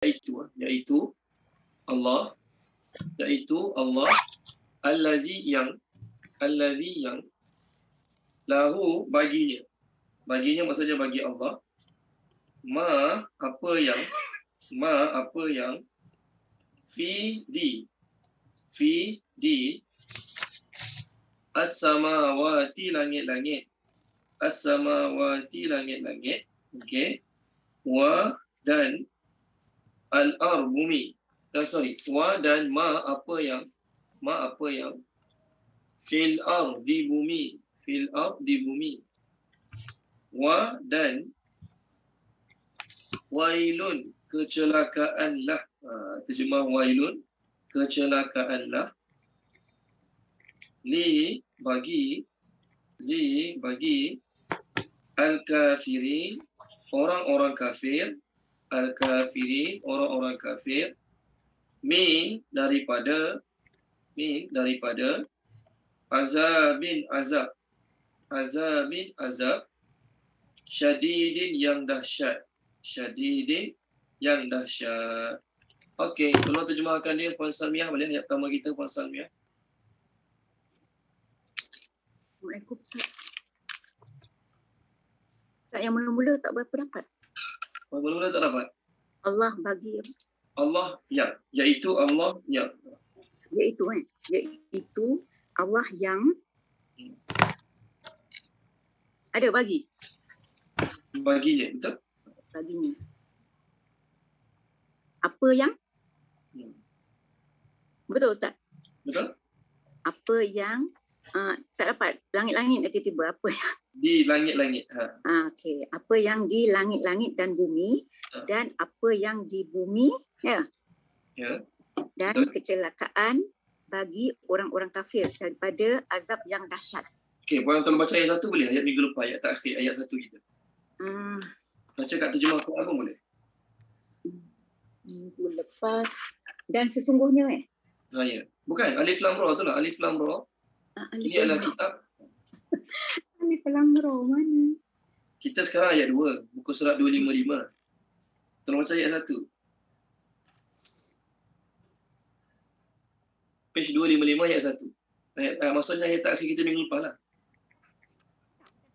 iaitu Allah, allazi yang lahu baginya maksudnya bagi Allah, apa yang fi di as-samawati langit-langit, okey, wa dan al-ard bumi, wa dan apa yang fil ard di bumi, wa dan wailun kecelakaanlah, terjemah wailun kecelakaanlah, li bagi al-kafirin orang-orang kafir, min daripada azabin azab syadidin yang dahsyat. Okey, tolong terjemahkan dia Puan Salmiah, boleh ayat pertama kita Puan Salmiah. Assalamualaikum Ustaz. Ustaz yang mula-mula tak berapa dapat. Mula-mula tak dapat. Allah bagi Allah yang, iaitu Allah yang, iaitu Allah yang ada baginya, betul? Baginya. Apa yang? Betul Ustaz? Betul? Apa yang tak dapat langit-langit tiba-tiba apa yang di langit-langit. Okey, apa yang di langit-langit dan bumi, dan apa yang di bumi, ya. Dan betul. Kecelakaan bagi orang-orang kafir daripada azab yang dahsyat. Okey, puan tolong baca ayat 1 boleh? Ayat minggu lepas, ayat terakhir ayat 1 kita. Baca kat terjemah Quran pun boleh. Minggu lepas. Dan sesungguhnya Ya. Bukan, alif lam ra tu lah, alif lam ra. Ini adalah kitab. Alif lam ra mana? Kita sekarang ayat 2, buku surat 255. Tolong baca ayat 1. Page 255 ayat 1. Maksudnya ayat terakhir kita minggu lepas lah.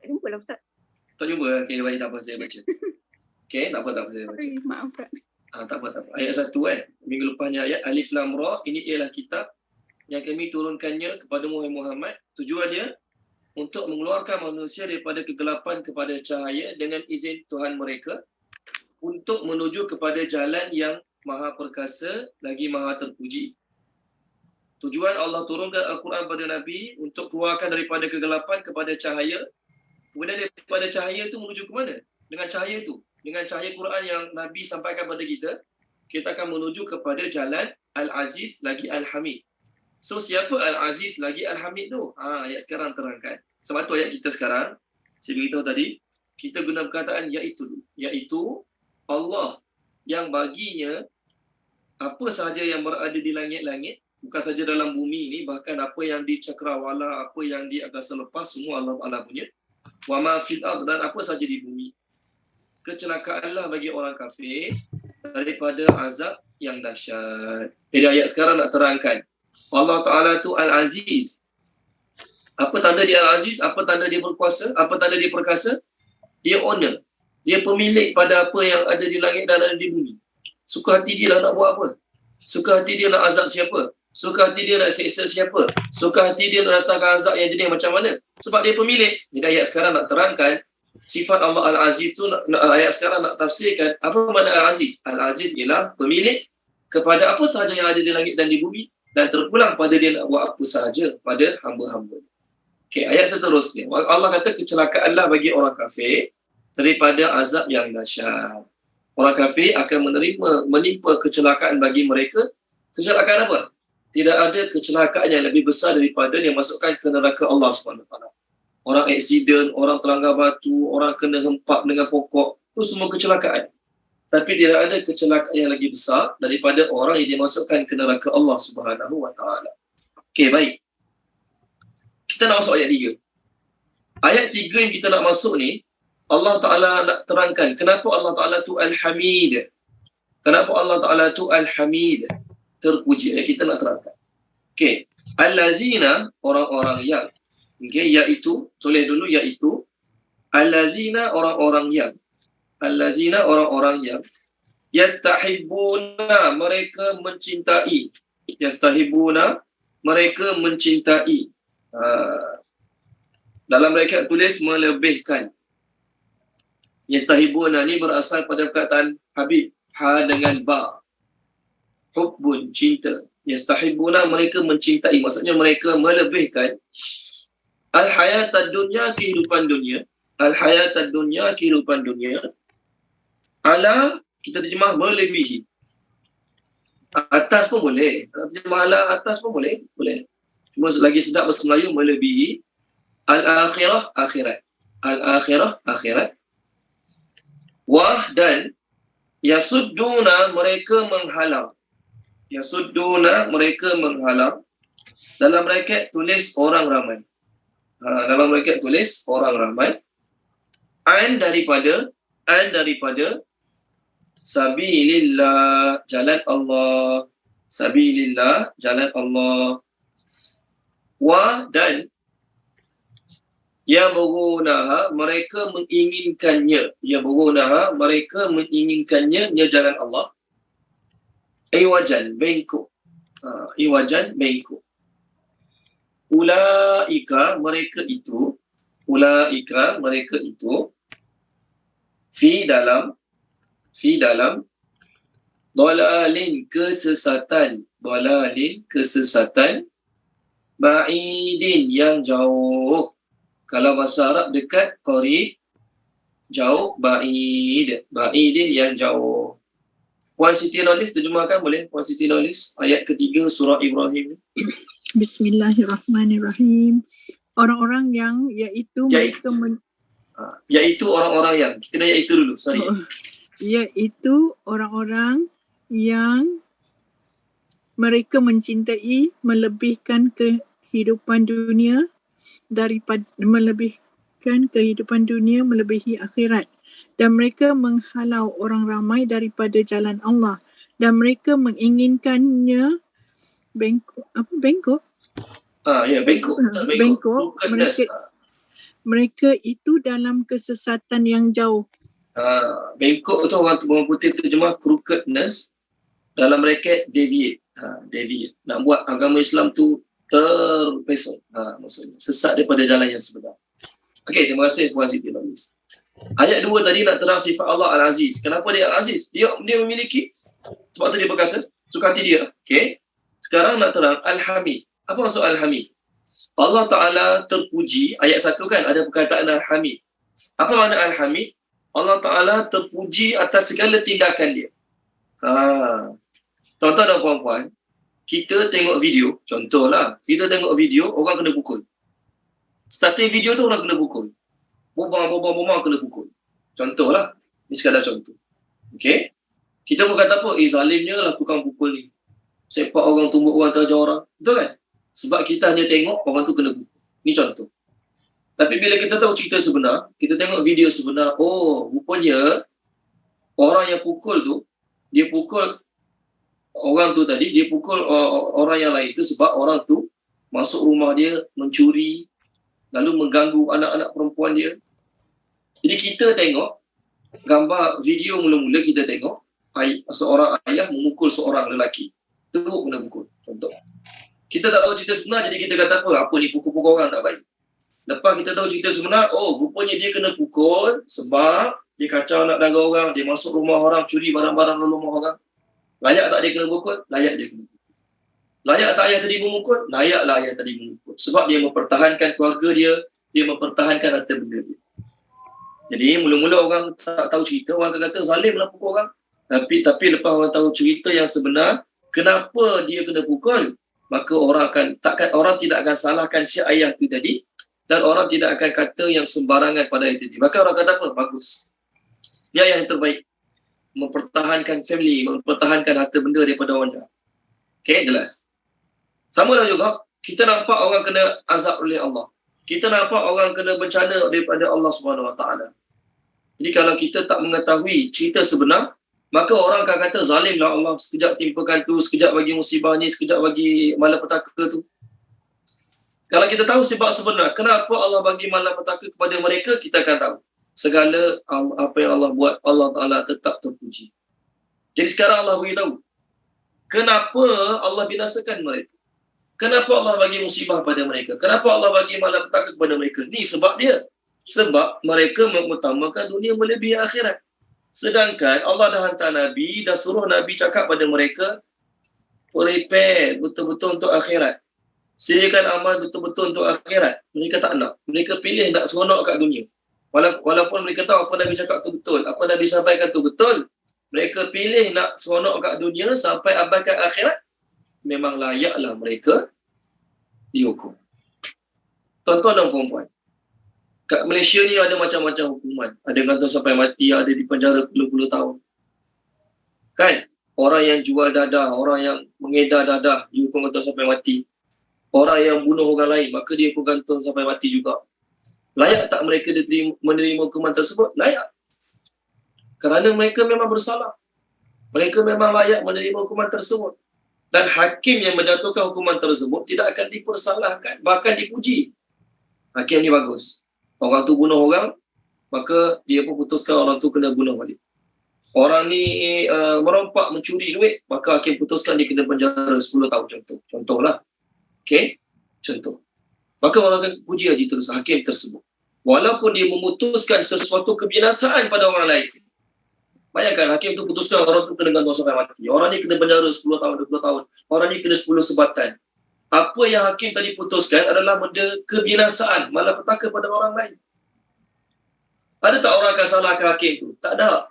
Tak jumpa lah Ustaz. Tak jumpa? Okey, baik, tak apa saya baca. Okey, tak apa saya baca. Maaf Ustaz. Tak apa. Ayat 1 minggu lepasnya ayat alif lam ra, ini ialah kitab yang kami turunkannya kepada Muhammad. Tujuan dia untuk mengeluarkan manusia daripada kegelapan kepada cahaya dengan izin Tuhan mereka, untuk menuju kepada jalan yang maha perkasa lagi maha terpuji. Tujuan Allah turunkan Al-Quran pada Nabi untuk keluarkan daripada kegelapan kepada cahaya. Kemudian daripada cahaya itu menuju ke mana? Dengan cahaya itu, dengan cahaya Quran yang Nabi sampaikan pada kita, kita akan menuju kepada jalan Al-Aziz lagi Al-Hamid. So siapa Al-Aziz lagi Al-Hamid tu? Ayat sekarang terangkan. Sebab tu ayat kita sekarang, saya beritahu tadi, kita guna perkataan iaitu Allah yang baginya apa sahaja yang berada di langit-langit, bukan saja dalam bumi ini, bahkan apa yang di cakrawala, apa yang di angkasa lepas, semua Allah punya. Wa ma fil ard, dan apa sahaja di bumi. Kecelakaanlah bagi orang kafir daripada azab yang dahsyat. Jadi ayat sekarang nak terangkan, Allah Ta'ala tu Al-Aziz. Apa tanda dia Al-Aziz? Apa tanda dia berkuasa? Apa tanda dia perkasa? Dia owner. Dia pemilik pada apa yang ada di langit dan ada di bumi. Suka hati dia lah nak buat apa. Suka hati dia nak azab siapa. Suka hati dia nak seksa siapa. Suka hati dia nak datangkan azab yang jenis macam mana. Sebab dia pemilik. Jadi ayat sekarang nak terangkan sifat Allah Al-Aziz tu, ayat sekarang nak tafsirkan apa makna Al-Aziz. Al-Aziz ialah pemilik kepada apa sahaja yang ada di langit dan di bumi, dan terpulang pada dia nak buat apa sahaja pada hamba-hamba. Okey, ayat seterusnya. Allah kata kecelakaanlah bagi orang kafir daripada azab yang dahsyat. Orang kafir akan menimpa kecelakaan bagi mereka. Kecelakaan apa? Tidak ada kecelakaan yang lebih besar daripada yang masukkan ke neraka Allah SWT. Orang aksiden, orang terlanggar batu, orang kena hempak dengan pokok, itu semua kecelakaan. Tapi tidak ada kecelakaan yang lagi besar daripada orang yang dimasukkan ke neraka Allah SWT. Okey, baik. Kita nak masuk ayat 3. Ayat 3 yang kita nak masuk ni, Allah Ta'ala nak terangkan kenapa Allah Ta'ala tu Al-Hamid. Kenapa Allah Ta'ala tu Al-Hamid, terpuji? Kita nak terangkan. Okey. Allazina, orang-orang yang. Okey, iaitu, tulis dulu iaitu. Allazina, orang-orang yang. Allazina, orang-orang yang. Yastahibuna, mereka mencintai. Yastahibuna, mereka mencintai. Dalam mereka tulis melebihkan. Yastahibuna ni berasal pada perkataan Habib. Ha dengan ba. Hubbun, cinta. Yastahibuna, mereka mencintai. Maksudnya mereka melebihkan al-hayatad dunya, kehidupan dunia. Al-hayatad dunya, kehidupan dunia. Ala, kita terjemah melebihi. Atas pun boleh. Terjemah ala atas pun boleh. Boleh. Cuma lagi sedap bahasa Melayu, melebihi. Al-akhirah, akhirat. Al-akhirah, akhirat. Wah, dan yasudduna, mereka menghalang. Yasudduna, mereka menghalang. Dalam bracket tulis orang ramai. Dalam bracket tulis orang ramai. An daripada sabilillah, jalan Allah. Sabilillah, jalan Allah. Wa, dan yabghunaha, mereka menginginkannya. Yabghunaha, mereka menginginkannya, jalan Allah. Iwajan, bengkok. Iwajan, bengkok. Ulaika, mereka itu. Ulaika, mereka itu. Fi dalam dalalin, kesesatan. Dalalin, kesesatan. Ba'idin, yang jauh. Kalau bahasa Arab dekat, qarib, jauh, ba'id. Ba'idin, yang jauh. Puan Siti Nolis, terjemahkan boleh? Puan Siti Nolis, ayat ketiga surah Ibrahim. Bismillahirrahmanirrahim. Orang-orang yang, iaitu mereka iaitu orang-orang yang. Kita kena iaitu dulu, sorry. Iaitu orang-orang yang mereka mencintai, melebihkan kehidupan dunia melebihi akhirat, dan mereka menghalau orang ramai daripada jalan Allah, dan mereka menginginkannya bengkok. Mereka itu dalam kesesatan yang jauh. Bengkok tu orang putih terjemah crookedness, dalam bracket deviate. Deviate. Nak buat agama Islam tu terpesong. Maksudnya sesat daripada jalan yang sebenar. Okey, terima kasih Puan Siti Nolis. Ayat 2 tadi nak terang sifat Allah Al-Aziz. Kenapa dia Al-Aziz? Dia memiliki, sebab tu dia perkasa, suka hati dia. Okey. Sekarang nak terang Al-Hamid. Apa maksud Al-Hamid? Allah Ta'ala terpuji. Ayat 1 kan ada perkataan Al-Hamid. Apa makna Al-Hamid? Allah Ta'ala terpuji atas segala tindakan dia. Tuan-tuan dan puan-puan, kita tengok video, contohlah, kita tengok video, orang kena pukul. Starting video tu orang kena pukul. Bobang kena pukul. Contohlah, ni sekadar contoh. Okey? Kita pun kata apa? Zalimnya lah tukang pukul ni. Sepak orang, tumbuk orang, terjah orang. Betul kan? Sebab kita hanya tengok orang tu kena pukul. Ni contoh. Tapi bila kita tahu cerita sebenar, kita tengok video sebenar, oh, rupanya orang yang pukul tu, dia pukul orang tu tadi, dia pukul orang yang lain tu sebab orang tu masuk rumah dia, mencuri, lalu mengganggu anak-anak perempuan dia. Jadi kita tengok gambar video mula-mula, kita tengok seorang ayah memukul seorang lelaki. Teruk kena pukul, contoh. Kita tak tahu cerita sebenar, jadi kita kata apa ni pukul-pukul orang tak baik. Lepas kita tahu cerita sebenar, oh rupanya dia kena pukul sebab dia kacau anak dara orang, dia masuk rumah orang, curi barang-barang dalam rumah orang. Layak tak dia kena pukul? Layak dia kena pukul. Layak tak ayah tadi memukul? Layaklah ayah tadi memukul. Sebab dia mempertahankan keluarga dia mempertahankan harta benda dia. Jadi mula-mula orang tak tahu cerita, orang akan kata zalim lah pukul orang. Tapi lepas orang tahu cerita yang sebenar, kenapa dia kena pukul, maka orang tidak akan salahkan si ayah tu tadi, dan orang tidak akan kata yang sembarangan pada ayah tadi. Maka orang kata apa? Bagus. Dia ayah yang terbaik. Mempertahankan family, mempertahankan harta benda daripada orang jahat. Okay, jelas. Sama lah juga, kita nampak orang kena azab oleh Allah. Kita nampak orang kena bencana daripada Allah SWT. Jadi kalau kita tak mengetahui cerita sebenar, Maka orang akan kata zalimlah Allah, sekejap timpakan tu, sekejap bagi musibah ni, sekejap bagi malapetaka tu. Kalau kita tahu sebab sebenar kenapa Allah bagi malapetaka kepada mereka, kita akan tahu segala apa yang Allah buat, Allah Ta'ala tetap terpuji. Jadi sekarang Allah beritahu kenapa Allah binasakan mereka, kenapa Allah bagi musibah pada mereka, kenapa Allah bagi malapetaka kepada mereka. Ni sebab dia, sebab mereka mengutamakan dunia melebihi akhirat. Sedangkan Allah dah hantar Nabi, dah suruh Nabi cakap pada mereka, prepare betul-betul untuk akhirat, sediakan amal betul-betul untuk akhirat. Mereka tak nak, mereka pilih nak seronok kat dunia. Walaupun mereka tahu apa Nabi cakap tu betul, apa Nabi sampaikan tu betul, mereka pilih nak seronok kat dunia sampai abaikan akhirat. Memang layaklah mereka dihukum. Tuan-tuan dan puan-puan, kat Malaysia ni ada macam-macam hukuman. Ada gantung sampai mati, ada di penjara puluh-puluh tahun. Kan? Orang yang jual dadah, orang yang mengedar dadah, dihukum gantung sampai mati. Orang yang bunuh orang lain, maka dia hukum gantung sampai mati juga. Layak tak mereka menerima hukuman tersebut? Layak. Kerana mereka memang bersalah. Mereka memang layak menerima hukuman tersebut. Dan hakim yang menjatuhkan hukuman tersebut tidak akan dipersalahkan, bahkan dipuji. Hakim ni bagus. Orang tu bunuh orang, maka dia pun putuskan orang tu kena bunuh balik. Orang ni merompak, mencuri duit, maka hakim putuskan dia kena penjara 10 tahun contohlah. Okey? Contoh. Maka orang akan puji haji terus hakim tersebut. Walaupun dia memutuskan sesuatu kebinasaan pada orang lain. Bayangkan hakim tu putuskan orang tu kena gantung sampai mati. Orang ni kena penjara 10 tahun, 20 tahun. Orang ni kena 10 sebatan. Apa yang hakim tadi putuskan adalah benda kebinasaan, malapetaka pada orang lain. Ada tak orang akan salahkan hakim tu? Tak ada.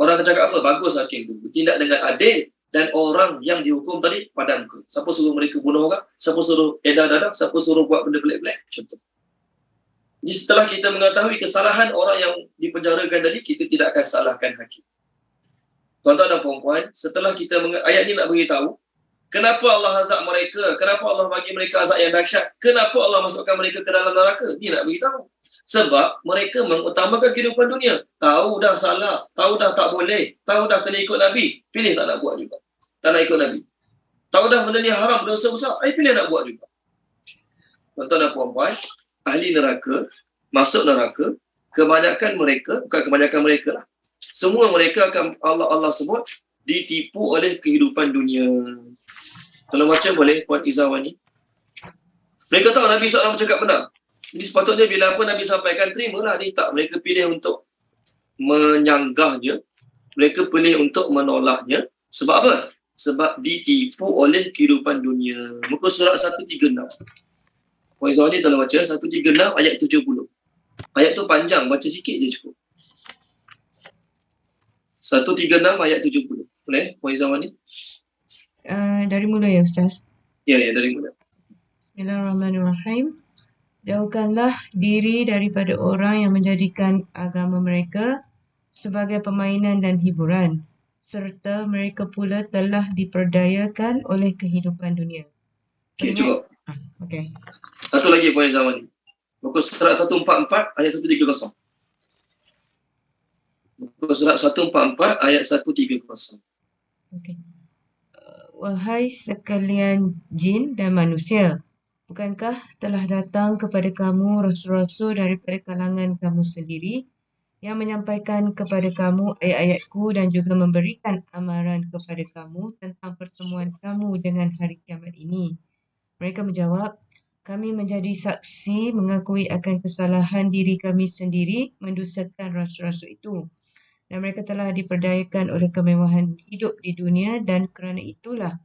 Orang akan cakap apa? Bagus hakim tu bertindak dengan adil, dan orang yang dihukum tadi padam muka. Siapa suruh mereka bunuh orang? Siapa suruh edar dadah? Siapa suruh buat benda pelik-pelik? Contoh. Jadi setelah kita mengetahui kesalahan orang yang dipenjarakan tadi, kita tidak akan salahkan hakim. Tuan-tuan dan puan-puan, setelah kita ayat ni nak beritahu kenapa Allah azab mereka, kenapa Allah bagi mereka azab yang dahsyat, kenapa Allah masukkan mereka ke dalam neraka. Ni nak beritahu. Sebab mereka mengutamakan kehidupan dunia. Tahu dah salah, tahu dah tak boleh, tahu dah kena ikut Nabi, pilih tak nak buat juga. Tak nak ikut Nabi. Tahu dah benda ni haram, dosa besar, pilih nak buat juga. Tuan-tuan dan puan-puan, ahli neraka, masuk neraka, kebanyakan mereka, bukan kebanyakan mereka lah, semua mereka akan Allah sebut ditipu oleh kehidupan dunia. Kalau baca boleh, Puan Izawani. Mereka tahu Nabi SAW cakap benar. Jadi sepatutnya bila apa Nabi sampaikan, terimalah. Ni tak, mereka pilih untuk menyanggahnya. Mereka pilih untuk menolaknya. Sebab apa? Sebab ditipu oleh kehidupan dunia. Muka surat 136. Puan Izawani tolong baca 136 ayat 70. Ayat tu panjang, baca sikit je cukup. 136 ayat 70. Boleh, Puan Izawani? Dari mula ya Ustaz? Ya, dari mula. Bismillahirrahmanirrahim. Jauhkanlah diri daripada orang yang menjadikan agama mereka sebagai permainan dan hiburan, serta mereka pula telah diperdayakan oleh kehidupan dunia. Okey, cukup. Okey. Satu lagi Puan Izawani. Muka surat 144 ayat 130. Muka surat 144 ayat 130. Okey. Wahai sekalian jin dan manusia, bukankah telah datang kepada kamu rasul-rasul daripada kalangan kamu sendiri yang menyampaikan kepada kamu ayat-ayatku dan juga memberikan amaran kepada kamu tentang pertemuan kamu dengan hari kiamat ini? Mereka menjawab, kami menjadi saksi mengakui akan kesalahan diri kami sendiri mendustakan rasul-rasul itu. Dan mereka telah diperdayakan oleh kemewahan hidup di dunia, dan kerana itulah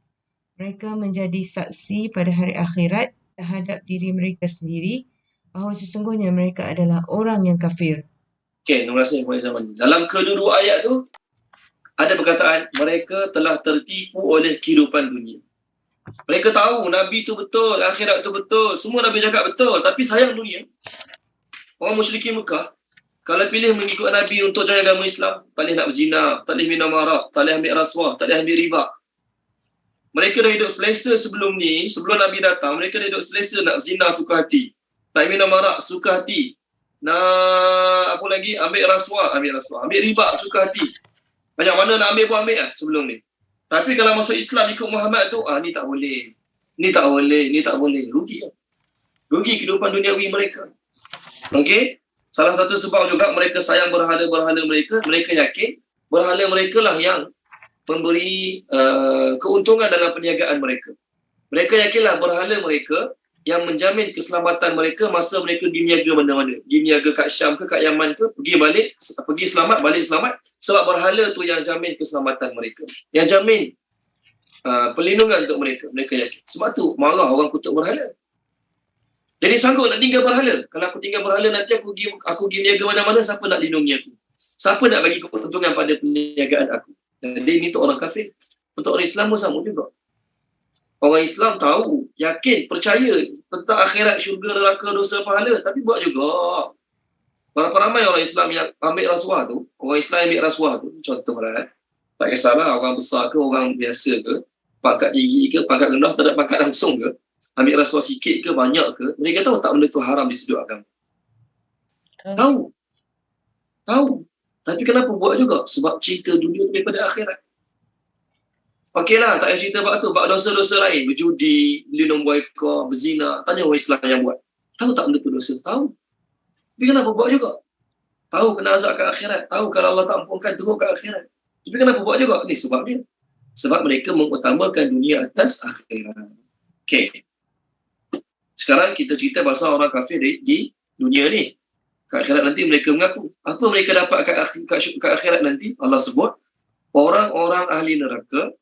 mereka menjadi saksi pada hari akhirat terhadap diri mereka sendiri bahawa sesungguhnya mereka adalah orang yang kafir. Okey, terima kasih Puan Izawani. Dalam kedua ayat tu ada perkataan mereka telah tertipu oleh kehidupan dunia. Mereka tahu Nabi tu betul, akhirat tu betul, semua Nabi cakap betul, tapi sayang dunia. Orang musyrikin Mekah kalau pilih mengikut Nabi untuk join agama Islam, tak boleh nak berzina, tak boleh minum arak, tak boleh ambil rasuah, tak boleh ambil riba. Mereka dah hidup selesa sebelum ni, sebelum Nabi datang, mereka dah hidup selesa nak berzina suka hati, nak minum arak suka hati, nak apa lagi, ambil rasuah, ambil riba suka hati. Banyak mana nak ambil pun ambil lah sebelum ni. Tapi kalau masuk Islam ikut Muhammad tu, ni tak boleh. Ni tak boleh, ni tak boleh. Rugi lah. Rugi kehidupan duniawi mereka. Okey? Salah satu sebab juga mereka sayang berhala-berhala mereka. Mereka yakin berhala mereka lah yang memberi keuntungan dalam perniagaan mereka. Mereka yakinlah berhala mereka yang menjamin keselamatan mereka masa mereka pergi niaga mana-mana. Pergi niaga kat Syam ke, kat Yaman ke, pergi selamat, balik selamat. Sebab berhala tu yang jamin keselamatan mereka. Yang jamin perlindungan untuk mereka. Mereka yakin. Sebab tu marah orang kutuk berhala. Jadi sanggup nak tinggal berhala. Kalau aku tinggal berhala nanti aku pergi niaga mana-mana, siapa nak lindungi aku? Siapa nak bagi keuntungan pada perniagaan aku? Jadi ini untuk orang kafir. Untuk orang Islam pun sama juga. Orang Islam tahu, yakin, percaya tentang akhirat, syurga, neraka, dosa, pahala. Tapi buat juga. Berapa ramai orang Islam yang ambil rasuah tu, orang Islam ambil rasuah tu, contohlah, tak kisahlah orang besar ke, orang biasa ke, pangkat tinggi ke, pangkat rendah, tak ada pangkat langsung ke, ambil rasuah sikit ke, banyak ke, mereka tahu tak benda tu haram di sudut agama? Tahu. Tapi kenapa buat juga? Sebab cinta dunia daripada akhirat. Okeylah, tak payah cerita bab tu. Bab dosa-dosa lain. Berjudi, beli nombor ekor, berzina. Tanya orang Islam yang buat. Tahu tak benda tu dosa? Tahu. Tapi kenapa buat juga? Tahu kena azab kat akhirat. Tahu kalau Allah tak ampunkan, teruk kat akhirat. Tapi kenapa buat juga? Ni sebab dia. Sebab mereka mengutamakan dunia atas akhirat. Okey. Sekarang kita cerita pasal orang kafir di dunia ni. Kat akhirat nanti mereka mengaku. Apa mereka dapat kat akhirat nanti? Allah sebut, orang-orang ahli neraka,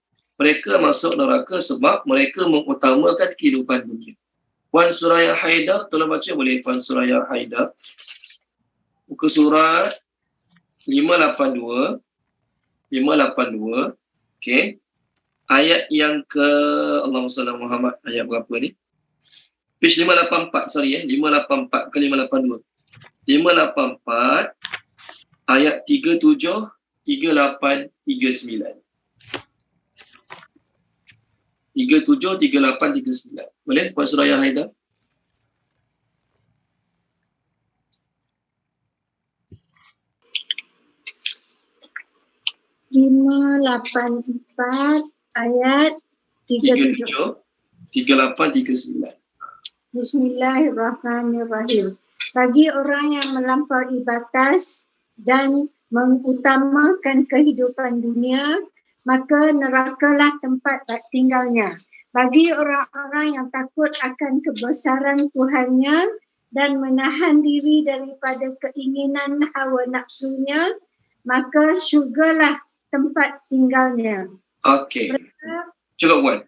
mereka masuk neraka sebab mereka mengutamakan kehidupan dunia. Puan Suraya Haidar, tolong baca boleh Puan Suraya Haidar. Muka surat 582. Okey. Ayat yang ke Allahumma salli ala Muhammad, ayat berapa ni? Page 584, 584 ke 582. 584 ayat 37, 38, 39. 37, 38, 39. Boleh Puan Suraya Haidar? ayat 37. 38, 39. Bismillahirrahmanirrahim. Bagi orang yang melampaui batas dan mengutamakan kehidupan dunia, maka nerakalah tempat tinggalnya. Bagi orang-orang yang takut akan kebesaran Tuhannya dan menahan diri daripada keinginan hawa nafsunya, maka syurgalah tempat tinggalnya. Okey. Cukup Puan.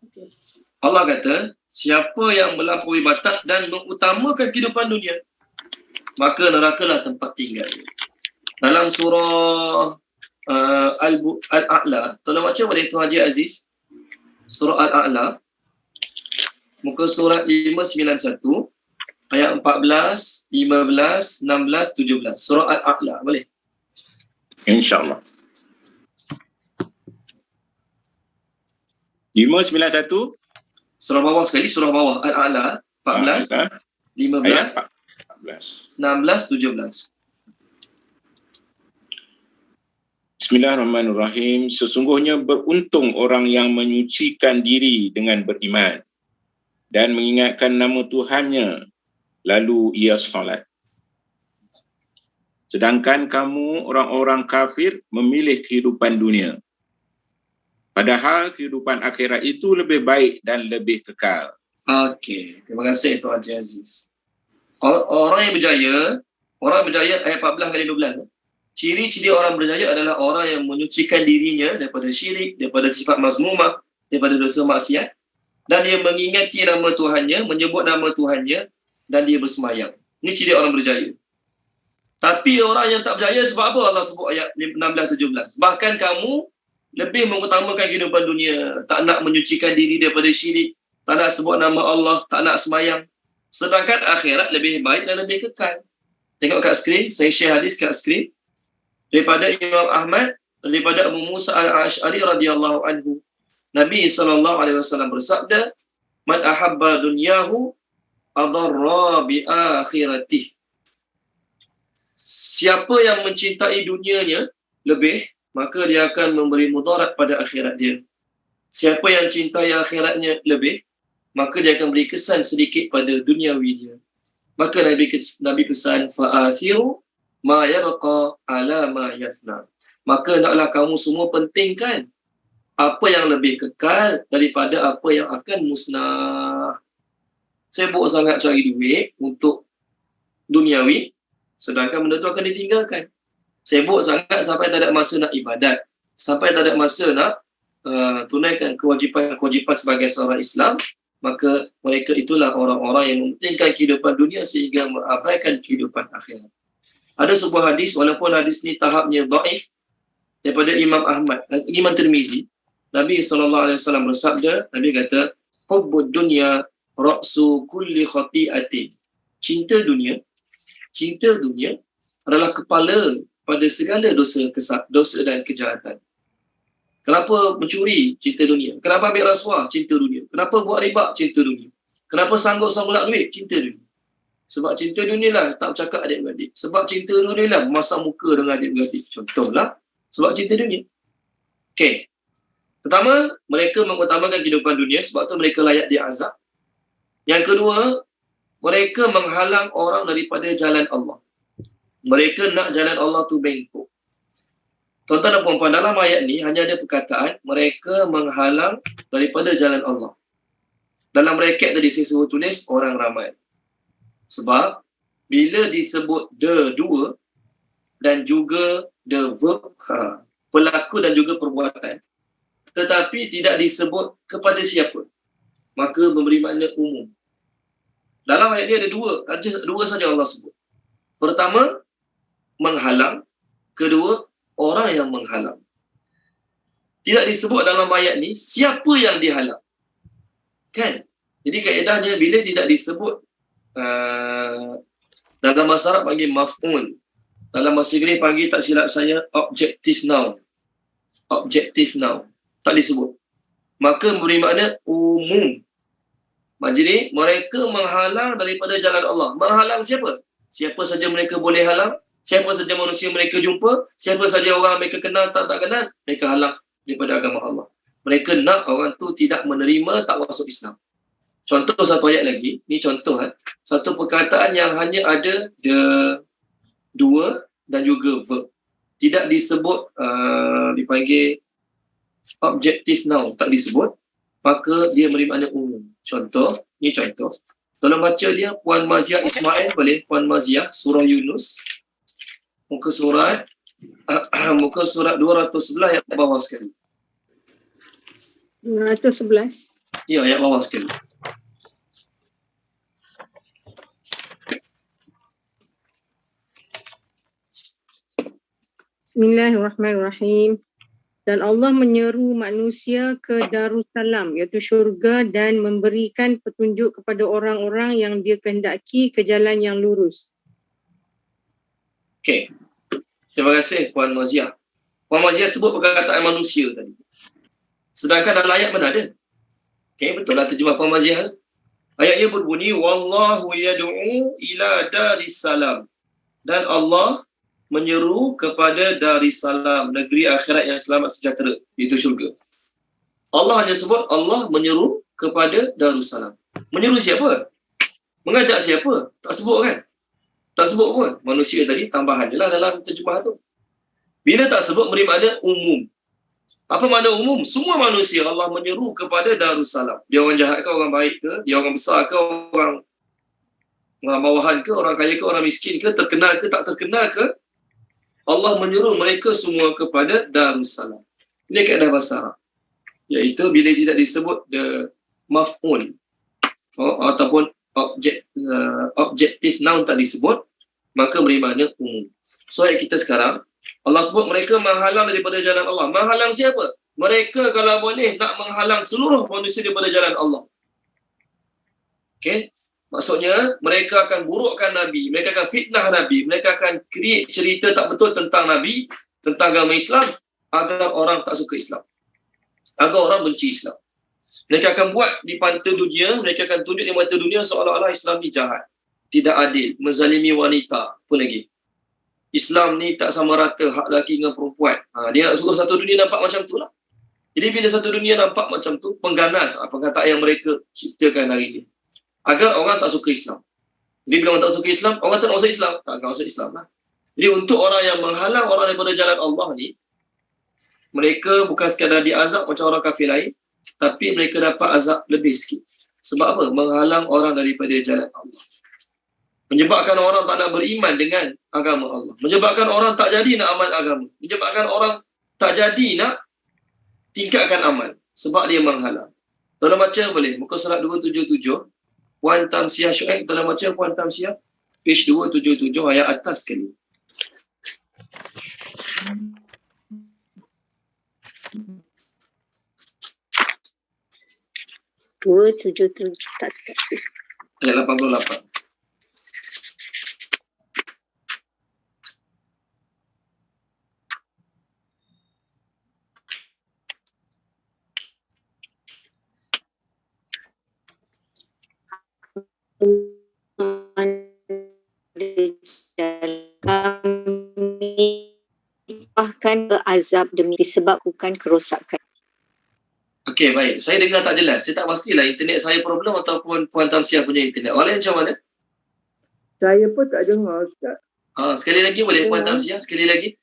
Okay. Allah kata, siapa yang melampaui batas dan mengutamakan kehidupan dunia, maka nerakalah tempat tinggalnya. Dalam surah Al-A'la, tolong baca boleh Tuan Haji Aziz. Surah Al-A'la, muka surat 591, ayat 14, 15, 16, 17. Surah Al-A'la, boleh? InsyaAllah. 591. Surah bawah sekali, surah bawah. Al-A'la, 14, 15, 16, 17. Bismillahirrahmanirrahim. Sesungguhnya beruntung orang yang menyucikan diri dengan beriman dan mengingatkan nama Tuhannya, lalu ia solat. Sedangkan kamu orang-orang kafir memilih kehidupan dunia. Padahal kehidupan akhirat itu lebih baik dan lebih kekal. Okey, terima kasih Tuan Haji Aziz. Orang yang berjaya ayat 14 kali 12. Ciri-ciri orang berjaya adalah orang yang menyucikan dirinya daripada syirik, daripada sifat mazmumah, daripada dosa maksiat, dan dia mengingati nama Tuhannya, menyebut nama Tuhannya, dan dia bersemayam. Ini ciri orang berjaya. Tapi orang yang tak berjaya sebab apa Allah sebut ayat 16-17? Bahkan kamu lebih mengutamakan kehidupan dunia, tak nak menyucikan diri daripada syirik, tak nak sebut nama Allah, tak nak semayam. Sedangkan akhirat lebih baik dan lebih kekal. Tengok kat skrin, saya share hadis kat skrin. Daripada Imam Ahmad, daripada Abu Musa al-Ash'ari radhiyallahu anhu. Nabi SAW bersabda, "Man ahabba dunyahu adarra bi akhiratih." Siapa yang mencintai dunianya lebih, maka dia akan memberi mudarat pada akhirat dia. Siapa yang cintai akhiratnya lebih, maka dia akan beri kesan sedikit pada duniawi dia. Maka Nabi pesan, fa'athiru ma yabqa ala ma yafna. Maka hendaklah kamu semua pentingkan apa yang lebih kekal daripada apa yang akan musnah. Sibuk sangat cari duit untuk duniawi, sedangkan benda tu akan ditinggalkan. Sibuk sangat sampai tak ada masa nak ibadat, sampai tak ada masa nak tunaikan kewajipan sebagai seorang Islam. Maka mereka itulah orang-orang yang mementingkan kehidupan dunia sehingga mengabaikan kehidupan akhirat. Ada sebuah hadis, walaupun hadis ni tahapnya dhaif, daripada Imam Ahmad, Imam Tirmizi, Nabi SAW bersabda, Nabi kata, hubbud dunya ra'su kulli khati'atin. Cinta dunia adalah kepala pada segala dosa dan kejahatan. Kenapa mencuri? Cinta dunia. Kenapa ambil rasuah? Cinta dunia. Kenapa buat riba? Cinta dunia. Kenapa sanggup samulak duit? Cinta dunia. Sebab cinta dunia lah tak bercakap adik-beradik. Sebab cinta dunia lah memasang muka dengan adik-beradik. Contohlah, sebab cinta dunia. Okey. Pertama, mereka mengutamakan kehidupan dunia, sebab tu mereka layak diazab. Yang kedua, mereka menghalang orang daripada jalan Allah. Mereka nak jalan Allah tu bengkok. Tuan-tuan dan puan-puan, dalam ayat ni hanya ada perkataan mereka menghalang daripada jalan Allah. Dalam bracket tadi saya suruh tulis orang ramai. Sebab bila disebut the dua dan juga the verb, pelaku dan juga perbuatan, tetapi tidak disebut kepada siapa, maka memberi makna umum. Dalam ayat ni ada dua saja Allah sebut. Pertama, menghalang. Kedua, orang yang menghalang. Tidak disebut dalam ayat ni siapa yang dihalang. Kan? Jadi kaedahnya bila tidak disebut dalam bahasa Arab panggil maf'ul. Dalam bahasa Inggeris panggil, tak silap saya, objective noun. Objective noun. Tak disebut. Maka memberi makna umum. Jadi mereka menghalang daripada jalan Allah. Menghalang siapa? Siapa saja mereka boleh halang. Siapa saja manusia mereka jumpa, siapa saja orang mereka kenal, tak kenal, mereka halang daripada agama Allah. Mereka nak orang tu tidak menerima, tak masuk Islam. Contoh satu ayat lagi, ni contoh satu perkataan yang hanya ada the dua dan juga verb. Tidak disebut dipanggil objective noun, tak disebut, maka dia memberi makna umum. Contoh, ni contoh. Tolong baca dia, Puan Maziah Ismail, boleh? Puan Maziah, surah Yunus. Muka surat 211 ayat bawah sekali. 211. Ya, ayat bawah sekali. Bismillahirrahmanirrahim. Dan Allah menyeru manusia ke Darussalam, iaitu syurga, dan memberikan petunjuk kepada orang-orang yang dia kehendaki ke jalan yang lurus. Okey. Terima kasih Puan Maziah. Puan Maziah sebut perkataan manusia tadi. Sedangkan dalam ayat mana ada? Okey, betul lah terjemah Puan Maziah. Ayatnya berbunyi, wallahu yad'u ila darissalam. Dan Allah menyeru kepada darissalam, negeri akhirat yang selamat sejahtera, iaitu syurga. Allah hanya sebut Allah menyeru kepada Darussalam. Menyeru siapa? Mengajak siapa? Tak sebut kan? Tak sebut pun. Manusia tadi tambahan je lah dalam terjemah tu. Bila tak sebut, beri makna umum. Apa makna umum? Semua manusia Allah menyeru kepada Darussalam. Dia orang jahat ke, orang baik ke, dia orang besar ke, orang bawahan ke, orang kaya ke, orang miskin ke, terkenal ke, tak terkenal ke, Allah menyeru mereka semua kepada Darussalam. Ini kaedah bahasa Arab. Iaitu bila tidak disebut the maf'ul ataupun objective noun tak disebut, maka beri makna umum. So ayat kita sekarang, Allah sebut mereka menghalang daripada jalan Allah. Menghalang siapa? Mereka kalau boleh nak menghalang seluruh manusia daripada jalan Allah. Okey? Maksudnya mereka akan burukkan Nabi, mereka akan fitnah Nabi, mereka akan create cerita tak betul tentang Nabi, tentang agama Islam, agar orang tak suka Islam, agar orang benci Islam. Mereka akan buat di mata dunia, mereka akan tunjuk di mata dunia seolah-olah Islam ni jahat, tidak adil, menzalimi wanita, apa lagi. Islam ni tak sama rata hak lelaki dengan perempuan. Dia nak suruh satu dunia nampak macam tu lah. Jadi bila satu dunia nampak macam tu, pengganas perkataan yang mereka ciptakan hari ini. Agar orang tak suka Islam. Jadi bila orang tak suka Islam, orang tak nak masuk Islam. Tak akan masuk Islam lah. Jadi untuk orang yang menghalang orang daripada jalan Allah ni, mereka bukan sekadar diazab macam orang kafir lain, tapi mereka dapat azab lebih sikit. Sebab apa? Menghalang orang daripada jalan Allah. Menyebabkan orang tak nak beriman dengan agama Allah. Menyebabkan orang tak jadi nak amal agama. Menyebabkan orang tak jadi nak tingkatkan amal. Sebab dia menghalang. Tolong baca boleh. Muka surat 277. Puan Tamsiah Syuaib. Tolong baca Puan Tamsiah. Page 277 ayat atas sekali. tak sekali. Ayat 88. Kami bahkan ke azab demi disebabkan kerosakan. Okey, baik. Saya dengar tak jelas. Saya tak pastilah internet saya problem ataupun Puan Tamsiah punya internet. Orang lain macam mana? Saya pun tak dengar, Ustaz. Sekali lagi boleh Puan Tamsiah? Sekali lagi?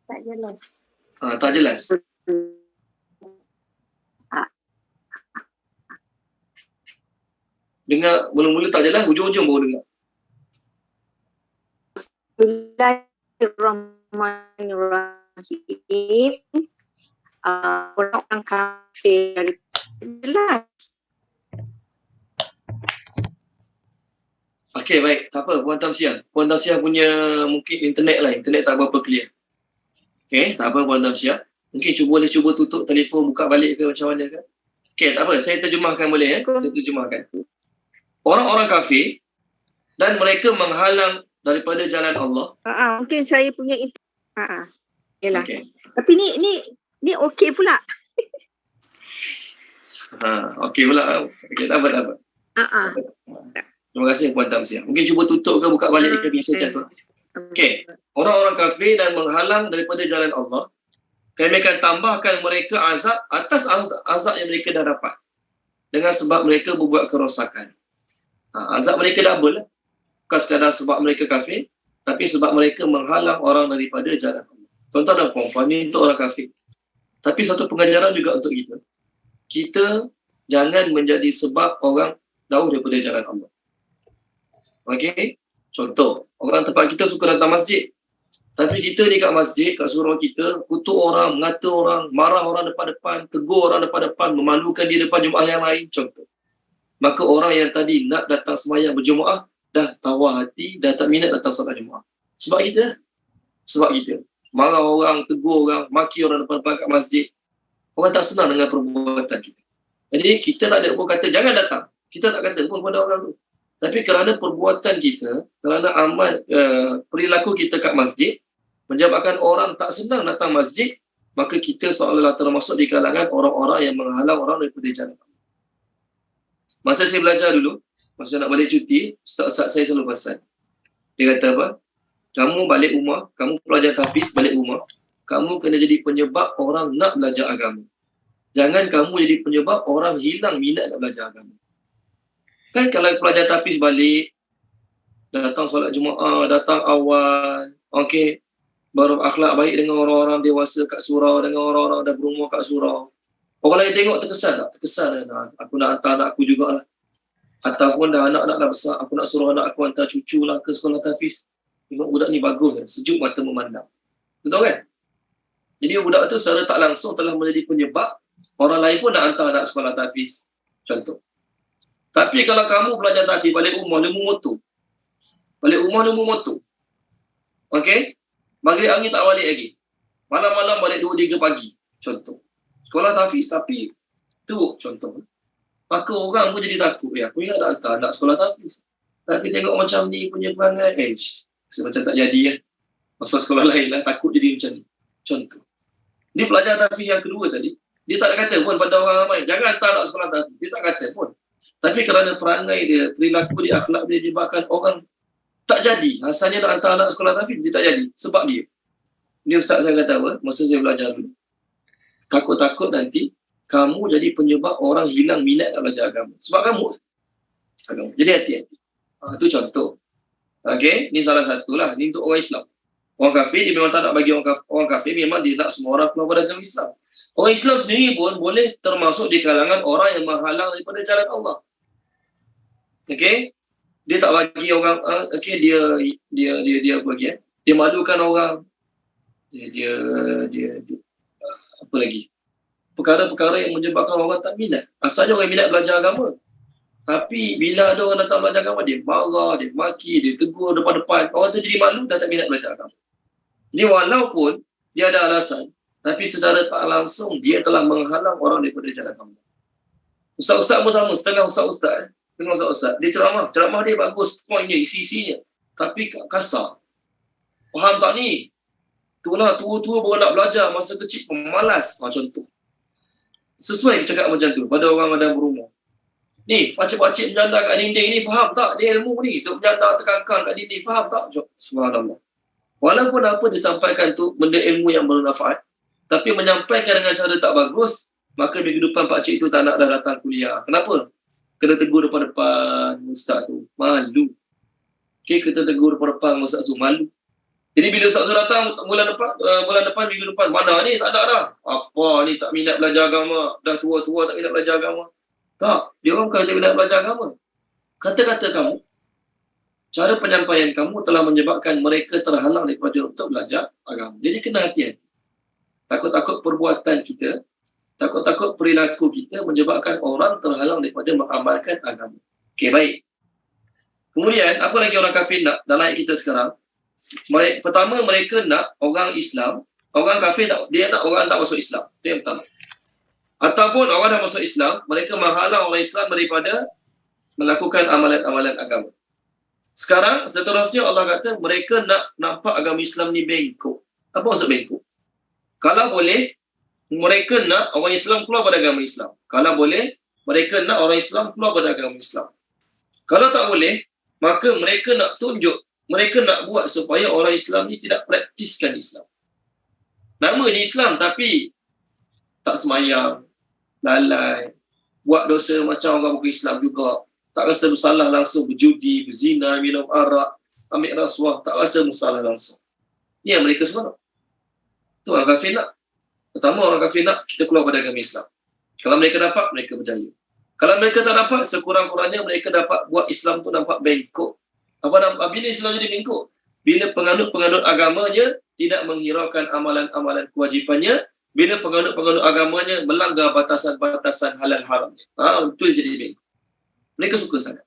Tak jelas. Tak jelas. Dengar mula-mula tak jelas, hujung-hujung baru dengar. Bismillahirrahmanirrahim. Orang kafir jelas. Okey, baik. Tak apa, Puan Tamsiah. Puan Tamsiah punya mungkin internet lah. Internet tak berapa clear. Okey, tak apa Puan Tamsiah. Mungkin boleh cuba tutup telefon, buka balik ke macam mana ke? Okey, tak apa. Saya terjemahkan boleh. Saya terjemahkan. Orang-orang kafir dan mereka menghalang daripada jalan Allah. Mungkin saya punya yalah. Okay. Tapi ni okey pula. Okey pula. Okey, tak apa. Terima kasih Puan Tamsiah. Mungkin cuba tutup ke buka balik ke biasa macam tu. Okey. Orang-orang kafir dan menghalang daripada jalan Allah, kami akan tambahkan mereka azab atas azab yang mereka dah dapat. Dengan sebab mereka berbuat kerosakan. Azab mereka double lah. Bukan sekadar sebab mereka kafir, tapi sebab mereka menghalang orang daripada jalan Allah. Tuan-tuan dan puan-puan, ini untuk orang kafir. Tapi satu pengajaran juga untuk kita. Kita jangan menjadi sebab orang jauh daripada jalan Allah. Okey? Contoh, orang tempat kita suka datang masjid. Tapi kita ni kat masjid, kat surau kita, kutuk orang, mengata orang, marah orang depan-depan, tegur orang depan-depan, memalukan dia depan jemaah yang lain. Contoh. Maka orang yang tadi nak datang sembahyang berjemaah, dah tawar hati, dah tak minat datang solat jemaah. Sebab kita. Marah orang, tegur orang, maki orang depan-depan kat masjid. Orang tak senang dengan perbuatan kita. Jadi kita tak ada pun kata, jangan datang. Kita tak kata pun pada orang tu. Tapi kerana perbuatan kita, kerana amal, perilaku kita kat masjid, menyebabkan orang tak senang datang masjid, maka kita seolah-olah termasuk di kalangan orang-orang yang menghalang orang daripada jalan. Masa saya belajar dulu, masa nak balik cuti, ustaz saya selalu pesan. Dia kata apa? Kamu balik rumah, kamu pelajar tahfiz balik rumah, kamu kena jadi penyebab orang nak belajar agama. Jangan kamu jadi penyebab orang hilang minat nak belajar agama. Kan kalau pelajar tahfiz balik, datang solat Jumaat, datang awal, okey, baru akhlak baik dengan orang-orang dewasa kat surau, dengan orang-orang dah berumur kat surau. Orang lain tengok terkesan tak? Terkesan lah. Aku nak hantar anak aku jugalah. Ataupun dah anak dah besar, aku nak suruh anak aku hantar cucu lah ke sekolah tahfiz. Tengok budak ni bagus kan? Sejuk mata memandang. Betul kan? Jadi budak tu secara tak langsung telah menjadi penyebab orang lain pun nak hantar anak sekolah tahfiz. Contoh. Tapi kalau kamu pelajar tahfiz balik rumah lembu motor. Okey? Maghrib hari tak balik lagi. Malam-malam balik 2-3 pagi. Contoh. Sekolah tahfiz tapi teruk contoh. Maka orang pun jadi takut. Aku ingat nak hantar anak sekolah tahfiz. Tapi tengok macam ni punya perangai. Rasa macam tak jadi ya. Pasal sekolah lain lah takut jadi macam ni. Contoh. Ni pelajar tahfiz yang kedua tadi. Dia tak kata pun pada orang ramai. Jangan hantar anak sekolah tahfiz. Dia tak kata pun. Tapi kerana perangai dia, perilaku dia, akhlak dia, dia bahkan orang tak Tak jadi. Asalnya nak hantar anak sekolah tahfiz, dia tak jadi. Sebab dia. Ni ustaz saya kata apa? Masa saya belajar dulu. Takut-takut nanti kamu jadi penyebab orang hilang minat nak belajar agama. Sebab kamu. Jadi hati-hati. Itu contoh. Okey, ni salah satulah. Ni untuk orang Islam. Orang kafir dia memang tak nak bagi orang kafir, memang dia nak semua orang keluar pada agama Islam. Orang Islam sendiri pun boleh termasuk di kalangan orang yang menghalang daripada jalan Allah. Okey? Dia tak bagi orang okey dia apa lagi Dia malukan orang. Dia apa lagi? Perkara-perkara yang menyebabkan orang tak minat. Asalnya orang minat belajar agama. Tapi bila ada orang datang belajar agama, dia marah, dia maki, dia tegur depan-depan. Orang tu jadi malu, dah tak minat belajar agama. Jadi walaupun dia ada alasan, tapi secara tak langsung, dia telah menghalang orang daripada jalan agama. Ustaz-ustaz pun sama, setengah ustaz-ustaz. Dia ceramah dia bagus, poinnya, isi-isinya. Tapi kasar. Faham tak ni? Itulah, tua-tua baru nak belajar, masa kecil pemalas. Contoh. Sesuai cakap macam tu, pada orang ada berumur. Ni, pakcik-pakcik menjanda kat dinding ni, faham tak? Dia ilmu ni, duk menjanda terkangkang kat dinding, faham tak? Subhanallah. Walaupun apa disampaikan tu, benda ilmu yang bermanfaat, tapi menyampaikan dengan cara tak bagus, maka minggu depan pakcik tu tak nak dah datang kuliah. Kenapa? Kena tegur depan-depan ustaz tu. Malu. Okay, kita tegur depan-depan ustaz tu. Malu. Jadi bila ustaz tu datang bulan depan, minggu depan, mana ni? Tak ada dah. Apa ni tak minat belajar agama? Dah tua-tua tak minat belajar agama? Tak, dia orang bukan tak minat belajar agama. Kata-kata kamu, cara penyampaian kamu telah menyebabkan mereka terhalang daripada untuk belajar agama. Jadi kena hati-hati. Takut-takut perbuatan kita, takut-takut perilaku kita menyebabkan orang terhalang daripada mengamalkan agama. Okey, baik. Kemudian, apa lagi orang kafir nak dalam ayat kita sekarang? Pertama, mereka nak orang Islam, orang kafir dia nak orang tak masuk Islam. Itu yang pertama. Ataupun orang dah masuk Islam, mereka menghalang orang Islam daripada melakukan amalan-amalan agama. Sekarang, seterusnya Allah kata, mereka nak nampak agama Islam ni bengkok. Apa maksud bengkok? Kalau boleh, mereka nak orang Islam keluar pada agama Islam. Kalau boleh, mereka nak orang Islam keluar pada agama Islam. Kalau tak boleh, maka mereka nak tunjuk, mereka nak buat supaya orang Islam ni tidak praktiskan Islam. Nama dia Islam, tapi tak semayang, lalai, buat dosa macam orang bukan Islam juga, tak rasa bersalah langsung, berjudi, berzina, minum arak, ambil rasuah, tak rasa bersalah langsung. Ni yang mereka semua nak. Tu orang kafir nak. Pertama, orang kafir nak kita keluar pada agama Islam. Kalau mereka dapat, mereka berjaya. Kalau mereka tak dapat, sekurang-kurangnya mereka dapat buat Islam tu nampak bengkok. Bila Islam jadi bengkok? Bila penganut-penganut agamanya tidak menghiraukan amalan-amalan kewajipannya, bila penganut-penganut agamanya melanggar batasan-batasan halal haramnya. Itu jadi bengkok. Mereka suka sangat.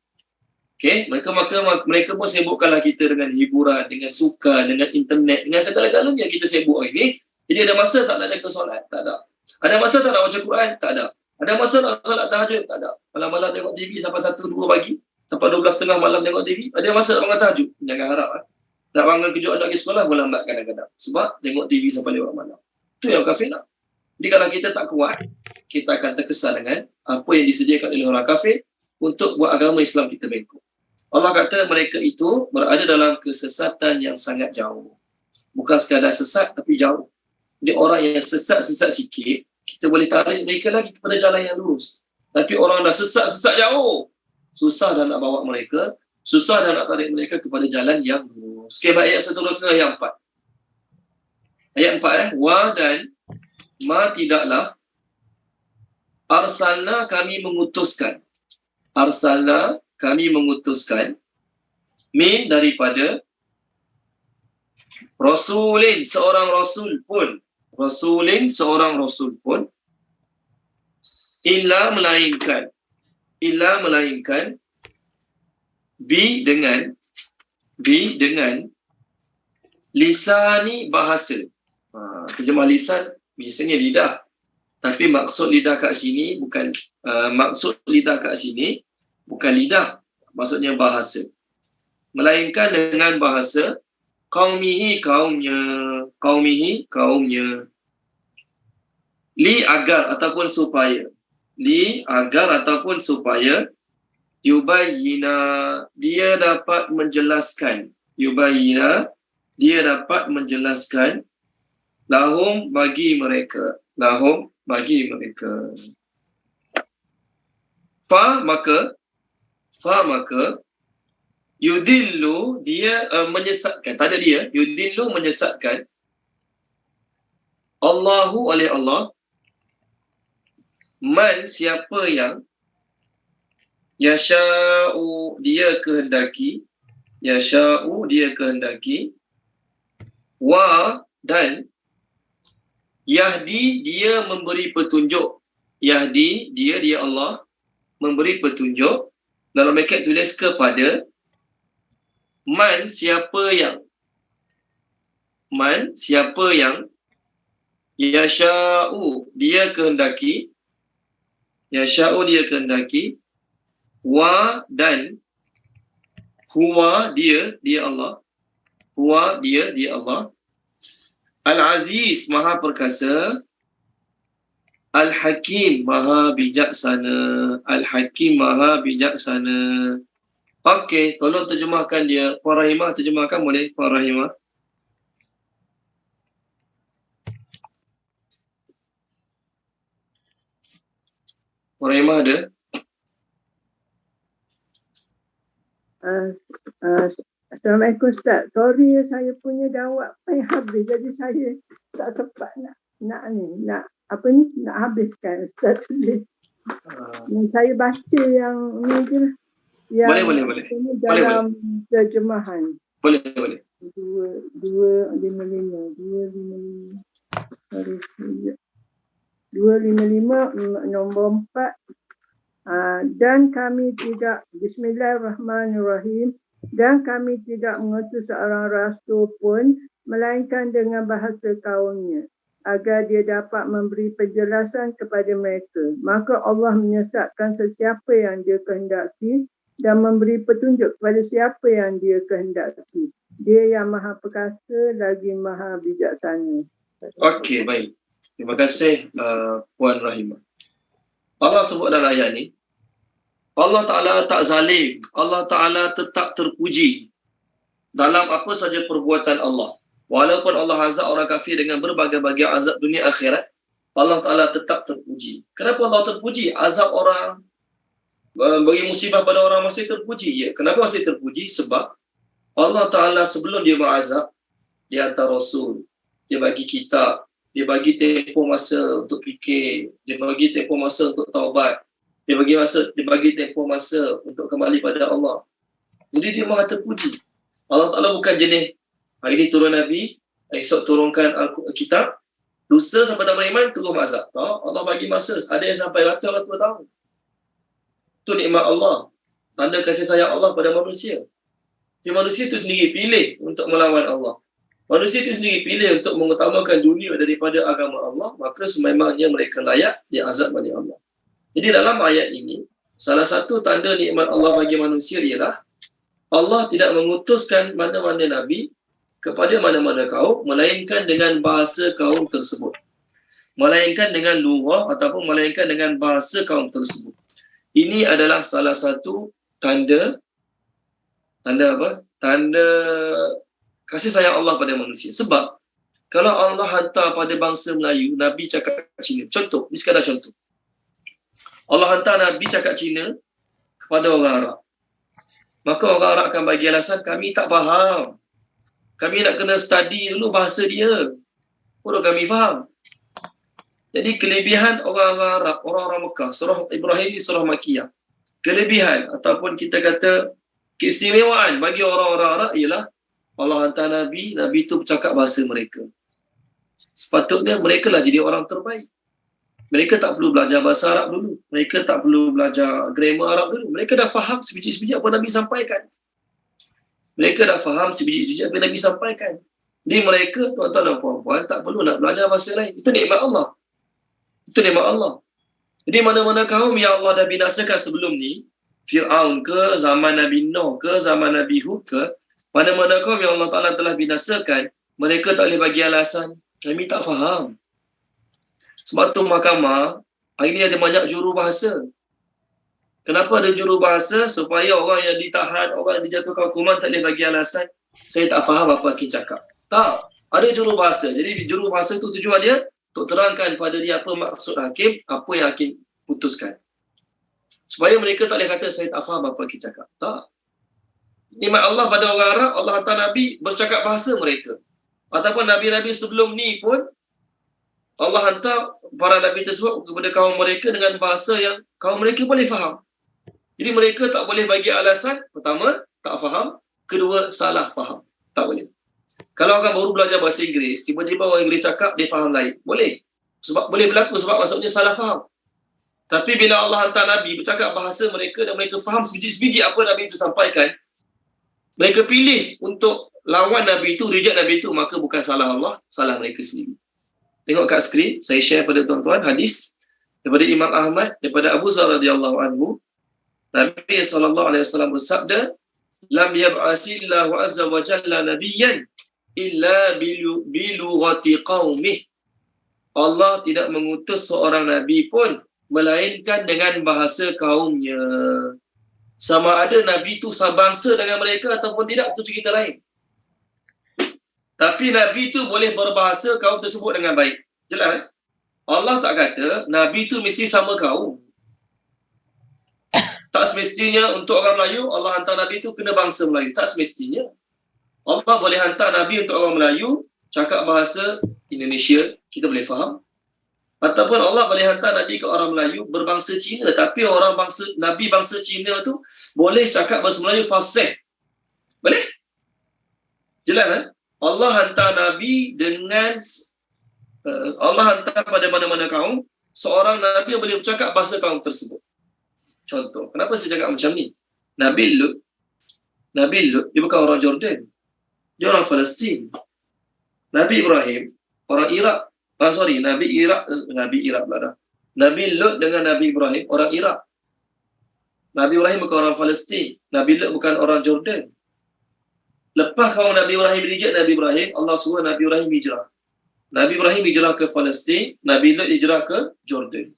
Okay? Mereka pun sibukkanlah kita dengan hiburan, dengan sukan, dengan internet, dengan segala-galanya kita sibuk hari ni. Jadi ada masa tak nak jaga solat? Tak ada. Ada masa tak nak baca Quran? Tak ada. Ada masa nak solat tahajud? Tak ada. Malam-malam tengok TV sampai 1-2 pagi, sampai 12:30 malam tengok TV. Ada masa nak bangun tahajud? Jangan harap. Nak bangun kejut nak pergi sekolah, lambat kadang-kadang. Sebab tengok TV sampai lewat malam. Itu yang kafir nak. Jadi kalau kita tak kuat, kita akan terkesan dengan apa yang disediakan oleh orang kafir untuk buat agama Islam kita bengkok. Allah kata mereka itu berada dalam kesesatan yang sangat jauh. Bukan sekadar sesat, tapi jauh. Jadi orang yang sesat-sesat sikit, kita boleh tarik mereka lagi kepada jalan yang lurus. Tapi orang dah sesat-sesat jauh, susah dah nak bawa mereka, susah dah nak tarik mereka kepada jalan yang lurus. Okay, ayat seterusnya, ayat 4. Ayat 4, wa dan ma tidaklah arsalna kami mengutuskan min daripada rasulin seorang rasul pun illa melainkan bi dengan lisani bahasa. Terjemah lisan biasanya lidah, tapi maksud lidah kat sini bukan lidah, maksudnya bahasa. Melainkan dengan bahasa qaumihi kaumnya li agar ataupun supaya yubayyina dia dapat menjelaskan yubayyina, dia dapat menjelaskan, lahum, bagi mereka, lahum, bagi mereka. Fa maka yudillu, dia menyesatkan, tak ada dia, yudillu menyesatkan, Allahu, oleh Allah, man, siapa yang, yasha'u, dia kehendaki, yasha'u, dia kehendaki, wa, dan yahdi, dia memberi petunjuk, yahdi, dia Allah memberi petunjuk. Dalam bracket tulis kepada man, siapa yang, man, siapa yang, yasha'u, dia kehendaki, yasha'u, dia kehendaki, wa, dan huwa, dia Allah, huwa, dia Allah, Al-Aziz, maha perkasa, Al-Hakim, maha bijaksana, Al-Hakim, maha bijaksana. Okey, tolong terjemahkan dia. Puan Rahimah, terjemahkan boleh, Puan Rahimah? Puan Rahimah ada? Assalamualaikum Ustaz. Sorry saya punya dawat habis, jadi saya tak sempat nak habiskan Ustaz tulis. Saya baca yang ni je lah. Yang Boleh. ini dalam terjemahan. Boleh. 255 nombor 4. Dan kami tidak, Bismillahirrahmanirrahim, dan kami tidak mengutus seorang rasul pun melainkan dengan bahasa kaumnya, agar dia dapat memberi penjelasan kepada mereka. Maka Allah menyesatkan sesiapa yang dia kehendaki dan memberi petunjuk kepada siapa yang dia kehendaki. Dia yang maha perkasa lagi maha bijaksana. Okey, baik. Terima kasih Puan Rahimah. Allah sebut dalam ayat ni, Allah Ta'ala tak zalim. Allah Ta'ala tetap terpuji dalam apa saja perbuatan Allah. Walaupun Allah azab orang kafir dengan berbagai-bagai azab dunia akhirat, Allah Ta'ala tetap terpuji. Kenapa Allah terpuji? Azab orang, bagi musibah pada orang masih terpuji. Ya, kenapa masih terpuji? Sebab Allah Ta'ala sebelum dia berazab, dia hantar Rasul, dia bagi kitab, dia bagi tempoh masa untuk fikir, dia bagi tempoh masa untuk taubat, dia bagi tempoh masa untuk kembali pada Allah. Jadi dia maha terpuji. Allah Ta'ala bukan jenis hari ini turun Nabi, esok turunkan kitab, lusa sampai tak beriman, turun azab. Tak, Allah bagi masa, ada yang sampai ratus-ratus tahun. Itu nikmat Allah, tanda kasih sayang Allah pada manusia. Jadi manusia itu sendiri pilih untuk melawan Allah. Manusia itu sendiri pilih untuk mengutamakan dunia daripada agama Allah, maka sememangnya mereka layak diazab oleh Allah. Jadi dalam ayat ini, salah satu tanda nikmat Allah bagi manusia ialah Allah tidak mengutuskan mana-mana Nabi kepada mana-mana kaum, melainkan dengan bahasa kaum tersebut. Melainkan dengan lughah ataupun melainkan dengan bahasa kaum tersebut. Ini adalah salah satu tanda apa? Tanda kasih sayang Allah pada manusia. Sebab kalau Allah hantar pada bangsa Melayu, Nabi cakap Cina. Contoh, ni sekadar contoh. Allah hantar Nabi cakap Cina kepada orang Arab. Maka orang Arab akan bagi alasan, kami tak faham. Kami nak kena study dulu bahasa dia, baru kami faham. Jadi kelebihan orang-orang Arab, orang-orang Mekah, surah Ibrahim ni surah Makiyah. Kelebihan ataupun kita kata keistimewaan bagi orang-orang Arab ialah Allah hantar Nabi, Nabi tu bercakap bahasa mereka. Sepatutnya mereka lah jadi orang terbaik. Mereka tak perlu belajar bahasa Arab dulu. Mereka tak perlu belajar grammar Arab dulu. Mereka dah faham sebiji-sebiji apa Nabi sampaikan. Mereka dah faham sebiji-sebiji apa Nabi sampaikan. Jadi mereka, tuan-tuan dan puan-puan, tak perlu nak belajar bahasa lain. Itu nikmat Allah. Itu nikmat Allah. Jadi mana-mana kaum yang Allah dah binasakan sebelum ni, Fir'aun ke, zaman Nabi Nuh ke, zaman Nabi Hud ke, mana-mana kaum yang Allah Ta'ala telah binasakan, mereka tak boleh bagi alasan, kami tak faham. Sebab tu mahkamah, hari ni ada banyak juru bahasa. Kenapa ada juru bahasa? Supaya orang yang ditahan, orang yang dijatuhkan hukuman tak boleh bagi alasan, saya tak faham apa Hakim cakap. Tak, ada jurubahasa. Jadi jurubahasa itu tujuan dia untuk terangkan pada dia apa maksud Hakim, apa yang Hakim putuskan. Supaya mereka tak boleh kata saya tak faham apa Hakim cakap. Tak. Nikmat Allah pada orang Arab, Allah hantar Nabi bercakap bahasa mereka. Ataupun Nabi-Nabi sebelum ni pun Allah hantar para Nabi tersebut kepada kaum mereka dengan bahasa yang kaum mereka boleh faham. Jadi mereka tak boleh bagi alasan, pertama, tak faham, kedua, salah faham. Tak boleh. Kalau orang baru belajar bahasa Inggeris, tiba-tiba orang Inggeris cakap, dia faham lain. Boleh. Sebab boleh berlaku sebab maksudnya salah faham. Tapi bila Allah hantar Nabi bercakap bahasa mereka dan mereka faham sebiji-sebiji apa Nabi itu sampaikan, mereka pilih untuk lawan Nabi itu, reject Nabi itu, maka bukan salah Allah, salah mereka sendiri. Tengok kat skrin, saya share pada tuan-tuan hadis daripada Imam Ahmad, daripada Abu Zar radhiyallahu anhu. Nabi SAW bersabda, lam yab'asillahu azza wa jalla nabiyyan illa bilughati qaumih. Allah tidak mengutus seorang nabi pun melainkan dengan bahasa kaumnya. Sama ada nabi itu sabangsa dengan mereka ataupun tidak, itu cerita lain. Tapi nabi itu boleh berbahasa kaum tersebut dengan baik. Jelas? Allah tak kata nabi itu mesti sama kaum. Tak semestinya untuk orang Melayu, Allah hantar Nabi itu kena bangsa Melayu. Tak semestinya. Allah boleh hantar Nabi untuk orang Melayu, cakap bahasa Indonesia, kita boleh faham. Ataupun Allah boleh hantar Nabi ke orang Melayu berbangsa Cina, tapi orang bangsa Nabi bangsa Cina tu boleh cakap bahasa Melayu fasih. Boleh? Jelas kan? Allah hantar Nabi dengan Allah hantar pada mana-mana kaum, seorang Nabi yang boleh bercakap bahasa kaum tersebut. Contoh, kenapa saya cakap macam ni? Nabi Lut, dia bukan orang Jordan. Dia orang Palestin. Nabi Ibrahim, orang Iraq. Nabi Lut dengan Nabi Ibrahim, orang Iraq. Nabi Ibrahim bukan orang Palestin. Nabi Lut bukan orang Jordan. Lepas kaum Nabi Ibrahim reject Nabi Ibrahim, Allah suruh Nabi Ibrahim hijrah. Nabi Ibrahim hijrah ke Palestin, Nabi Lut hijrah ke Jordan.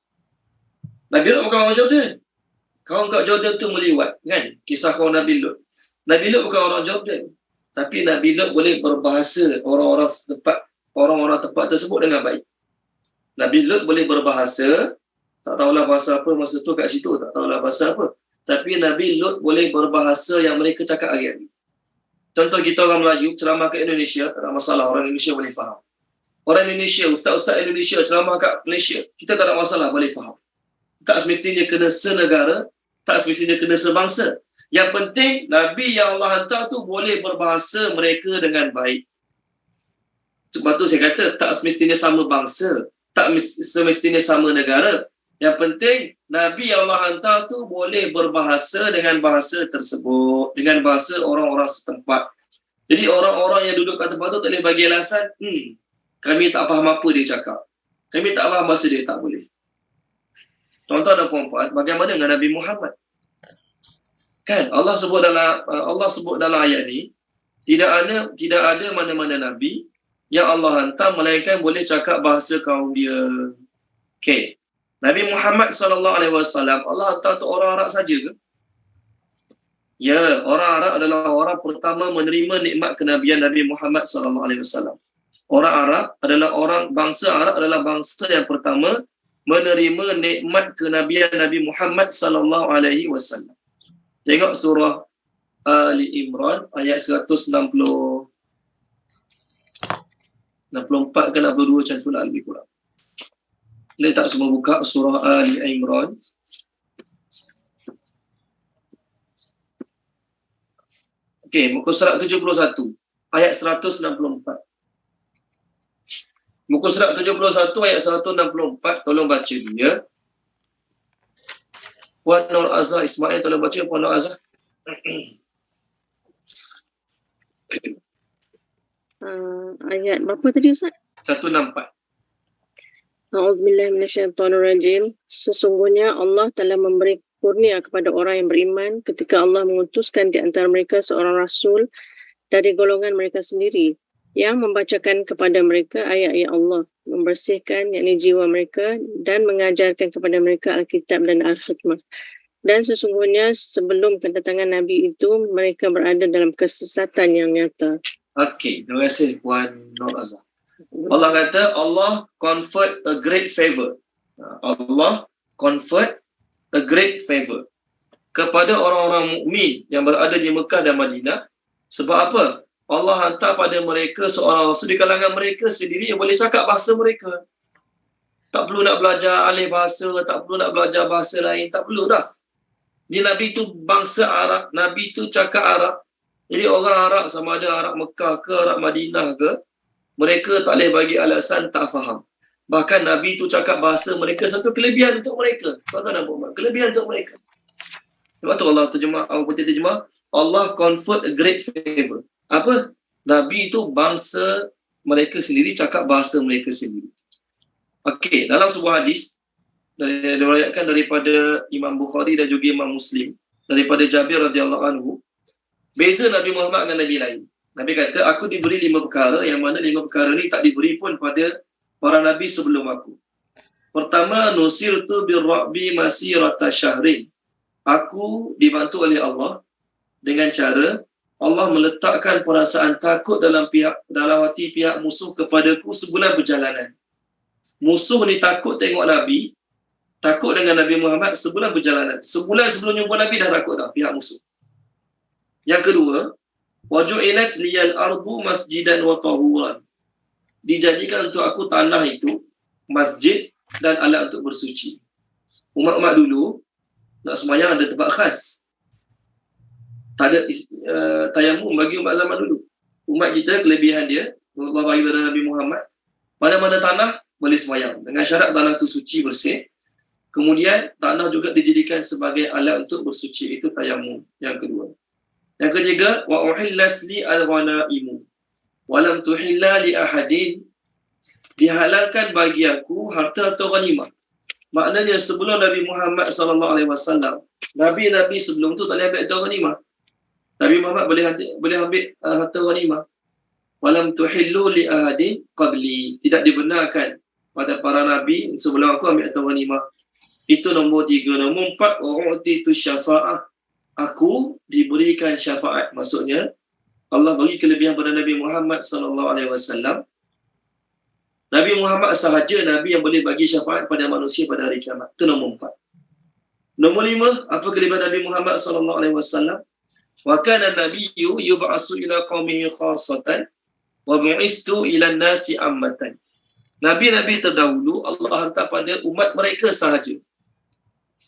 Nabi Lut bukan orang Jordan. Kaum kat Jordan tu meliwat, kan? Kisah kaum Nabi Lut. Nabi Lut bukan orang Jordan. Tapi Nabi Lut boleh berbahasa orang-orang tempat tersebut dengan baik. Nabi Lut boleh berbahasa, tak tahulah bahasa apa masa tu kat situ, tak tahulah bahasa apa. Tapi Nabi Lut boleh berbahasa yang mereka cakap hari-hari. Contoh kita orang Melayu, ceramah kat Indonesia, tak ada masalah, orang Indonesia boleh faham. Orang Indonesia, ustaz-ustaz Indonesia ceramah kat Malaysia, kita tak ada masalah, boleh faham. Tak semestinya kena senegara, tak semestinya kena sebangsa. Yang penting, Nabi yang Allah hantar tu boleh berbahasa mereka dengan baik. Sebab tu saya kata, tak semestinya sama bangsa, tak semestinya sama negara. Yang penting, Nabi yang Allah hantar tu boleh berbahasa dengan bahasa tersebut, dengan bahasa orang-orang setempat. Jadi orang-orang yang duduk kat tempat tu tak boleh bagi alasan, kami tak faham apa dia cakap. Kami tak faham bahasa dia, tak boleh. Tuan-tuan dan puan-puan, bagaimana dengan Nabi Muhammad? Kan Allah sebut dalam ayat ni, tidak ada mana-mana nabi yang Allah hantar melainkan boleh cakap bahasa kaum dia. Okey. Nabi Muhammad SAW Allah hantar untuk orang Arab saja ke? Ya, orang Arab adalah orang pertama menerima nikmat kenabian Nabi Muhammad SAW. Orang Arab adalah bangsa Arab adalah bangsa yang pertama menerima nikmat kenabian Nabi Muhammad SAW. Tengok surah Ali Imran ayat 164 ke 62 macam tu lah lebih kurang. Boleh tak semua buka surah Ali Imran? Okey, muka surat 71 ayat 164. Muka surat 71 ayat 164, tolong baca dulu ya. Puan Nur Azhar Ismail, tolong baca Puan Nur Azhar. Ayat berapa tadi Ustaz? 164. A'udzubillahi minasyaitonirrajim. Sesungguhnya Allah telah memberi kurnia kepada orang yang beriman ketika Allah mengutuskan di antara mereka seorang rasul dari golongan mereka sendiri yang membacakan kepada mereka ayat-ayat Allah, membersihkan yakni jiwa mereka dan mengajarkan kepada mereka Alkitab dan Al-Hikmah. Dan sesungguhnya sebelum kedatangan Nabi itu, mereka berada dalam kesesatan yang nyata. Okey, terima kasih Puan Nur Azhar. Allah kata, Allah conferred a great favor. Allah conferred a great favor kepada orang-orang mukmin yang berada di Mekah dan Madinah. Sebab apa? Allah hantar pada mereka seorang rasul di kalangan mereka sendiri yang boleh cakap bahasa mereka. Tak perlu nak belajar alih bahasa, tak perlu nak belajar bahasa lain, tak perlu dah. Dia Nabi tu bangsa Arab, Nabi tu cakap Arab. Jadi orang Arab, sama ada Arab Mekah ke Arab Madinah ke, mereka tak boleh bagi alasan tak faham. Bahkan Nabi tu cakap bahasa mereka satu kelebihan untuk mereka. Tuan-tuan dan puan-puan, kelebihan untuk mereka. Sebab tu Allah terjemah, Allah putih terjemah, Allah conferred a great favor. Apa? Nabi itu bangsa mereka sendiri cakap bahasa mereka sendiri. Okey, dalam sebuah hadis diriwayatkan daripada Imam Bukhari dan juga Imam Muslim daripada Jabir radhiyallahu anhu, beza Nabi Muhammad dengan Nabi lain. Nabi kata, aku diberi 5 perkara yang mana 5 perkara ni tak diberi pun pada para nabi sebelum aku. Pertama, nusirtu birra'bi masirata syahrin. Aku dibantu oleh Allah dengan cara Allah meletakkan perasaan takut dalam hati pihak musuh kepadaku sebulan perjalanan. Musuh ni takut tengok Nabi, takut dengan Nabi Muhammad sebulan perjalanan. Sebulan sebelum jumpa Nabi dah takut dah pihak musuh. Yang kedua, waju'ilat liyal ardu masjidan wa tahuran. Dijadikan untuk aku tanah itu masjid dan alat untuk bersuci. Umat-umat dulu nak sembahyang ada tempat khas. Tak ada tayamum bagi umat zaman dulu. Umat kita kelebihan dia, Allah bagi pada Nabi Muhammad, mana-mana tanah boleh sembahyang dengan syarat tanah itu suci bersih. Kemudian tanah juga dijadikan sebagai alat untuk bersuci, itu tayamum yang kedua. Yang ketiga, wa uhillas li al-ghanaimu wa lam tuhilla li ahadin. Dihalalkan bagi aku harta atau ghanimah. Maknanya sebelum Nabi Muhammad SAW, Nabi-Nabi sebelum tu tak boleh ambil harta ghanimah. Nabi Muhammad boleh ambil harta ghanimah. Wa lam tuhillu li ahadin qabli. Tidak dibenarkan pada para Nabi sebelum aku ambil harta ghanimah. Itu nombor 3. Nombor 4, wa'utitu syafa'ah. Aku diberikan syafaat. Maksudnya Allah bagi kelebihan pada Nabi Muhammad SAW. Nabi Muhammad sahaja Nabi yang boleh bagi syafaat pada manusia pada hari kiamat. Itu nombor 4. Nombor 5, apa kelebihan Nabi Muhammad SAW? Wa kana nabiyyu yub'asu ila qaumihi khassatan wa bu'istu ila nasi ammatan. Nabi-nabi terdahulu Allah hantar pada umat mereka sahaja.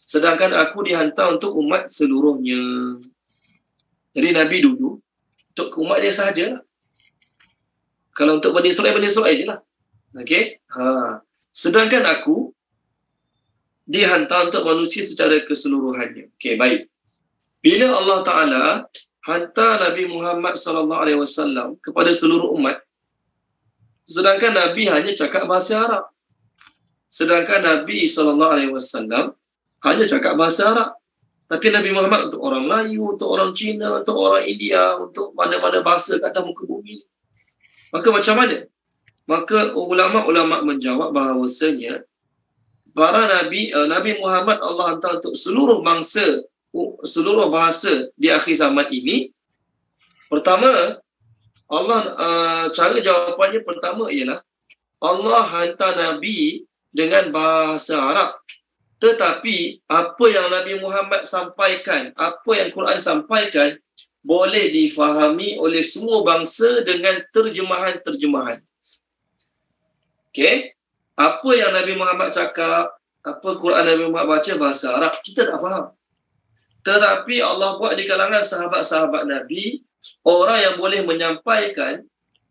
Sedangkan aku dihantar untuk umat seluruhnya. Jadi Nabi dulu untuk umat dia sahaja. Kalau untuk Bani Israel je lah. Okey? Sedangkan aku dihantar untuk manusia secara keseluruhannya. Okey, baik. Bila Allah Ta'ala hantar Nabi Muhammad SAW kepada seluruh umat, sedangkan Nabi hanya cakap bahasa Arab. Sedangkan Nabi SAW hanya cakap bahasa Arab. Tapi Nabi Muhammad untuk orang Melayu, untuk orang Cina, untuk orang India, untuk mana-mana bahasa kat atas muka bumi. Maka macam mana? Maka ulama-ulama menjawab bahawasanya para Nabi Muhammad Allah hantar untuk seluruh bangsa, seluruh bahasa di akhir zaman ini. Pertama, Allah cara jawapannya pertama ialah Allah hantar Nabi dengan bahasa Arab. Tetapi apa yang Nabi Muhammad sampaikan, apa yang Quran sampaikan boleh difahami oleh semua bangsa dengan terjemahan-terjemahan. Okey? Apa yang Nabi Muhammad cakap, apa Quran Nabi Muhammad baca bahasa Arab, kita tak faham. Tetapi Allah buat di kalangan sahabat-sahabat Nabi orang yang boleh menyampaikan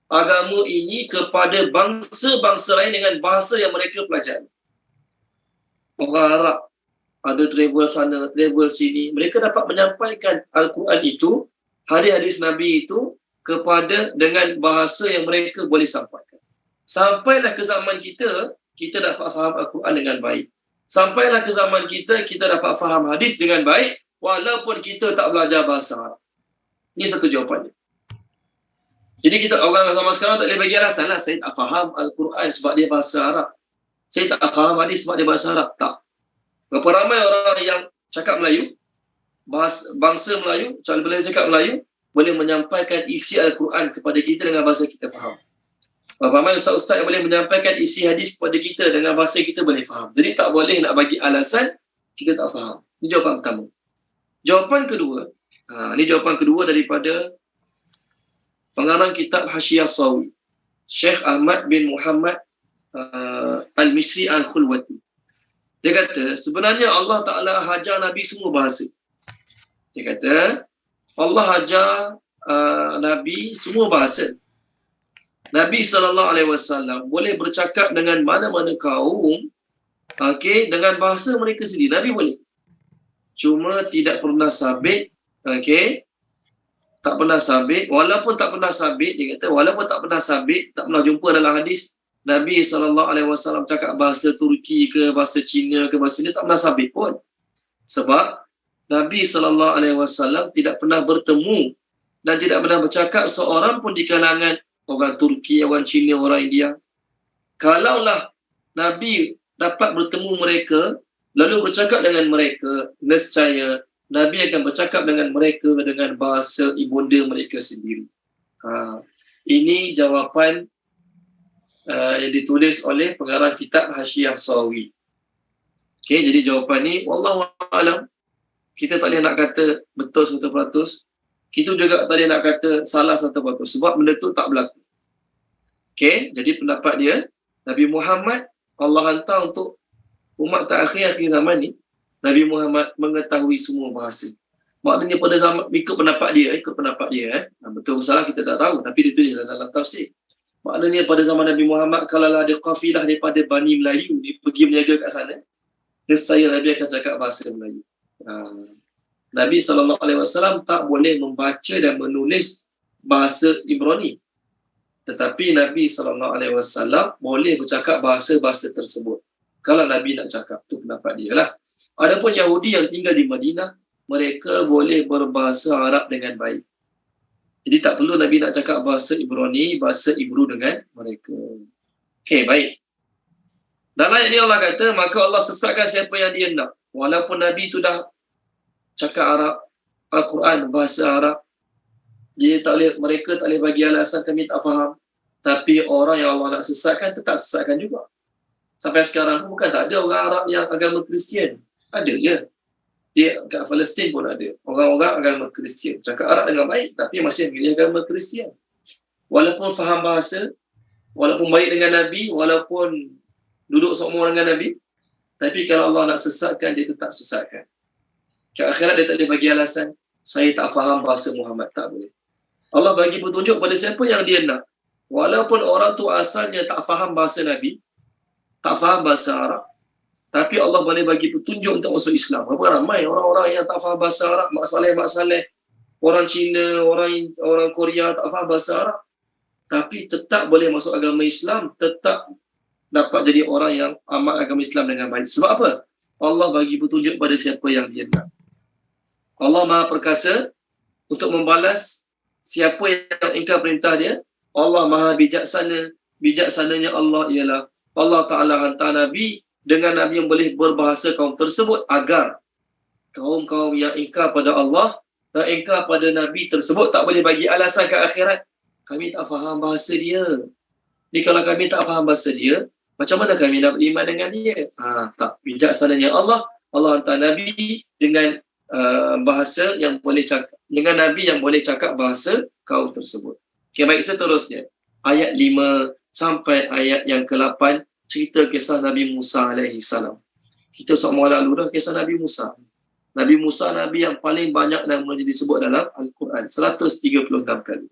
agama ini kepada bangsa-bangsa lain dengan bahasa yang mereka pelajari. Orang Arab ada travel sana, travel sini, mereka dapat menyampaikan Al-Quran itu, hadis-hadis Nabi itu kepada dengan bahasa yang mereka boleh sampaikan. Sampailah ke zaman kita, kita dapat faham Al-Quran dengan baik. Sampailah ke zaman kita, kita dapat faham hadis dengan baik walaupun kita tak belajar bahasa Arab. Ini satu jawapannya. Jadi kita orang zaman sekarang tak boleh bagi alasan lah, saya tak faham Al-Quran sebab dia bahasa Arab. Saya tak faham hadis sebab dia bahasa Arab. Tak. Berapa ramai orang yang cakap Melayu, bangsa Melayu, boleh cakap Melayu, boleh menyampaikan isi Al-Quran kepada kita dengan bahasa kita faham. Ramai ustaz-ustaz yang boleh menyampaikan isi hadis kepada kita dengan bahasa kita boleh faham. Jadi tak boleh nak bagi alasan kita tak faham. Ini jawapan pertama. Jawapan kedua, ini jawapan kedua daripada pengarang kitab Hasyiah Sawi, Syekh Ahmad bin Muhammad Al-Misri Al-Khulwati. Dia kata, sebenarnya Allah Ta'ala hajar Nabi semua bahasa. Dia kata, Allah hajar Nabi semua bahasa. Nabi SAW boleh bercakap dengan mana-mana kaum, dengan bahasa mereka sendiri. Nabi boleh. Cuma tidak pernah sabit, tak pernah sabit. Walaupun tak pernah sabit, dia kata, walaupun tak pernah sabit, tak pernah jumpa dalam hadis, Nabi SAW cakap bahasa Turki ke, bahasa Cina ke, bahasa dia tak pernah sabit pun. Sebab Nabi SAW tidak pernah bertemu dan tidak pernah bercakap seorang pun di kalangan orang Turki, orang Cina, orang India. Kalaulah Nabi dapat bertemu mereka, lalu bercakap dengan mereka, nescaya Nabi akan bercakap dengan mereka dengan bahasa ibunda mereka sendiri. Ini jawapan yang ditulis oleh pengarang kitab Hasyiah Sawi. Jadi jawapan ni, wallahu a'lam, kita tak boleh nak kata betul 100%. Kita juga tak boleh nak kata salah 100%. Sebab benda tu tak berlaku. Jadi pendapat dia, Nabi Muhammad Allah hantar untuk umat terakhir akhir zaman ni, Nabi Muhammad mengetahui semua bahasa. Maknanya pada zaman, ikut pendapat dia, betul salah kita tak tahu, tapi dia tulis dalam tafsir. Maknanya pada zaman Nabi Muhammad, kalau ada kafilah daripada Bani Melayu, dia pergi berniaga kat sana, nescaya Nabi akan cakap bahasa Melayu. Nabi SAW tak boleh membaca dan menulis bahasa Ibrani. Tetapi Nabi SAW boleh bercakap bahasa-bahasa tersebut. Kalau Nabi nak cakap, tu pendapat dia lah. Adapun Yahudi yang tinggal di Madinah, mereka boleh berbahasa Arab dengan baik. Jadi tak perlu Nabi nak cakap bahasa Ibrani, bahasa Ibru dengan mereka. Baik. Dalam ayat ini Allah kata, maka Allah sesatkan siapa yang dia nak. Walaupun Nabi tu dah cakap Arab, Al-Quran, bahasa Arab, mereka tak boleh bagi alasan kami tak faham. Tapi orang yang Allah nak sesatkan, tu tak sesatkan juga. Sampai sekarang bukan tak ada orang Arab yang agama Kristian. Ada je. Dia kat Palestin pun ada. Orang-orang agama Kristian. Cakap Arab dengan baik, tapi masih milih agama Kristian. Walaupun faham bahasa, walaupun baik dengan Nabi, walaupun duduk sama dengan Nabi, tapi kalau Allah nak sesatkan, dia tetap sesatkan. Kat akhirat dia tak boleh bagi alasan, saya tak faham bahasa Muhammad. Tak boleh. Allah bagi petunjuk pada siapa yang dia nak. Walaupun orang tu asalnya tak faham bahasa Nabi, tak faham bahasa Arab, tapi Allah boleh bagi petunjuk untuk masuk Islam. Berapa ramai orang-orang yang tak faham bahasa Arab, Mak Saleh, orang Cina, orang Korea tak faham bahasa Arab, tapi tetap boleh masuk agama Islam, tetap dapat jadi orang yang amat agama Islam dengan baik. Sebab apa? Allah bagi petunjuk pada siapa yang dia nak. Allah Maha Perkasa untuk membalas siapa yang ingkar perintah dia. Allah Maha Bijaksana. Bijaksananya Allah ialah Allah Ta'ala hantar Nabi dengan Nabi yang boleh berbahasa kaum tersebut agar kaum-kaum yang ingkar pada Allah dan ingkar pada Nabi tersebut tak boleh bagi alasan ke akhirat. Kami tak faham bahasa dia. Jadi kalau kami tak faham bahasa dia, macam mana kami nak beriman dengan dia? Tak. Bijaksananya Allah hantar Nabi dengan bahasa yang boleh cakap, dengan Nabi yang boleh cakap bahasa kaum tersebut. Baik, seterusnya. Ayat 5 sampai ayat yang ke-8 cerita kisah Nabi Musa alaihi salam. Kita semua lalu dah kisah Nabi Musa. Nabi Musa, Nabi yang paling banyak namanya disebut dalam Al-Quran. 136 kali.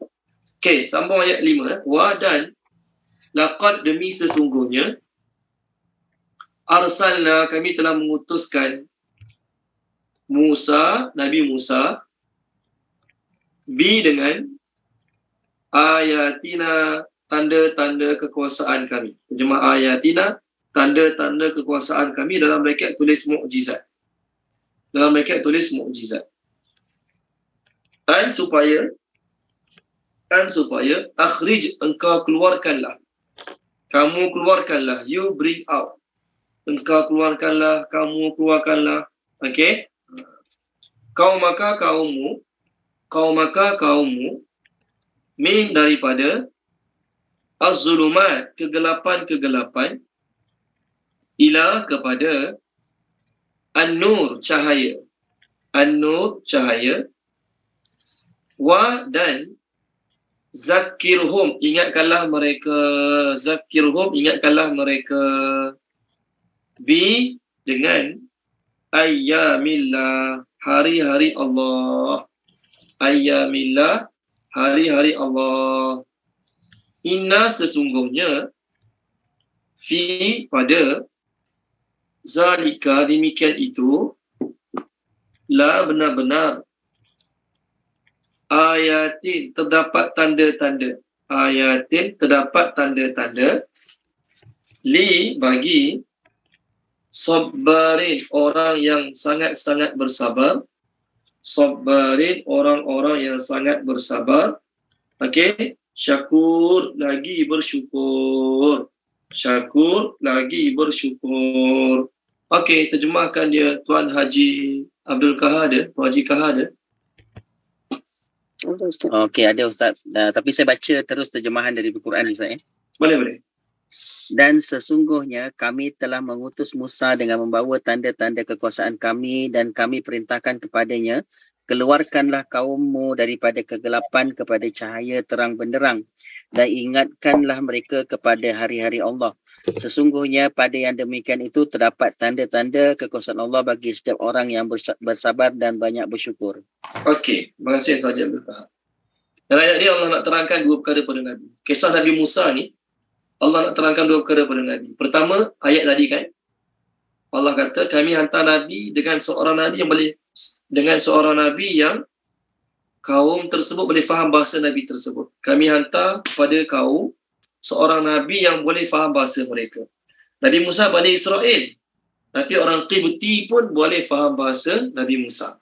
Sambung ayat 5. Dan laqad demi sesungguhnya arsalna kami telah mengutuskan Musa, Nabi Musa dengan ayatina, tanda-tanda kekuasaan kami. Terjemah ayatina, tanda-tanda kekuasaan kami, dalam braket tulis mukjizat. Dalam braket tulis mukjizat. Dan supaya akhrij, engkau keluarkanlah. Kamu keluarkanlah. You bring out. Engkau keluarkanlah, kamu keluarkanlah. Qaumaka kaummu min daripada az-zulumat, kegelapan-kegelapan, ila kepada an-nur, cahaya. An-nur, cahaya. Wa dan zakirhum, ingatkanlah mereka bi dengan ayyamillah, hari-hari Allah. Ayyamillah, hari-hari Allah. Inna, sesungguhnya, fi, pada, zalika, demikian itu, la, benar-benar, ayatin, terdapat tanda-tanda. Ayatin, terdapat tanda-tanda. Li, bagi, sabarin, orang yang sangat-sangat bersabar. Sabarin, orang-orang yang sangat bersabar. Okey. Syakur, lagi bersyukur. Syakur, lagi bersyukur. Okey, terjemahkan dia Tuan Haji Abdul Kahar ada. Tuan Haji Kahar ada. Okey, ada Ustaz. Tapi saya baca terus terjemahan dari Al-Quran Ustaz. Boleh. Dan sesungguhnya kami telah mengutus Musa dengan membawa tanda-tanda kekuasaan kami dan kami perintahkan kepadanya, keluarkanlah kaummu daripada kegelapan kepada cahaya terang benderang dan ingatkanlah mereka kepada hari-hari Allah. Sesungguhnya pada yang demikian itu terdapat tanda-tanda kekuasaan Allah bagi setiap orang yang bersabar dan banyak bersyukur. Okey, terima kasih Tuan Haji Abdul Kahar. Dalam ayat ni Allah nak terangkan dua perkara pada Nabi. Kisah Nabi Musa ni, Allah nak terangkan dua perkara pada Nabi. Pertama, ayat tadi kan, Allah kata kami hantar Nabi dengan seorang Nabi yang kaum tersebut boleh faham bahasa Nabi tersebut. Kami hantar kepada kaum seorang Nabi yang boleh faham bahasa mereka. Nabi Musa Bani Israel, tapi orang Qibti pun boleh faham bahasa Nabi Musa.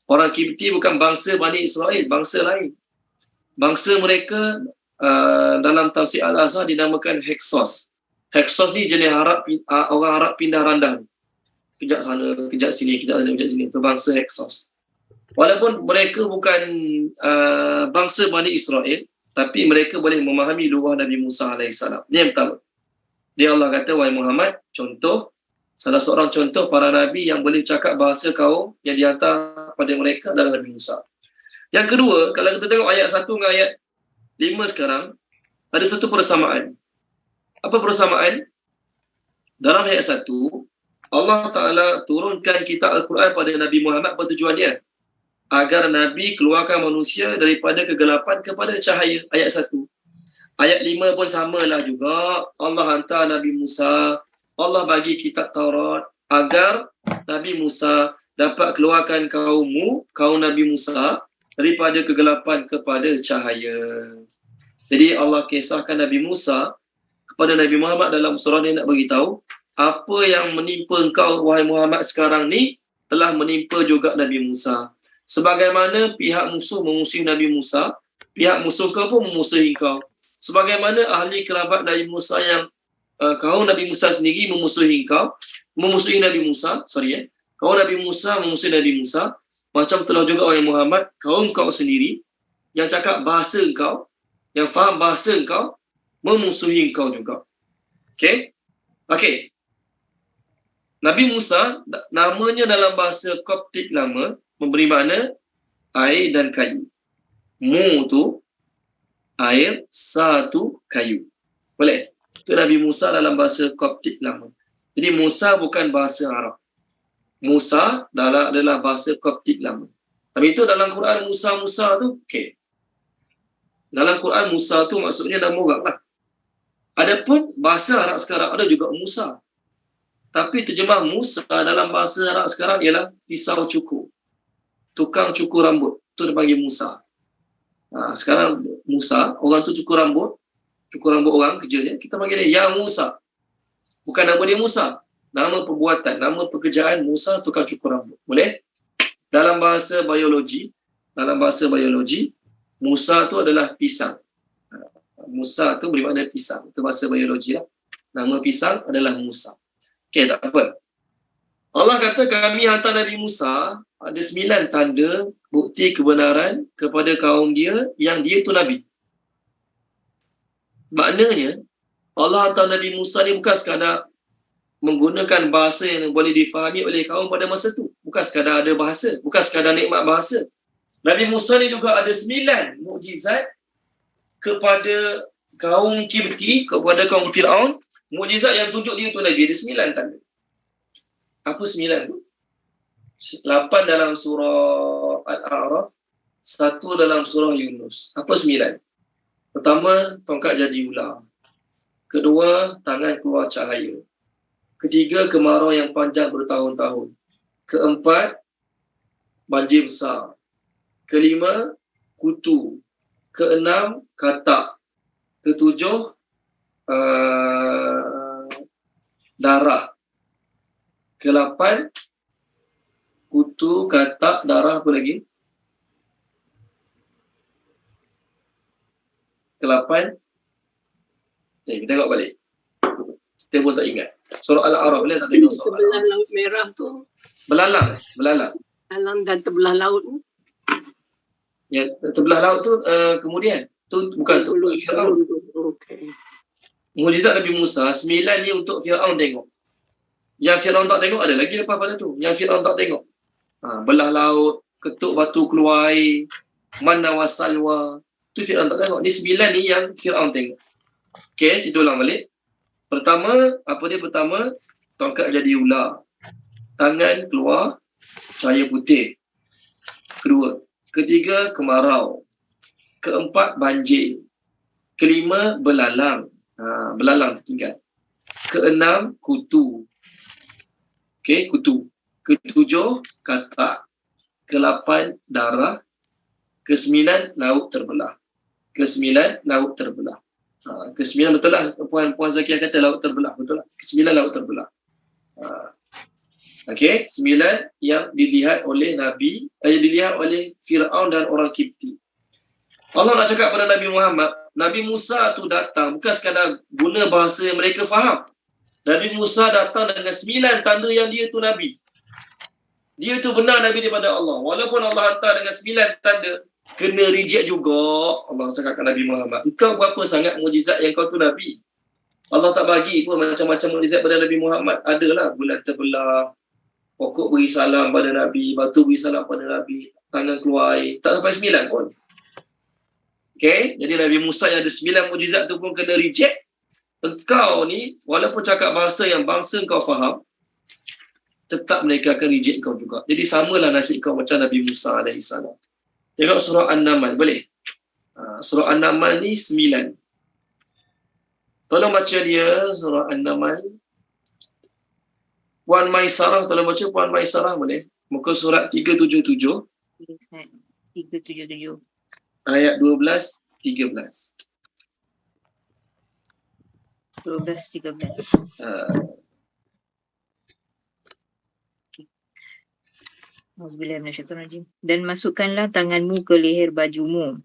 Orang Qibti bukan bangsa Bani Israel, bangsa lain. Bangsa mereka dalam tafsir Al-Azhar dinamakan Hyksos. Hyksos ni jenis orang Arab pindah randang. Kejap sana, kejap sini, kejap sana, kejap sini. Itu bangsa Hyksos. Walaupun mereka bukan bangsa Bani Israel, tapi mereka boleh memahami luah Nabi Musa AS. Ini yang pertama. Dia Allah kata, wahai Muhammad, contoh, salah seorang contoh para Nabi yang boleh cakap bahasa kaum yang dihantar pada mereka adalah Nabi Musa. Yang kedua, kalau kita tengok ayat 1 dengan ayat 5 sekarang, ada satu persamaan. Apa persamaan? Dalam ayat 1, Allah Ta'ala turunkan kitab Al-Quran pada Nabi Muhammad. Apa tujuan dia? Agar Nabi keluarkan manusia daripada kegelapan kepada cahaya. Ayat 1. Ayat 5 pun samalah juga. Allah hantar Nabi Musa. Allah bagi kitab Taurat agar Nabi Musa dapat keluarkan kaum Nabi Musa daripada kegelapan kepada cahaya. Jadi Allah kisahkan Nabi Musa kepada Nabi Muhammad dalam surah ni nak beritahu, apa yang menimpa engkau wahai Muhammad sekarang ni telah menimpa juga Nabi Musa. Sebagaimana pihak musuh memusuhi Nabi Musa, pihak musuh kau pun memusuhi kau. Sebagaimana ahli kerabat Nabi Musa yang kaum Nabi Musa sendiri memusuhi Nabi Musa, kaum Nabi Musa memusuhi Nabi Musa, macam telah juga wahai Muhammad, kaum kau sendiri yang cakap bahasa engkau, yang faham bahasa engkau, memusuhi engkau juga. Okey? Nabi Musa, namanya dalam bahasa Koptik lama, memberi makna air dan kayu. Mu tu air, sa tu kayu. Boleh? Itu Nabi Musa dalam bahasa Koptik lama. Jadi Musa bukan bahasa Arab. Musa adalah bahasa Koptik lama. Tapi itu dalam Quran Musa tu, okey. Dalam Quran Musa tu maksudnya nama orang lah. Adapun bahasa Arab sekarang ada juga Musa. Tapi terjemah Musa dalam bahasa Arab sekarang ialah pisau cukur. Tukang cukur rambut. Itu dia panggil Musa. Sekarang Musa, orang tu cukur rambut orang kerjanya, kita panggil dia Ya Musa. Bukan nama dia Musa. Nama perbuatan, nama pekerjaan Musa tukang cukur rambut. Boleh? Dalam bahasa biologi, Musa tu adalah pisang. Musa tu beri makna pisang. Itu bahasa biologi lah. Nama pisang adalah Musa. Okey, tak apa. Allah kata kami hantar Nabi Musa ada 9 tanda bukti kebenaran kepada kaum dia yang dia tu Nabi. Maknanya Allah hantar Nabi Musa ni bukan sekadar menggunakan bahasa yang boleh difahami oleh kaum pada masa tu. Bukan sekadar ada bahasa, bukan sekadar nikmat bahasa. Nabi Musa ni juga ada 9 mukjizat kepada kaum Kibti, kepada kaum Fir'aun. Mukjizat yang tunjuk dia tu Nabi, ada 9 tanda. Apa 9 tu? 8 dalam surah Al-A'raf, 1 dalam surah Yunus. Apa 9? Pertama, tongkat jadi ular. Kedua, tangan keluar cahaya. Ketiga, kemarau yang panjang bertahun-tahun. Keempat, banjir besar. Kelima, kutu. Keenam, katak. Ketujuh, darah. Ke-8, kutu, katak, darah, apa lagi? Ke-8, kita tengok balik. Kita pun tak ingat. Surah Al-A'raf boleh tak tengok surah Sebelah Laut Merah tu. Belalang. Alam dan terbelah laut tu. Ya, terbelah laut tu kemudian. Tu bukan tu Fir'aun. Okey. Mukjizat Nabi Musa, 9 ni untuk Fir'aun tengok. Yang Fir'aun tak tengok ada lagi lepas pada tu. Yang Fir'aun tak tengok. Belah laut, ketuk batu keluar air, manna wa salwa. Tu Fir'aun tak tengok. Ni 9 ni yang Fir'aun tengok. Okey, kita ulang balik. Pertama, apa dia pertama? Tongkat jadi ular. Tangan keluar cahaya putih. Kedua. Ketiga, kemarau. Keempat, banjir. Kelima, belalang. Belalang tertinggal. Keenam, kutu. Okey, kutu. Ketujuh, katak. Ke-8, darah. Ke-9, laut terbelah. Ke-9, laut terbelah. Ke-9 betul lah. Puan Zakiah kata laut terbelah. Betul lah. Ke-9 laut terbelah. Okey, 9 yang dilihat oleh Nabi, dilihat oleh Fir'aun dan orang Kipti. Allah nak cakap pada Nabi Muhammad, Nabi Musa tu datang bukan sekadar guna bahasa yang mereka faham. Nabi Musa datang dengan 9 tanda yang dia tu Nabi. Dia tu benar Nabi daripada Allah. Walaupun Allah hantar dengan 9 tanda, kena reject juga. Allah cakap kepada Nabi Muhammad, engkau berapa sangat mukjizat yang kau tu Nabi. Allah tak bagi pun macam-macam mukjizat pada Nabi Muhammad. Adalah bulan terbelah, pokok beri salam pada Nabi, batu beri salam pada Nabi, tangan keluar air. Tak sampai 9 pun. Okay, jadi Nabi Musa yang ada 9 mukjizat tu pun kena reject. Engkau ni, walaupun cakap bahasa yang bangsa kau faham, tetap mereka akan reject kau juga. Jadi samalah nasib kau macam Nabi Musa AS. Tengok surah An-Naml, boleh? Surah An-Naml ni 9. Tolong baca dia, surah An-Naml. Puan Maisarah, tolong baca Puan Maisarah, boleh? Muka surat 377. 377. Ayat 12, 13. 12, 13. Auzubillahiminasyaitanirrajim. Dan masukkanlah tanganmu ke leher bajumu.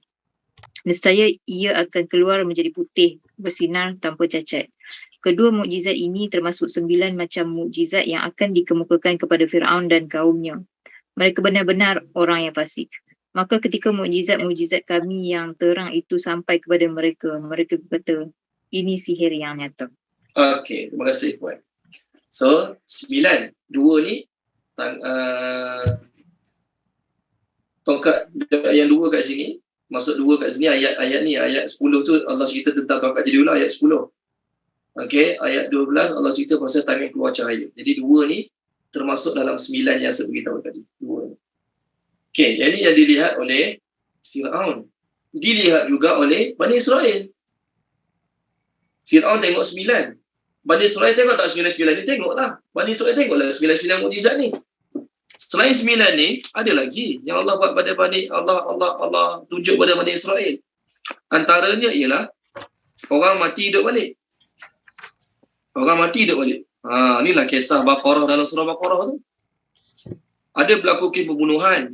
Nescaya ia akan keluar menjadi putih, bersinar tanpa cacat. Kedua mukjizat ini termasuk 9 macam mukjizat yang akan dikemukakan kepada Fir'aun dan kaumnya. Mereka benar-benar orang yang fasik. Maka ketika mukjizat-mukjizat kami yang terang itu sampai kepada mereka, mereka berkata, ini sihir yang nyata. Okey, terima kasih Puan. So, 9. 2 ni, tongkat yang 2 kat sini, maksud 2 kat sini, ayat ni, ayat 10 tu Allah cerita tentang tongkat jadi ular, ayat 10. Okey, ayat 12 Allah cerita pasal tangan keluar cahaya. Jadi 2 ni termasuk dalam 9 yang saya beritahu tadi. 2 ni. Okey, yang ni yang dilihat oleh Fir'aun. Dilihat juga oleh Bani Israel. Fir'aun tengok 9. Bani Israel tengok tak 9-9 ni? Tengoklah. Bani Israel tengoklah 9-9 mukjizat ni. Selain 9 ni, ada lagi yang Allah buat pada Allah tunjuk pada Bani Israel. Antaranya ialah orang mati hidup balik. Orang mati hidup balik. Inilah kisah Baqarah dalam surah Baqarah tu. Ada berlaku pembunuhan.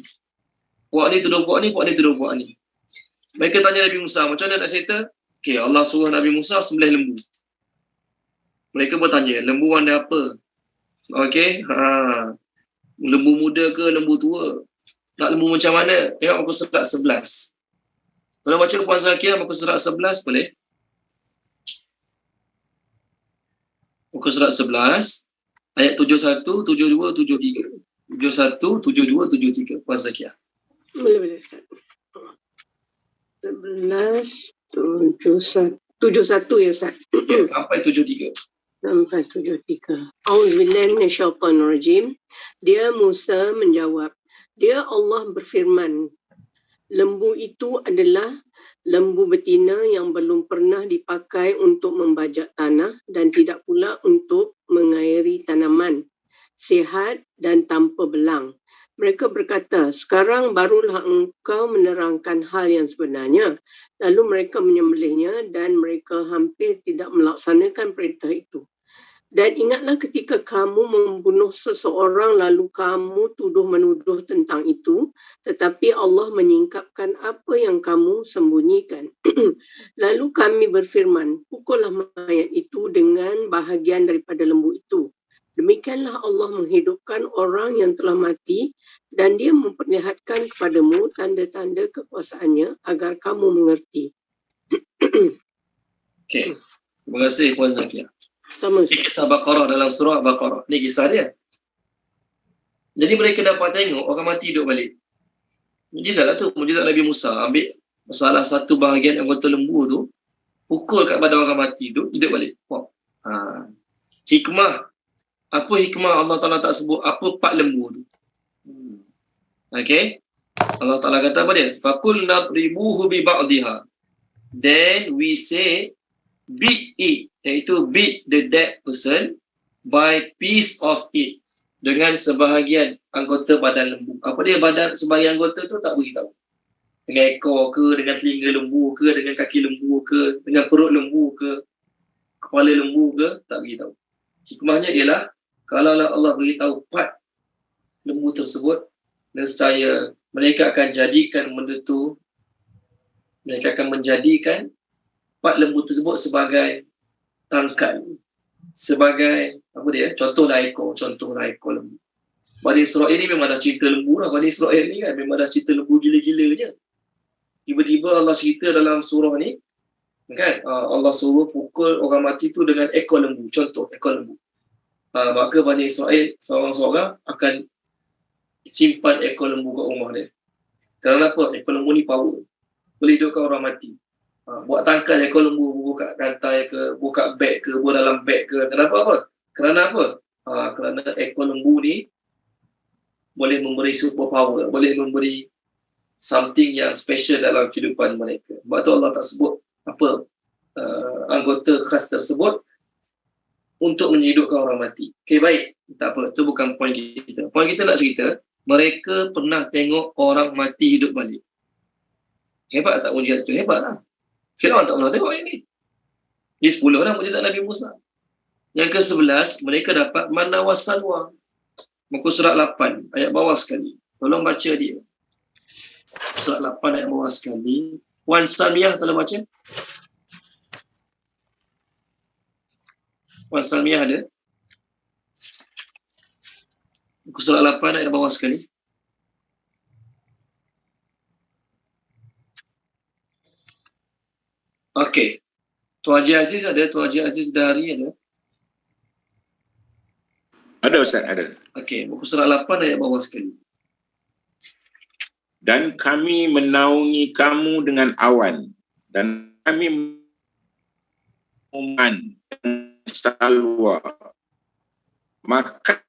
Puak ni tuduh puak ni, puak ni tuduh puak ni. Mereka tanya Nabi Musa, macam mana nak settle? Okay, Allah suruh Nabi Musa sembelih lembu. Mereka bertanya, lembu warna apa? Okey. Lembu muda ke lembu tua? Nak lembu macam mana? Tengok muka surat 11. Kalau baca Puan Zakia muka surat 11 boleh? Muka surat 11 ayat 71, 72, 73. 71, 72, 73. Puan Zakia. Boleh Ustaz. 11, 71 ya Ustaz. Ya, sampai 73. Sampai 73. Auzubillahi minasyaitonirrajim. Dia Musa menjawab, dia Allah berfirman, lembu itu adalah lembu betina yang belum pernah dipakai untuk membajak tanah dan tidak pula untuk mengairi tanaman, sihat dan tanpa belang. Mereka berkata, sekarang barulah engkau menerangkan hal yang sebenarnya. Lalu mereka menyembelihnya dan mereka hampir tidak melaksanakan perintah itu. Dan ingatlah ketika kamu membunuh seseorang lalu kamu tuduh-menuduh tentang itu, tetapi Allah menyingkapkan apa yang kamu sembunyikan. Lalu kami berfirman, pukullah mayat itu dengan bahagian daripada lembu itu. Demikianlah Allah menghidupkan orang yang telah mati dan dia memperlihatkan kepadamu tanda-tanda kekuasaannya agar kamu mengerti. Okey. Terima kasih Puan Zakia. Sama. Ini kisah Baqarah dalam surah Baqarah. Ini kisah dia. Jadi mereka dapat tengok orang mati hidup balik. Mujizat lah tu. Mujizat Nabi Musa. Ambil salah satu bahagian anggota lembu tu, pukul kat badan orang mati tu, hidup balik. Wow. Hikmah. Apa hikmah Allah Ta'ala tak sebut apa part lembu tu? Okay. Allah Ta'ala kata apa dia? Fakul nadribuhu bi ba'diha. Then we say, beat it. Iaitu beat the dead person by piece of it. Dengan sebahagian anggota badan lembu. Apa dia badan sebahagian anggota tu tak beritahu. Dengan ekor ke, dengan telinga lembu ke, dengan kaki lembu ke, dengan perut lembu ke, kepala lembu ke, tak beritahu. Hikmahnya ialah, kalau Allah beritahu part lembu tersebut, nescaya mereka akan jadikan benda tu, mereka akan menjadikan part lembu tersebut sebagai tangkai, sebagai apa dia, contohlah ekor lembu. Bani Israel ni memang dah cerita lembu lah. Bani Israel ni kan memang dah cerita lembu gila-gilanya. Tiba-tiba Allah cerita dalam surah ni kan, Allah suruh pukul orang mati tu dengan ekor lembu, contoh ekor lembu. Maka Bani Israel seorang-seorang akan simpan ekor lembu kat rumah dia. Kerana apa? Ekor lembu ni power, boleh hidupkan orang mati. Buat tangkal ekor lembu, buka rantai ke, buka beg ke, buat dalam beg ke. Kenapa apa? Kerana apa? Kerana ekor lembu ni boleh memberi super power, boleh memberi something yang special dalam kehidupan mereka. Sebab tu Allah tak sebut apa anggota khas tersebut untuk menyhidupkan orang mati. Okey, baik. Tak apa, itu bukan poin kita. Poin kita nak cerita, mereka pernah tengok orang mati hidup balik. Hebat tak mujizat tu? Hebat lah. Firaun tak pernah tengok ini. Ini 10 lah mujizat Nabi Musa. Yang ke-11, mereka dapat manna wa salwa. Muka surat 8, ayat bawah sekali. Tolong baca dia. Surat 8 ayat bawah sekali. Puan Salmiah telah baca? Puan Salmiah ada? Muka surat 8 ayat bawah sekali. Okey. Tuan Haji Aziz ada? Tuan Haji Aziz Dahari ada? Ada Ustaz, ada. Okey, muka surat 8 ayat bawah sekali. Dan kami menaungi kamu dengan awan, dan kami menguman dan salwa. Maka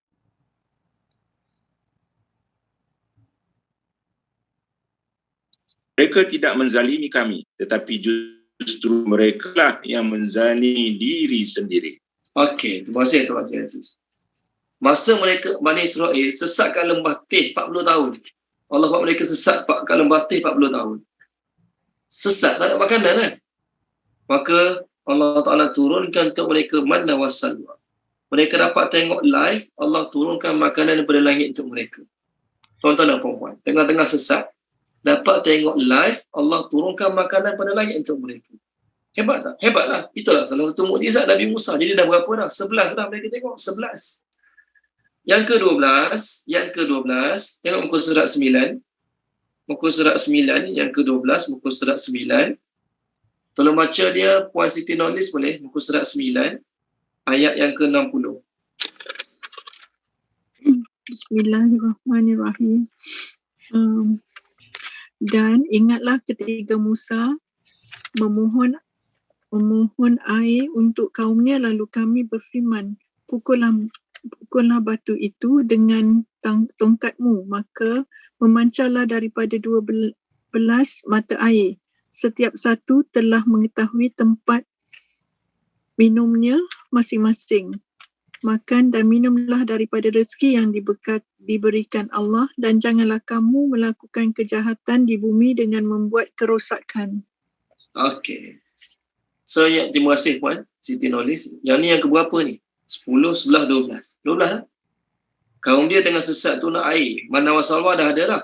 mereka tidak menzalimi kami, tetapi justru mereka lah yang menzalimi diri sendiri. Okey, terima kasih Tuan Haji Aziz. Masa mereka, Bani Israel sesat kat lembah Tih 40 tahun. Allah buat mereka sesat kat lembah Tih 40 tahun. Sesat, tak ada makanan kan? Maka Allah Ta'ala turunkan untuk mereka manna wa salwa. Mereka dapat tengok live, Allah turunkan makanan daripada langit untuk mereka. Tuan-tuan dan puan-puan, tengah-tengah sesat, dapat tengok live, Allah turunkan makanan pada langit untuk mereka. Hebat tak? Hebatlah. Itulah salah satu mukjizat Nabi Musa. Jadi dah berapa dah? 11 dah mereka tengok. 11. Yang ke-12, tengok muka surat 9. Muka surat 9, yang ke-12, muka surat 9. Tolong baca dia, Puan Siti Nolis boleh, muka surat 9, ayat yang ke-60. Bismillahirrahmanirrahim. Dan ingatlah ketika Musa memohon air untuk kaumnya, lalu kami berfirman, pukullah batu itu dengan tongkatmu, maka memancarlah daripada 12 mata air. Setiap satu telah mengetahui tempat minumnya masing-masing. Makan dan minumlah daripada rezeki yang diberikan Allah, dan janganlah kamu melakukan kejahatan di bumi dengan membuat kerosakan. Okey. So, terima kasih Puan Siti Nolis. Yang ni yang keberapa ni? 10, 11, 12. 12 lah. Kaum dia tengah sesat tu nak air. Mana wasalwa dah ada lah.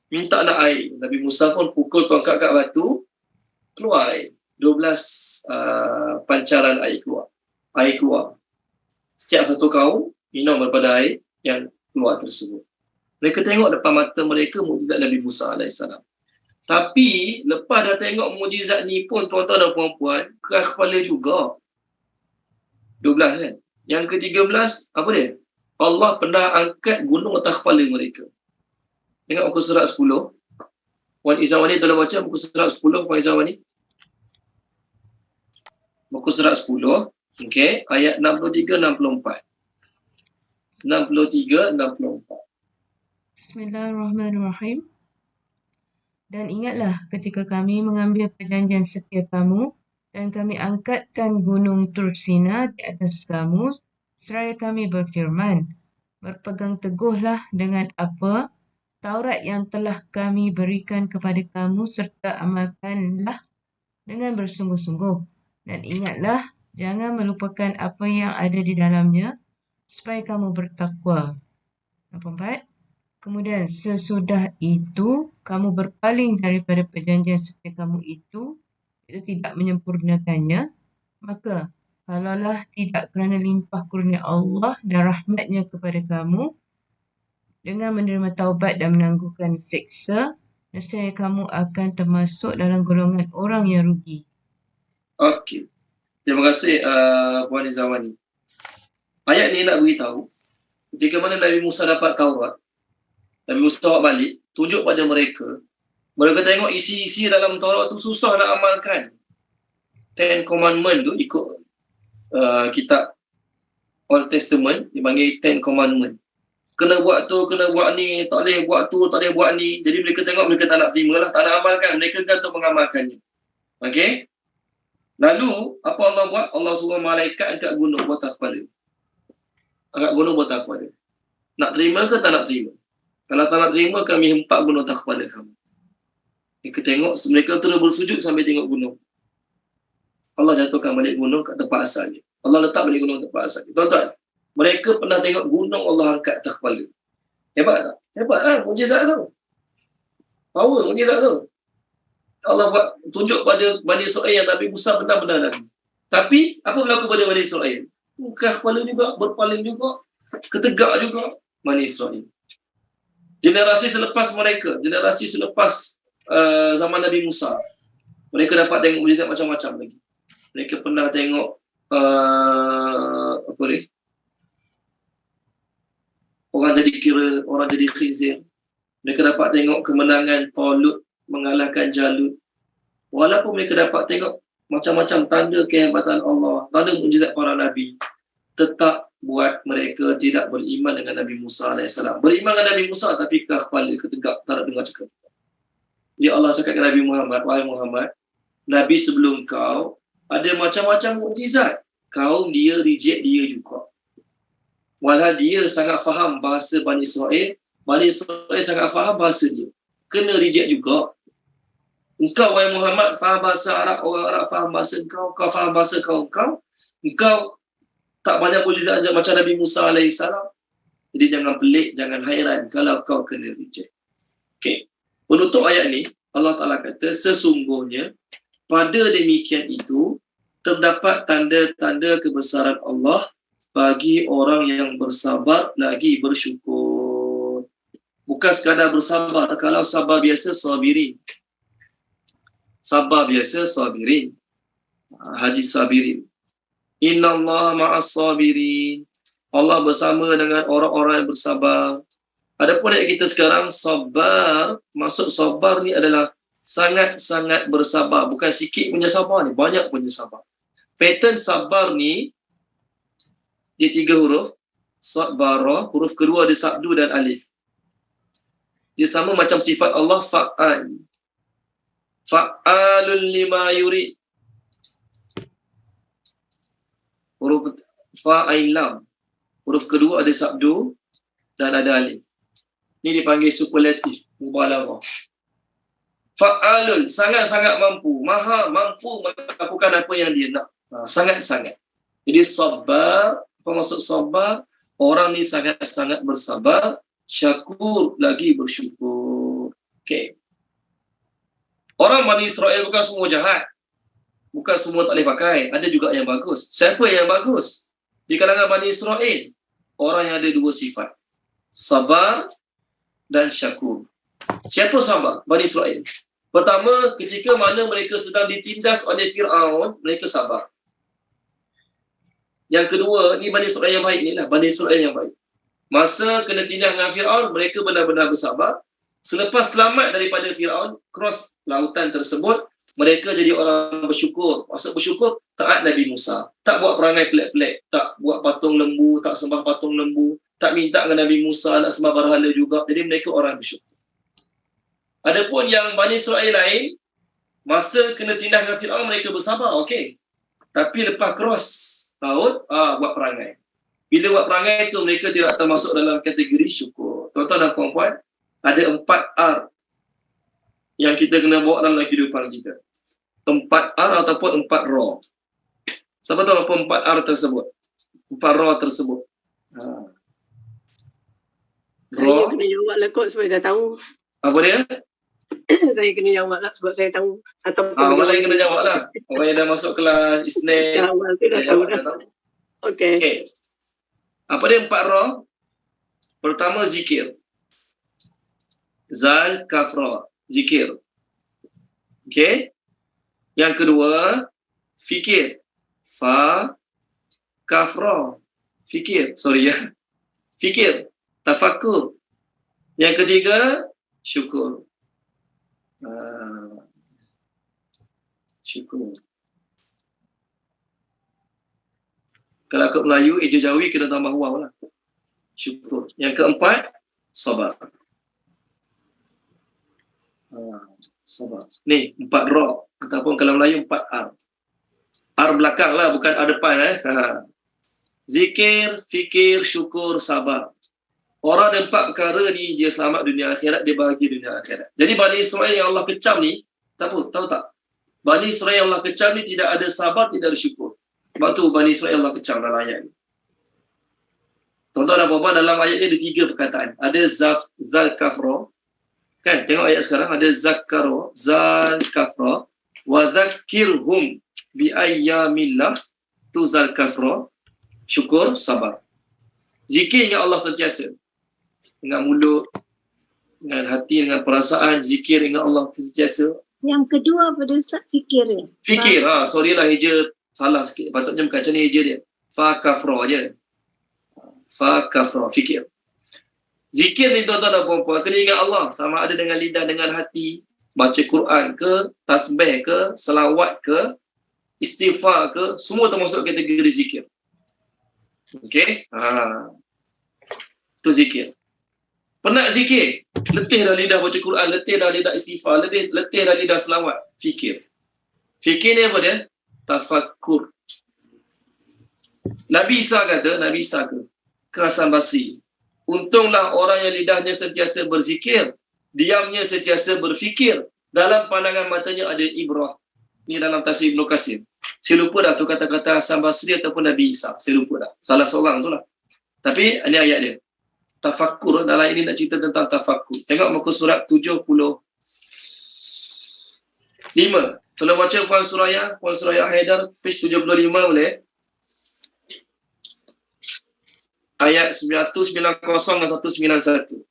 Minta nak air. Nabi Musa pun pukul tongkat kat batu, keluar air. 12 pancaran air keluar. Air keluar. Setiap satu kaum minum daripada air yang keluar tersebut. Mereka tengok depan mata mereka mukjizat Nabi Musa AS. Tapi lepas dah tengok mukjizat ni pun tuan-tuan dan puan-puan, keras kepala juga. 12 kan. Yang ke-13 apa dia? Allah pernah angkat gunung atas kepala mereka. Tengok muka surat 10. Puan Izawani tolong baca muka surat 10 Puan Izawani. Muka surat 10. Okey, ayat 63-64. 63-64. Bismillahirrahmanirrahim. Dan ingatlah ketika kami mengambil perjanjian setia kamu dan kami angkatkan gunung Tur Sina di atas kamu seraya kami berfirman, berpegang teguhlah dengan apa Taurat yang telah kami berikan kepada kamu serta amalkanlah dengan bersungguh-sungguh. Dan ingatlah, jangan melupakan apa yang ada di dalamnya supaya kamu bertakwa. 84. Kemudian sesudah itu kamu berpaling daripada perjanjian setia kamu itu tidak menyempurnakannya, maka kalaulah tidak kerana limpah kurnia Allah dan rahmatnya kepada kamu dengan menerima taubat dan menangguhkan siksa, nescaya kamu akan termasuk dalam golongan orang yang rugi. Okey. Terima kasih Puan Izawani. Ayat ni nak beritahu ketika mana Nabi Musa dapat Taurat, Nabi Musa bawa balik, tunjuk pada mereka. Mereka tengok isi-isi dalam Taurat tu susah nak amalkan. 10 Commandment tu ikut kitab Old Testament dipanggil 10 Commandment. Kena buat tu, kena buat ni, tak boleh buat tu, tak boleh buat ni. Jadi mereka tengok, mereka tak nak terima lah, tak nak amalkan. Mereka kan untuk mengamalkannya. Okey? Lalu, apa Allah buat? Allah suruh malaikat angkat gunung buat atas kepala. Angkat gunung buat atas kepala. Nak terima ke tak nak terima? Kalau tak nak terima, kami hempak gunung atas kepala kamu. Mereka tengok, mereka terus bersujud sambil tengok gunung. Allah jatuhkan balik gunung kat tempat asalnya. Allah letak balik gunung tempat asalnya. Tuan-tuan, mereka pernah tengok gunung Allah angkat atas kepala. Hebat tak? Hebat kan? Mujizat tu. Power mujizat tu. Allah buat tunjuk pada Bani Israel yang Nabi Musa benar-benar Nabi. Tapi, apa berlaku pada Bani Israel? Keras kepala juga, berpaling juga, ketegak juga Bani Israel. Generasi selepas mereka, generasi selepas zaman Nabi Musa, mereka dapat tengok mujizat macam-macam lagi. Mereka pernah tengok apa ni? Orang jadi kira, orang jadi khizir. Mereka dapat tengok kemenangan Talut mengalahkan Jalut. Walaupun mereka dapat tengok macam-macam tanda kehebatan Allah, tanda mujizat para Nabi, tetap buat mereka tidak beriman dengan Nabi Musa AS. Beriman dengan Nabi Musa tapi keras kepala, ketegak, tak nak dengar cakap. Ya Allah cakap kepada Nabi Muhammad, wahai Muhammad, Nabi sebelum kau ada macam-macam mukjizat. Kaum dia reject dia juga. Walhal dia sangat faham bahasa Bani Israel, Bani Israel sangat faham bahasa dia. Kena reject juga. Engkau, wahai Muhammad, faham bahasa Arab, orang Arab faham bahasa engkau, kau faham bahasa engkau, tak banyak mukjizat macam Nabi Musa AS. Jadi jangan pelik, jangan hairan kalau kau kena reject. Okay. Penutup ayat ni, Allah Ta'ala kata, sesungguhnya pada demikian itu, terdapat tanda-tanda kebesaran Allah bagi orang yang bersabar lagi bersyukur. Bukan sekadar bersabar. Kalau sabar biasa, sabirin. Sabar biasa, sabirin. Hadis sabirin. Inna Allah ma'as sabirin. Allah bersama dengan orang-orang yang bersabar. Adapun ayat kita sekarang, sabar, maksud sabar ni adalah sangat-sangat bersabar. Bukan sikit punya sabar ni, banyak punya sabar. Pattern sabar ni, dia 3 huruf. Sabara, huruf kedua ada sabdu dan alif. Dia sama macam sifat Allah, fa'al. Fa'alun lima yurid. Huruf fa'ain lam. Huruf kedua ada sabdu dan ada alif. Ini dipanggil superlatif, mubalaghah. Fa'alun, sangat-sangat mampu, maha mampu melakukan apa yang dia nak. Sangat-sangat. Jadi sabar, apa maksud sabar? Orang ni sangat-sangat bersabar, syakur lagi bersyukur. Okey. Orang Bani Israel bukan semua jahat. Bukan semua tak boleh pakai. Ada juga yang bagus. Siapa yang bagus? Di kalangan Bani Israel, orang yang ada 2 sifat. Sabar dan syakur. Siapa sabar? Bani Israel. Pertama, ketika mana mereka sedang ditindas oleh Fir'aun, mereka sabar. Yang kedua, ni Bani Israel yang baik ni lah. Bani Israel yang baik. Masa kena tindas dengan Fir'aun, mereka benar-benar bersabar. Selepas selamat daripada Fir'aun, cross lautan tersebut, mereka jadi orang bersyukur. Maksud bersyukur, taat Nabi Musa. Tak buat perangai pelik-pelik. Tak buat patung lembu, tak sembah patung lembu. Tak minta dengan Nabi Musa nak sembah berhala juga. Jadi mereka orang bersyukur. Adapun yang Bani Israel lain, masa kena tindas dengan Fir'aun, mereka bersabar, okey. Tapi lepas cross laut, buat perangai. Bila buat perangai itu, mereka tidak termasuk dalam kategori syukur. Tuan-tuan dan puan-puan, ada 4 R yang kita kena bawa dalam kehidupan kita. 4 R ataupun 4 Ra. Siapa tahu apa 4 R tersebut? 4 Ra tersebut. Saya kena jawab lah kot supaya dah tahu. Apa dia? Saya kena jawab lah sebab saya tahu. Ataupun orang lain kena jawab lah. Orang yang dah masuk kelas Isnin. Jawab tu dah tahu dah. Okey. Apa dia 4 Ra? Pertama, zikir. Zal, kaf, ra. Zikir. Okey. Yang kedua, fikir. Fa, kaf, ra. Fikir. Sorry ya. Fikir. Tafakur. Yang ketiga, syukur. Syukur. Kalau ke Melayu, eja Jawi kena tambah waw lah. Syukur. Yang keempat, sabar. Sabar. Ni, 4 Ra. Ataupun kalau Melayu, 4 R. R belakang lah, bukan R depan. Zikir, fikir, syukur, sabar. Orang ada 4 perkara ni, dia selamat dunia akhirat, dia bahagia dunia akhirat. Jadi Bani Israel yang Allah kecam ni, tahu tak? Bani Israel yang Allah kecam ni tidak ada sabar, tidak ada syukur. Sebab tu Bani Israel Allah kecam dalam ayat ni. Tuan-tuan dan puan-puan, dalam ayat ni ada 3 perkataan. Ada zal kafra. Kan, tengok ayat sekarang. Ada zakaro, zal kafra. Wa zakirhum bi ayyamillah. Tu zal kafra. Syukur, sabar. Zikir ingat Allah sentiasa. Dengan mulut, dengan hati, dengan perasaan. Zikir ingat Allah sentiasa. Yang kedua apa dia Ustaz? Fikir ya? Fikir, sorry lah eja salah sikit. Patutnya bukan macam ni eja dia. Fa kafra je. Fa kafra, fikir. Zikir ni tuan-tuan dan puan-puan, kena ingat Allah. Sama ada dengan lidah, dengan hati. Baca Quran ke, tasbih ke, selawat ke, istighfar ke, semua termasuk kategori zikir. Okey? Itu zikir. Penat zikir, letih dah lidah baca Quran, letih dah lidah istighfar, letih dah lidah selawat. Fikir. Fikir ni apa dia? Tafakkur. Nabi Isa kata, ke Hasan Basri, untunglah orang yang lidahnya sentiasa berzikir, diamnya sentiasa berfikir, dalam pandangan matanya ada ibrah. Ni dalam tafsir Ibn Katsir. Saya lupa dah tu kata-kata Hasan Basri ataupun Nabi Isa. Saya lupa dah. Salah seorang tu lah. Tapi ini ayat dia. Tafakkur, dalam ini nak cerita tentang tafakkur. Tengok muka surat 75. Tolong baca Puan Suraya Haidar, page 75 boleh? ayat 190 dan 191.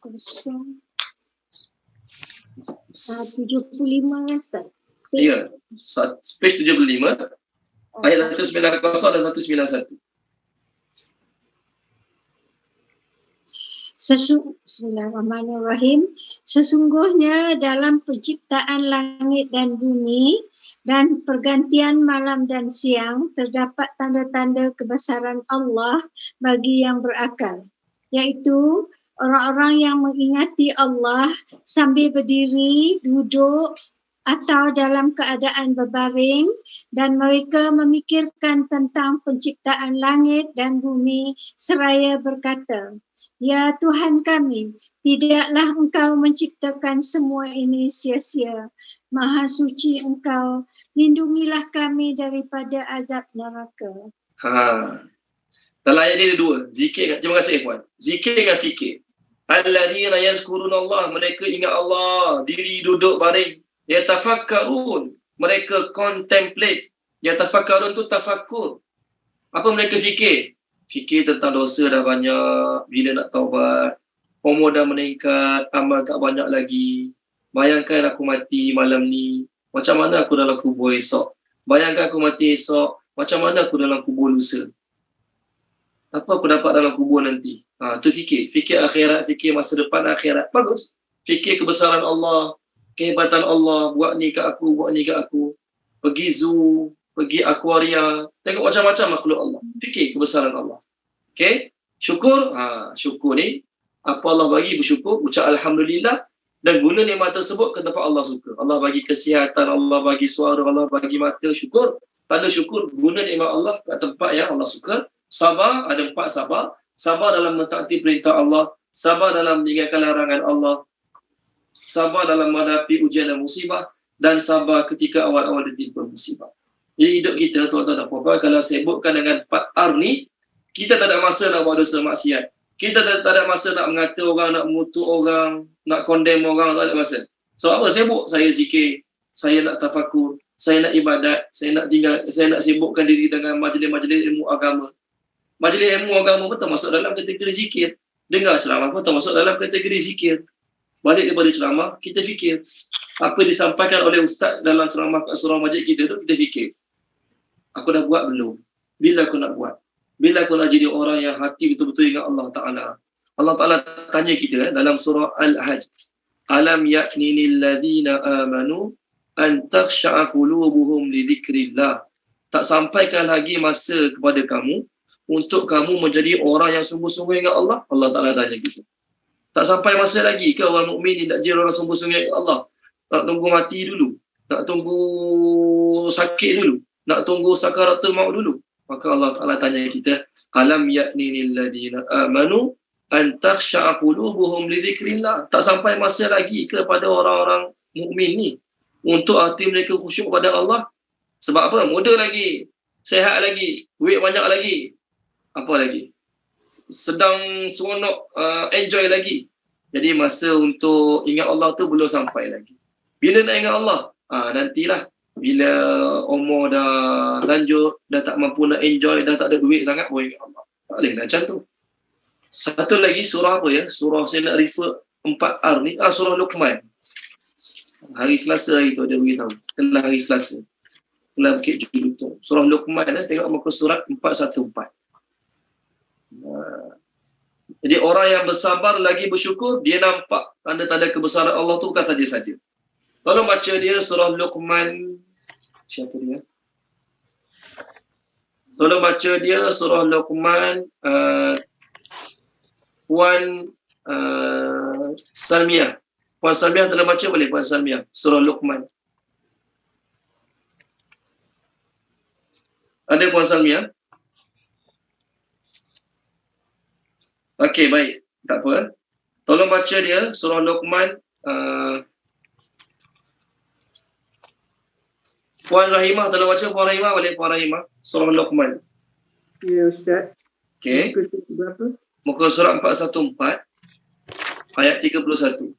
Kosong 75 Ustaz. Ya, page 75, ayat 190 dan 191. Bismillahirrahmanirrahim. Sesungguhnya dalam penciptaan langit dan bumi dan pergantian malam dan siang terdapat tanda-tanda kebesaran Allah bagi yang berakal, iaitu orang-orang yang mengingati Allah sambil berdiri, duduk atau dalam keadaan berbaring, dan mereka memikirkan tentang penciptaan langit dan bumi seraya berkata, "Ya Tuhan kami, tidaklah Engkau menciptakan semua ini sia-sia. Maha suci Engkau, lindungilah kami daripada azab neraka." Dalam ayat ini ada dua. Zikir, terima kasih Puan. Zikir dengan fikir. Alladzina yazkuruna Allah, mereka ingat Allah, diri duduk baring. Yatafakkarun, mereka contemplate. Yatafakkarun tu tafakkur. Apa mereka fikir? Fikir tentang dosa dah banyak, bila nak taubat, umur dah meningkat, amal tak banyak lagi. Bayangkan aku mati malam ni, macam mana aku dalam kubur esok. Bayangkan aku mati esok, macam mana aku dalam kubur lusa. Apa aku dapat dalam kubur nanti? Tu fikir. Fikir akhirat, fikir masa depan akhirat. Bagus. Fikir kebesaran Allah, kehebatan Allah, buat ni kat aku, buat ni kat aku. Pergi zoo, pergi aquaria, tengok macam-macam makhluk Allah. Fikir kebesaran Allah. Okay? Syukur, syukur ni, apa Allah bagi bersyukur, ucap Alhamdulillah, dan guna nikmat tersebut ke tempat Allah suka. Allah bagi kesihatan, Allah bagi suara, Allah bagi mata, syukur. Tanda syukur, guna nikmat Allah ke tempat yang Allah suka. Sabar, ada 4 sabar. Sabar dalam mentaati perintah Allah, sabar dalam meninggalkan larangan Allah, sabar dalam menghadapi ujian dan musibah, dan sabar ketika awal-awal ditimpa musibah. Jadi hidup kita, tuan-tuan dan puan-puan, kalau sibukkan dengan 4 R ni, kita tak ada masa nak buat dosa maksiat. Kita tak ada masa nak mengata orang, nak mengutuk orang, nak condemn orang, tak ada masa. So apa? Sibuk. Saya zikir, saya nak tafakur, saya nak ibadat, saya nak sibukkan diri dengan majlis-majlis ilmu agama. Majlis ilmu agama pun termasuk dalam kategori zikir. Dengar ceramah pun termasuk dalam kategori zikir. Balik daripada ceramah, kita fikir. Apa disampaikan oleh ustaz dalam ceramah kat surau masjid kita tu, kita fikir. Aku dah buat belum? Bila aku nak buat? Bila aku nak jadi orang yang hati betul-betul ingat Allah Ta'ala? Allah Ta'ala tanya kita dalam surah Al-Hajj. Alam ya'ninil ladhina amanu an takhsha'a qulubuhum li dhikrillah. Tak sampaikan lagi masa kepada kamu untuk kamu menjadi orang yang sungguh-sungguh ingat Allah? Allah Ta'ala tanya gitu. Tak sampai masa lagi ke orang mukmin ni nak jadi orang sungguh-sungguh ingat Allah? Nak tunggu mati dulu? Nak tunggu sakit dulu? Nak tunggu sakaratul maut dulu? Maka Allah Ta'ala tanya kita, alam ya'ninil ladina amanu an takhsha'a qulubuhum li dhikrillah. Tak sampai masa lagi kepada orang-orang mukmin ni untuk hati mereka khusyuk pada Allah. Sebab apa? Muda lagi, sehat lagi, duit banyak lagi. Apa lagi? Sedang seronok, enjoy lagi. Jadi masa untuk ingat Allah tu belum sampai lagi. Bila nak ingat Allah? Nantilah. Bila umur dah lanjut, dah tak mampu nak enjoy, dah tak ada duit sangat, boleh ingat Allah. Tak boleh macam tu. Satu lagi surah apa ya? Surah saya nak refer 4R ni. Surah Luqman. Hari Selasa hari tu dia beritahu. Kelah hari Selasa. Kelah Bukit Julutong. Surah Luqman, tengok muka surat 414. Jadi orang yang bersabar lagi bersyukur, dia nampak tanda-tanda kebesaran Allah tu bukan saja-saja. Tolong baca dia surah Luqman. Siapa dia? Tolong baca dia surah Luqman Puan Salmiah. Puan Salmiah tolong baca boleh? Puan Salmiah, surah Luqman. Ada Puan Salmiah? Okey, baik. Tak apa. Tolong baca dia surah Luqman. Puan Rahimah, tolong baca Puan Rahimah, balik Puan Rahimah. Surah Luqman. Ya, Ustaz. Okey. Berapa? Muka surat 414, ayat 31.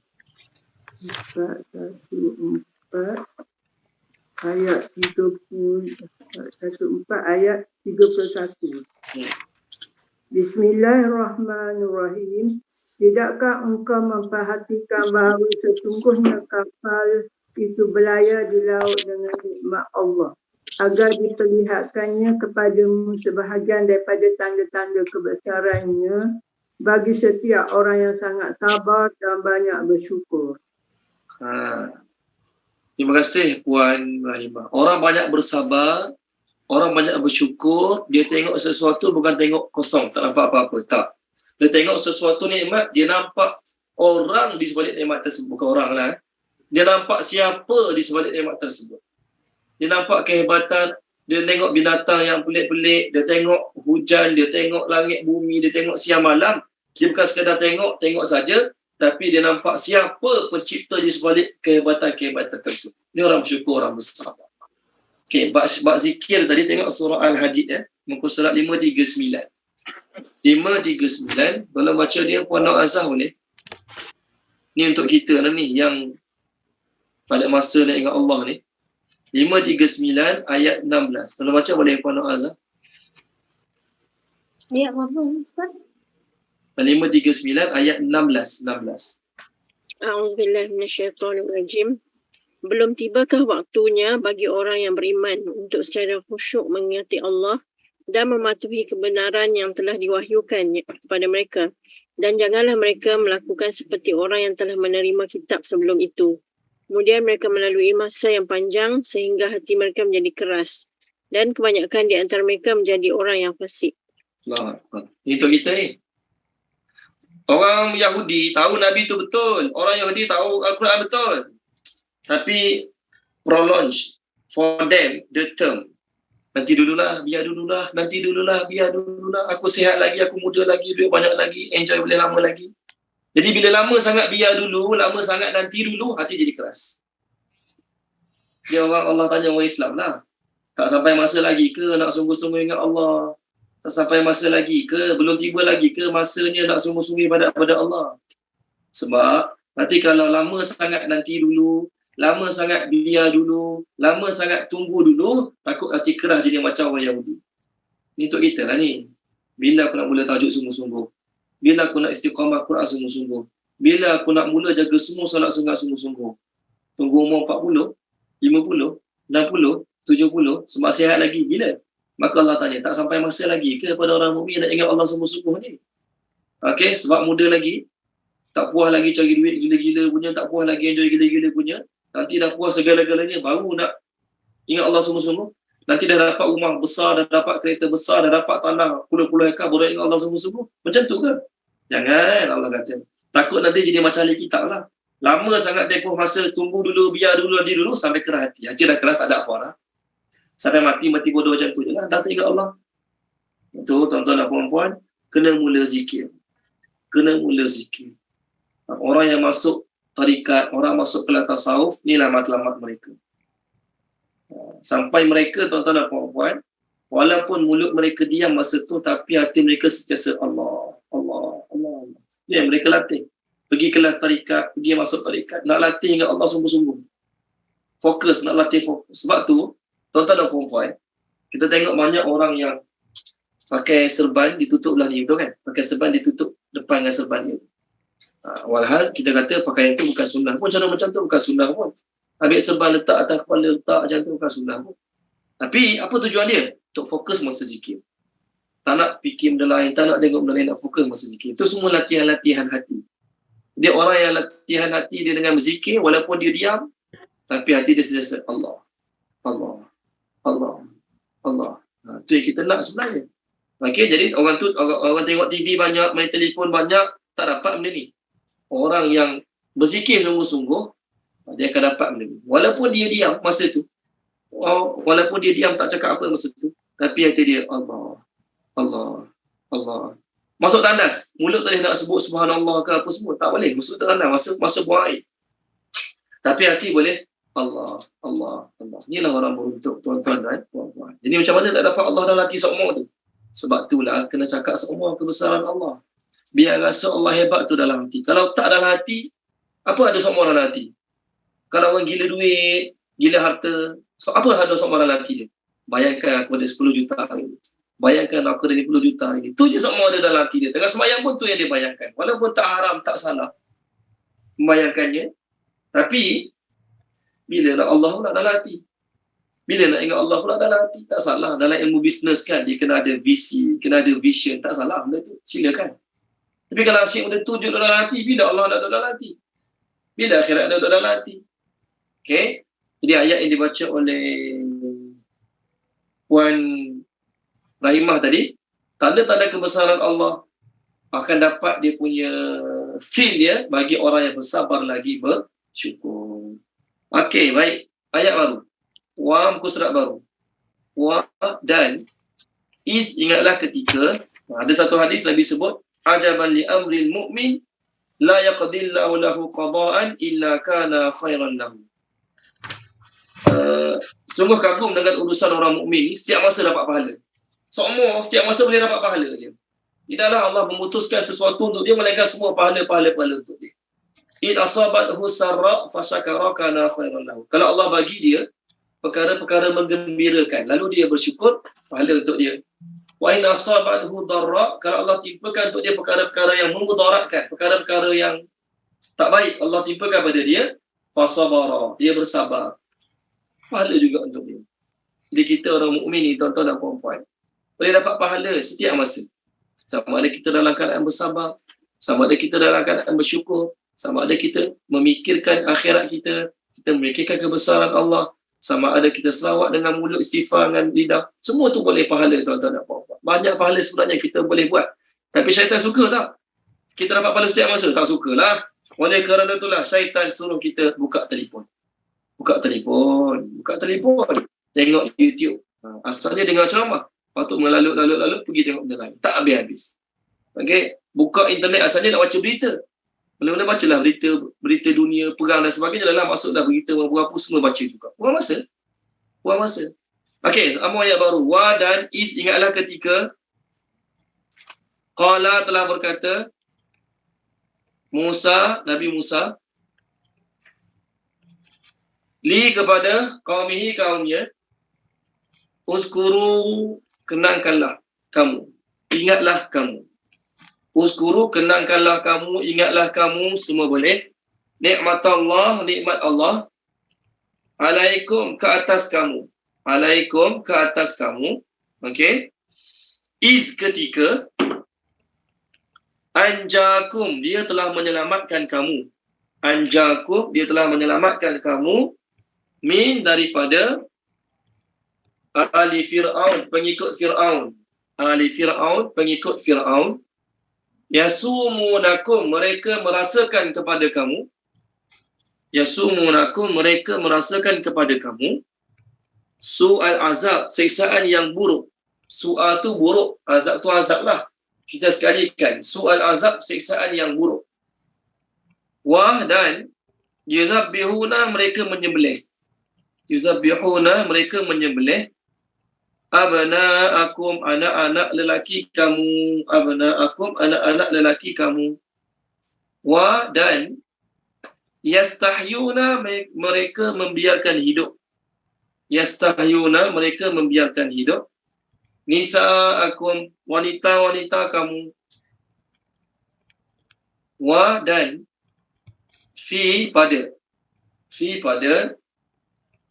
414. ayat 14 ayat 31. Bismillahirrahmanirrahim. Tidakkah engkau memperhatikan bahawa sesungguhnya kapal itu berlayar di laut dengan nikmat Allah agar diperlihatkannya kepadamu sebahagian daripada tanda-tanda kebesarannya bagi setiap orang yang sangat sabar dan banyak bersyukur. Terima kasih Puan Rahimah. Orang banyak bersabar, orang banyak bersyukur, dia tengok sesuatu bukan tengok kosong, tak nampak apa-apa, tak. Dia tengok sesuatu nikmat, dia nampak orang di sebalik nikmat tersebut, bukan orang lah. Dia nampak siapa di sebalik nikmat tersebut. Dia nampak kehebatan, dia tengok binatang yang pelik-pelik, dia tengok hujan, dia tengok langit bumi, dia tengok siang malam. Dia bukan sekadar tengok saja, tapi dia nampak siapa pencipta di sebalik kehebatan-kehebatan tersebut. Ini orang bersyukur, orang bersabar. Okey, bab zikir tadi tengok surah Al-Hadid muka surat 539. 539, kalau baca dia Puan Nur Azhar boleh. Ni untuk kita lah ni yang pada masa nak ingat Allah ni. 539 ayat 16. Kalau baca boleh Puan Nur Azhar. Ayat apa Ustaz? 539 ayat 16. A'udzubillahi minasyaitonirrajim. Belum tibakah waktunya bagi orang yang beriman untuk secara khusyuk mengingati Allah dan mematuhi kebenaran yang telah diwahyukan kepada mereka, dan janganlah mereka melakukan seperti orang yang telah menerima kitab sebelum itu. Kemudian mereka melalui masa yang panjang sehingga hati mereka menjadi keras, dan kebanyakan di antara mereka menjadi orang yang fasik. Ini untuk kita ni. Orang Yahudi tahu Nabi tu betul, orang Yahudi tahu Al-Quran betul, tapi prolonge for them the term, nanti dululah, biar dululah, nanti dululah, biar dululah, aku sihat lagi, aku muda lagi, duit banyak lagi, enjoy boleh lama lagi. Jadi bila lama sangat biar dulu, lama sangat nanti dulu, hati jadi keras. Dia orang Allah tanya orang Islam lah, tak sampai masa lagi ke nak sungguh-sungguh ingat Allah? Tak sampai masa lagi ke, belum tiba lagi ke masanya nak sungguh-sungguh ibadat kepada Allah? Sebab nanti kalau lama sangat nanti dulu, lama sangat biar dulu, lama sangat tunggu dulu, takut hati keras jadi macam orang Yahudi. Ni untuk kita lah ni. Bila aku nak mula tajuk sungguh-sungguh? Bila aku nak istiqamah Quran sungguh-sungguh? Bila aku nak mula jaga semua solat sunat sungguh-sungguh? Tunggu umur 40, 50, 60, 70, sebab sihat lagi. Bila? Maka Allah tanya, tak sampai masa lagi ke pada orang mukmin nak ingat Allah sungguh-sungguh ni? Okey, sebab muda lagi, tak puas lagi cari duit gila-gila punya, tak puas lagi enjoy gila-gila punya. Nanti dah puas segala-galanya, baru nak ingat Allah sungguh-sungguh. Nanti dah dapat rumah besar, dah dapat kereta besar, dah dapat tanah puluh-puluh ekar, baru ingat Allah sungguh-sungguh. Macam tu ke? Jangan, Allah kata. Takut nanti jadi macam ahli kitab lah. Lama sangat tempoh masa, tunggu dulu, biar dulu, nanti dulu, sampai keras hati. Hati dah keras, tak ada apa lah. Sampai mati bodoh macam tu je lah. Dah tak ingat Allah. Itu tuan-tuan dan puan-puan, kena mula zikir. Kena mula zikir. Orang yang masuk tarikat, orang masuk kelas tasawuf, inilah matlamat mereka. Sampai mereka, tuan-tuan dan puan-puan, walaupun mulut mereka diam masa tu, tapi hati mereka sentiasa Allah, Allah, Allah. Ya, mereka latih. Pergi kelas tarikat, pergi masuk tarikat, nak latih ingat Allah sungguh-sungguh. Fokus, nak latih fokus. Sebab tu, tuan-tuan dan puan-puan, kita tengok banyak orang yang pakai serban ditutup belah ni, betul kan? Pakai serban ditutup depan dengan serban ni. Walhal kita kata pakaian tu bukan sunnah pun, cara macam tu bukan sunnah pun. Ambil serban letak atas kepala, letak macam tu bukan sunnah pun. Tapi apa tujuan dia? Untuk fokus masa zikir. Tak nak fikir benda lain, tak nak tengok benda lain, nak fokus masa zikir. Itu semua latihan-latihan hati. Dia orang yang latihan hati dia dengan berzikir, walaupun dia diam, tapi hati dia sentiasa Allah, Allah, Allah, Allah. Itu yang kita nak sebenarnya. Okay, jadi orang tu, orang tengok TV banyak, main telefon banyak, tak dapat benda ni. Orang yang berzikir sungguh-sungguh, dia akan dapat benda ni. Walaupun dia diam masa tu, walaupun dia diam tak cakap apa masa tu, tapi hati dia Allah, Allah, Allah. Masuk tandas, mulut tadi nak sebut subhanallah ke apa semua, tak boleh. Masuk tandas, masa buang air. Tapi hati boleh Allah, Allah, Allah. Inilah orang beruntung, tuan-tuan dan puan-puan. Jadi macam mana nak dapat Allah dalam hati seumur tu? Sebab itulah kena cakap seumur kebesaran Allah. Biar rasa Allah hebat tu dalam hati. Kalau tak dalam hati, apa ada seumur dalam hati? Kalau orang gila duit, gila harta, so apa ada seorang lelaki dia? Bayangkan aku ada 10 juta ini. Bayangkan aku ada 50 juta ini. Tu je semua ada dalam hati dia. Tengah sembahyang pun tu yang dia bayangkan. Walaupun tak haram, tak salah membayangkannya. Tapi bila nak Allah pula dalam hati. Bila nak ingat Allah pula dalam hati, tak salah. Dalam ilmu bisnes kan, dia kena ada visi, kena ada vision, tak salah benda tu. Silakan. Tapi kalau asyik benda tu duduk dalam hati, bila Allah nak duduk dalam hati? Bila akhirat nak duduk dalam hati? Okay. Jadi ayat yang dibaca oleh Puan Rahimah tadi, tanda-tanda kebesaran Allah akan dapat dia punya feel dia bagi orang yang bersabar lagi bersyukur. Okey, baik. Ayat baru. Wa muka surat baru. Wa dan is, ingatlah ketika ada satu hadis Nabi sebut ajaban li amril mu'min la yaqdillahu lahu qada'an illa kana khairan lahu. Sungguh kagum dengan urusan orang mukmin ni, setiap masa dapat pahala. Semua setiap masa boleh dapat pahala dia. Tidaklah Allah memutuskan sesuatu untuk dia melainkan semua pahala untuk dia. In asabathu sarra fasyakara kana khairan lahu. Kalau Allah bagi dia perkara-perkara menggembirakan, lalu dia bersyukur, pahala untuk dia. Wa in asabathu darra, kalau Allah timpakan untuk dia perkara-perkara yang memudaratkan, perkara-perkara yang tak baik, Allah timpakan pada dia, fasabara, dia bersabar. Pahala juga untuk dia. Jadi kita orang mukmin ni, tuan-tuan dan puan-puan, boleh dapat pahala setiap masa. Sama ada kita dalam keadaan bersabar, sama ada kita dalam keadaan bersyukur, sama ada kita memikirkan akhirat kita memikirkan kebesaran Allah, sama ada kita selawat dengan mulut, istighfar dengan lidah. Semua tu boleh pahala, tuan-tuan dan puan-puan. Banyak pahala sebenarnya kita boleh buat. Tapi syaitan suka tak? Kita dapat pahala setiap masa? Tak sukalah. Oleh kerana itulah syaitan suruh kita buka telefon. Tengok YouTube. Asalnya dengar ceramah. Lepas tu melalut pergi tengok benda lain. Tak habis-habis. Okay? Buka internet asalnya nak baca berita. Mula-mula bacalah berita dunia, perang dan sebagainya. Dalam masuklah berita berapa semua baca juga. Buang masa. Okey, sama ayat baru. Wa dan is, ingatlah ketika qala telah berkata Nabi Musa li kepada kaumnya, uskuru, kenangkanlah kamu, ingatlah kamu. Uskuru, kenangkanlah kamu, ingatlah kamu, semua boleh. Nikmat Allah alaikum, ke atas kamu. Okey. Is, ketika anjakum, dia telah menyelamatkan kamu. Min, daripada ahli Fir'aun, pengikut Fir'aun. Yasumunakum, mereka merasakan kepada kamu. Su'al azab, siksaan yang buruk. Su'al tu buruk, azab tu azab lah. Kita sekalikan. Su'al azab, siksaan yang buruk. Wah, dan yuzabbihuna, mereka menyembelih. Abna'akum, anak-anak lelaki kamu. Wa, dan yastahyuna, mereka membiarkan hidup. Nisa'akum, wanita-wanita kamu. Wa, dan fi pada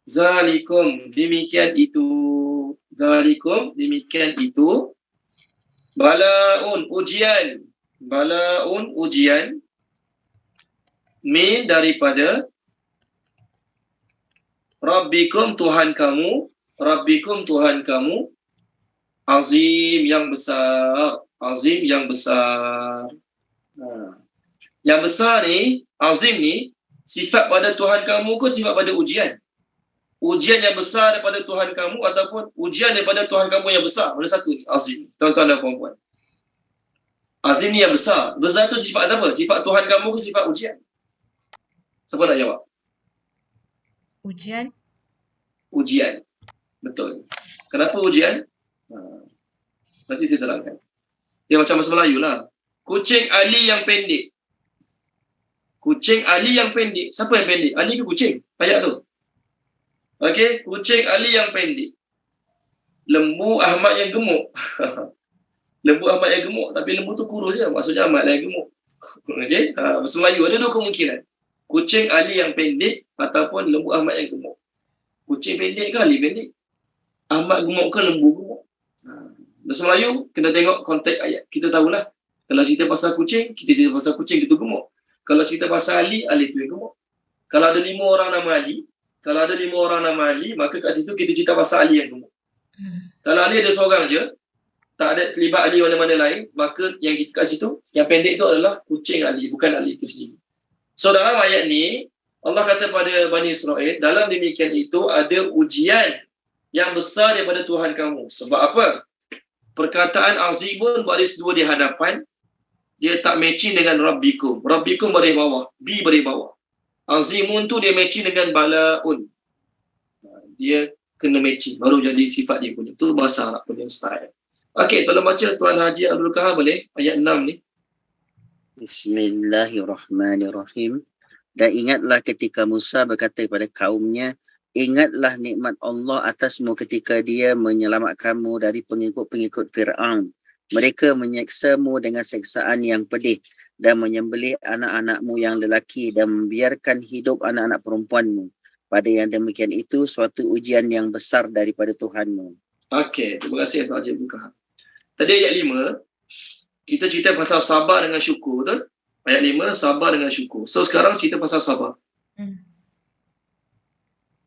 zalikum, demikian itu balaun, ujian min, daripada Rabbikum, Tuhan kamu, azim, yang besar. Yang besar ni, azim ni, sifat pada Tuhan kamu ke sifat pada ujian? Ujian yang besar daripada Tuhan kamu ataupun ujian daripada Tuhan kamu yang besar? Mana satu ni? Azim. Tuan-tuan dan puan-puan. Azim ni yang besar. Besar tu sifat apa? Sifat Tuhan kamu ke sifat ujian? Siapa nak jawab? Ujian. Betul. Kenapa ujian? Nanti saya terangkan. Dia macam bahasa Melayu lah. Kucing Ali yang pendek. Kucing Ali yang pendek. Siapa yang pendek? Ali ke kucing? Ayat tu. Okey, kucing Ali yang pendek. Lembu Ahmad yang gemuk. Lembu Ahmad yang gemuk, tapi lembu tu kurus je. Maksudnya Ahmad yang gemuk. Okey, bahasa Melayu ada dua kemungkinan. Kucing Ali yang pendek ataupun lembu Ahmad yang gemuk. Kucing pendek ke Ali pendek? Ahmad gemuk ke lembu gemuk? Bahasa Melayu kena tengok konteks ayat. Kita tahulah. Kalau cerita pasal kucing, kita cerita pasal kucing itu gemuk. Kalau cerita pasal Ali, Ali itu yang gemuk. Kalau ada 5 orang nama Ali, maka kat situ kita cerita pasal Ali yang gemuk. Kalau Ali ada seorang je, tak ada terlibat Ali mana-mana lain, maka yang kita kat situ, yang pendek itu adalah kucing Ali, bukan Ali itu sendiri. So dalam ayat ni, Allah kata pada Bani Israel, dalam demikian itu ada ujian yang besar daripada Tuhan kamu. Sebab apa? Perkataan azimun baris 2 di hadapan, dia tak matching dengan Rabbikum. Rabbikum baris bawah, B baris bawah. Azimun tu dia matching dengan balaun. Dia kena matching, baru jadi sifat dia punya. Tu bahasa Arab punya style. Okey, tolong baca Tuan Haji Abdul Kahar boleh? Ayat 6 ni. Bismillahirrahmanirrahim. Dan ingatlah ketika Musa berkata kepada kaumnya, ingatlah nikmat Allah atasmu ketika dia menyelamatkanmu dari pengikut-pengikut Fir'aun. Mereka menyeksamu dengan seksaan yang pedih dan menyembelih anak-anakmu yang lelaki dan membiarkan hidup anak-anak perempuanmu. Pada yang demikian itu, suatu ujian yang besar daripada Tuhanmu. Okey, terima kasih Tuan Haji Abdul Kahar. Tadi ayat 5, kita cerita pasal sabar dengan syukur, betul? Ayat 5, sabar dengan syukur. So sekarang cerita pasal sabar.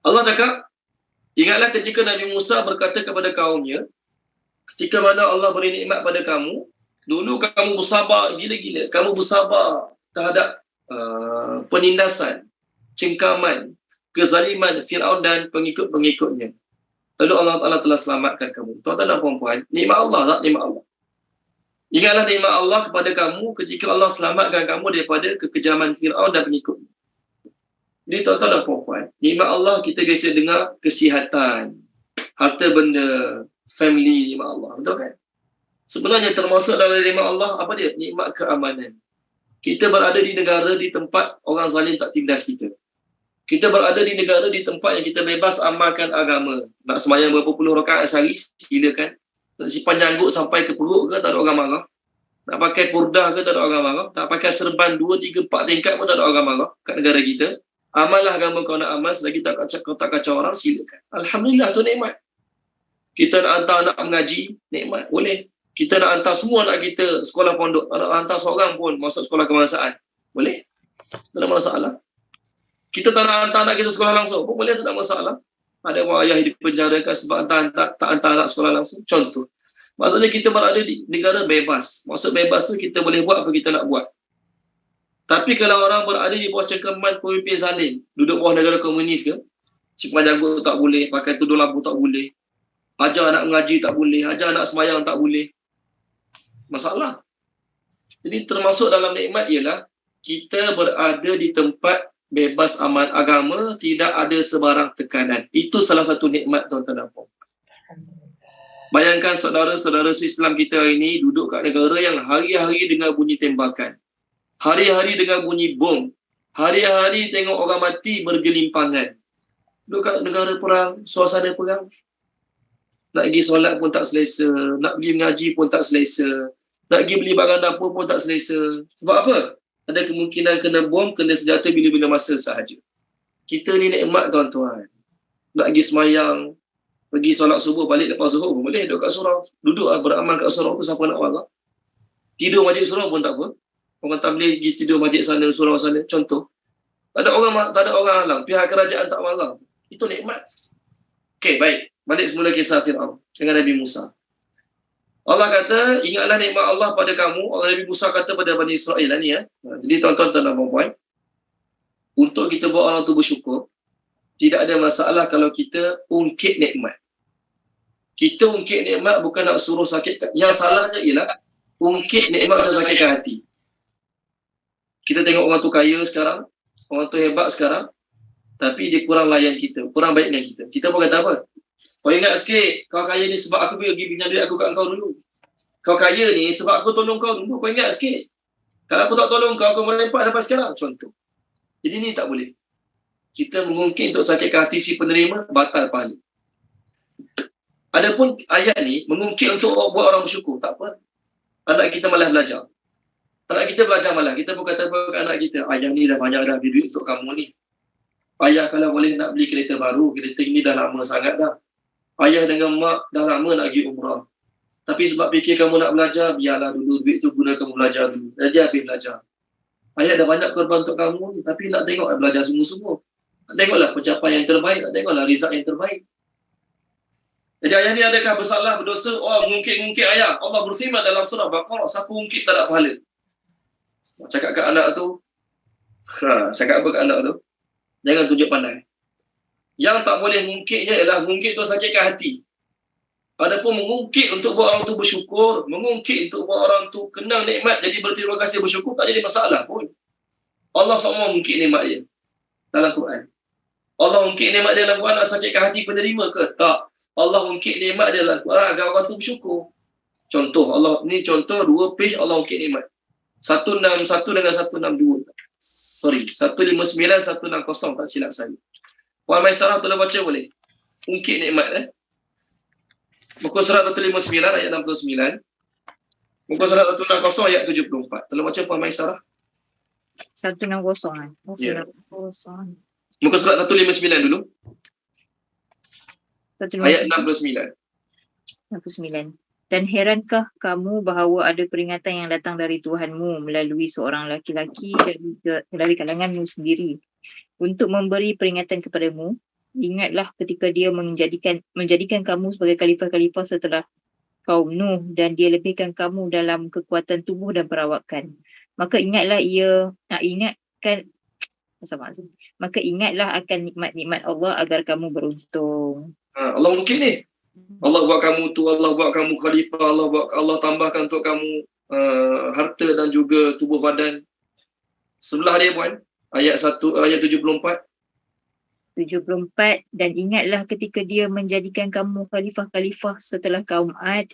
Allah cakap, ingatlah ketika Nabi Musa berkata kepada kaumnya, ketika mana Allah beri nikmat pada kamu, dulu kamu bersabar gila-gila. Kamu bersabar terhadap penindasan, cengkaman, kezaliman Fir'aun dan pengikut-pengikutnya. Lalu Allah Ta'ala telah selamatkan kamu. Tuan-tuan dan puan-puan, nikmat Allah tak? Nikmat Allah. Ingatlah nikmat Allah kepada kamu ketika Allah selamatkan kamu daripada kekejaman Fir'aun dan pengikutnya. Jadi tuan-tuan dan puan-puan, nikmat Allah kita biasa dengar kesihatan, harta benda, family, nikmat Allah. Betul kan? Sebenarnya termasuk dalam nikmat Allah, apa dia? Nikmat keamanan. Kita berada di negara, di tempat orang zalim tak tindas kita. Kita berada di negara, di tempat yang kita bebas amalkan agama. Nak sembahyang berapa puluh rakaat sehari, silakan. Nak simpan janggut sampai ke perut ke, tak ada orang marah. Nak pakai purdah ke, tak ada orang marah. Nak pakai serban 2, 3, 4 tingkat pun tak ada orang marah kat negara kita. Amallah agama kau nak amal, selagi kau tak kacau orang, silakan. Alhamdulillah, tu nikmat. Kita nak hantar anak mengaji, nikmat, boleh. Kita nak hantar semua anak kita sekolah pondok, nak hantar seorang pun masuk sekolah kebangsaan, boleh. Tak ada masalah. Kita tak nak hantar anak kita sekolah langsung pun boleh, tak ada masalah. Ada orang ayah dipenjarakan sebab tak hantar anak sekolah langsung, contoh. Maksudnya kita berada di negara bebas. Maksud bebas tu kita boleh buat apa kita nak buat. Tapi kalau orang berada di bawah cengkaman pemimpin zalim, duduk bawah negara komunis ke, simpan janggut tak boleh, pakai tudung lampu tak boleh, ajar anak mengaji tak boleh, ajar anak sembahyang tak boleh. Masalah. Jadi termasuk dalam nikmat ialah kita berada di tempat bebas amal agama, tidak ada sebarang tekanan. Itu salah satu nikmat tuan-tuan dan puan. Bayangkan saudara-saudara Islam kita hari ini duduk kat negara yang hari-hari dengar bunyi tembakan. Hari-hari dengar bunyi bom. Hari-hari tengok orang mati bergelimpangan. Duduk kat negara perang, suasana perang. Nak pergi solat pun tak selesa. Nak pergi mengaji pun tak selesa. Nak pergi beli barang dapur pun tak selesa. Sebab apa? Ada kemungkinan kena bom, kena senjata bila-bila masa sahaja. Kita ni nikmat tuan-tuan. Nak pergi semayang, pergi solat subuh, balik lepas zuhur pun boleh. Duduk kat surau. Duduk beramal kat surau tu, siapa nak marah. Tidur masjid surau pun tak apa. Orang tak boleh pergi tidur masjid sana, surau sana. Contoh. Tak ada orang halang. Pihak kerajaan tak marah. Itu nikmat. Okey, baik. Balik semula kisah Fir'aun dengan Nabi Musa. Allah kata, ingatlah nikmat Allah pada kamu. Allah Nabi Musa kata pada Bani Israel ni ya. Jadi tuan-tuan dan puan-puan, untuk kita buat orang tu bersyukur, tidak ada masalah kalau kita ungkit nikmat. Kita ungkit nikmat bukan nak suruh sakitkan. Yang salahnya ialah ungkit nikmat dan sakitkan hati. Kita tengok orang tu kaya sekarang, orang tu hebat sekarang, tapi dia kurang layan kita, kurang baik dengan kita. Kita pun kata apa? Kau ingat sikit, kau kaya ni sebab aku pergi pinjam duit aku kat kau dulu. Kau kaya ni sebab aku tolong kau dulu, kau ingat sikit. Kalau aku tak tolong kau, kau melempak dapat sekarang. Contoh. Jadi ni tak boleh. Kita mengungkit untuk sakitkan hati si penerima, batal pahala. Adapun ayat ni mengungkit untuk buat orang bersyukur, tak apa. Anak kita malah belajar. Anak kita belajar malah. Kita pun kata kepada anak kita, ayah ni dah banyak dah duit untuk kamu ni. Ayah kalau boleh nak beli kereta baru, kereta ini dah lama sangat dah. Ayah dengan mak dah lama nak pergi umrah. Tapi sebab fikir kamu nak belajar, biarlah dulu duit tu guna kamu belajar dulu. Jadi habis belajar. Ayah dah banyak korban untuk kamu ni, tapi nak tengok belajar sungguh-sungguh. Nak tengoklah pencapaian yang terbaik, nak tengoklah result yang terbaik. Jadi ayah ni adakah bersalah, berdosa? Oh, mengungkit ayah. Allah berfirman dalam surah Baqarah, siapa ungkit tak ada pahala. Cakap kat anak tu, cakap apa kat anak tu? Jangan tunjuk pandai. Yang tak boleh mengungkitnya ialah mengungkit tu sakitkan hati. Adapun mengungkit untuk buat orang tu bersyukur, mengungkit untuk buat orang tu kenang nikmat, jadi berterima kasih bersyukur, tak jadi masalah pun. Allah semua mengungkit nikmat dia dalam Quran. Allah mungkit nikmat dia dalam Quran nak sakitkan hati penerima ke? Tak. Allah mungkit nikmat dia dalam Quran agar orang tu bersyukur. Contoh, Allah ni contoh 2 page Allah mungkit nikmat. 161 dengan 162. Sorry, 159, 160 tak silap saya. Puan Maisarah tolong baca boleh? Ungkit nikmat Muka surat 159 ayat 69. Muka surat 160 ayat 74. Tolong baca Puan Maisarah. 160. Ya. Muka surat 159 dulu. Ayat 69. 69. Dan herankah kamu bahawa ada peringatan yang datang dari Tuhanmu melalui seorang laki-laki dari kalanganmu sendiri untuk memberi peringatan kepadamu? Ingatlah ketika dia menjadikan kamu sebagai khalifah-khalifah setelah kaum Nuh dan dia lebihkan kamu dalam kekuatan tubuh dan perawakan. Maka ingatlah ingatlah akan nikmat-nikmat Allah agar kamu beruntung. Allah mungkin ni. Allah buat kamu tu, Allah buat kamu khalifah, Allah tambahkan untuk kamu harta dan juga tubuh badan. Sebelah dia puan, ayat 74. 74. Dan ingatlah ketika dia menjadikan kamu khalifah-khalifah setelah kaum Ad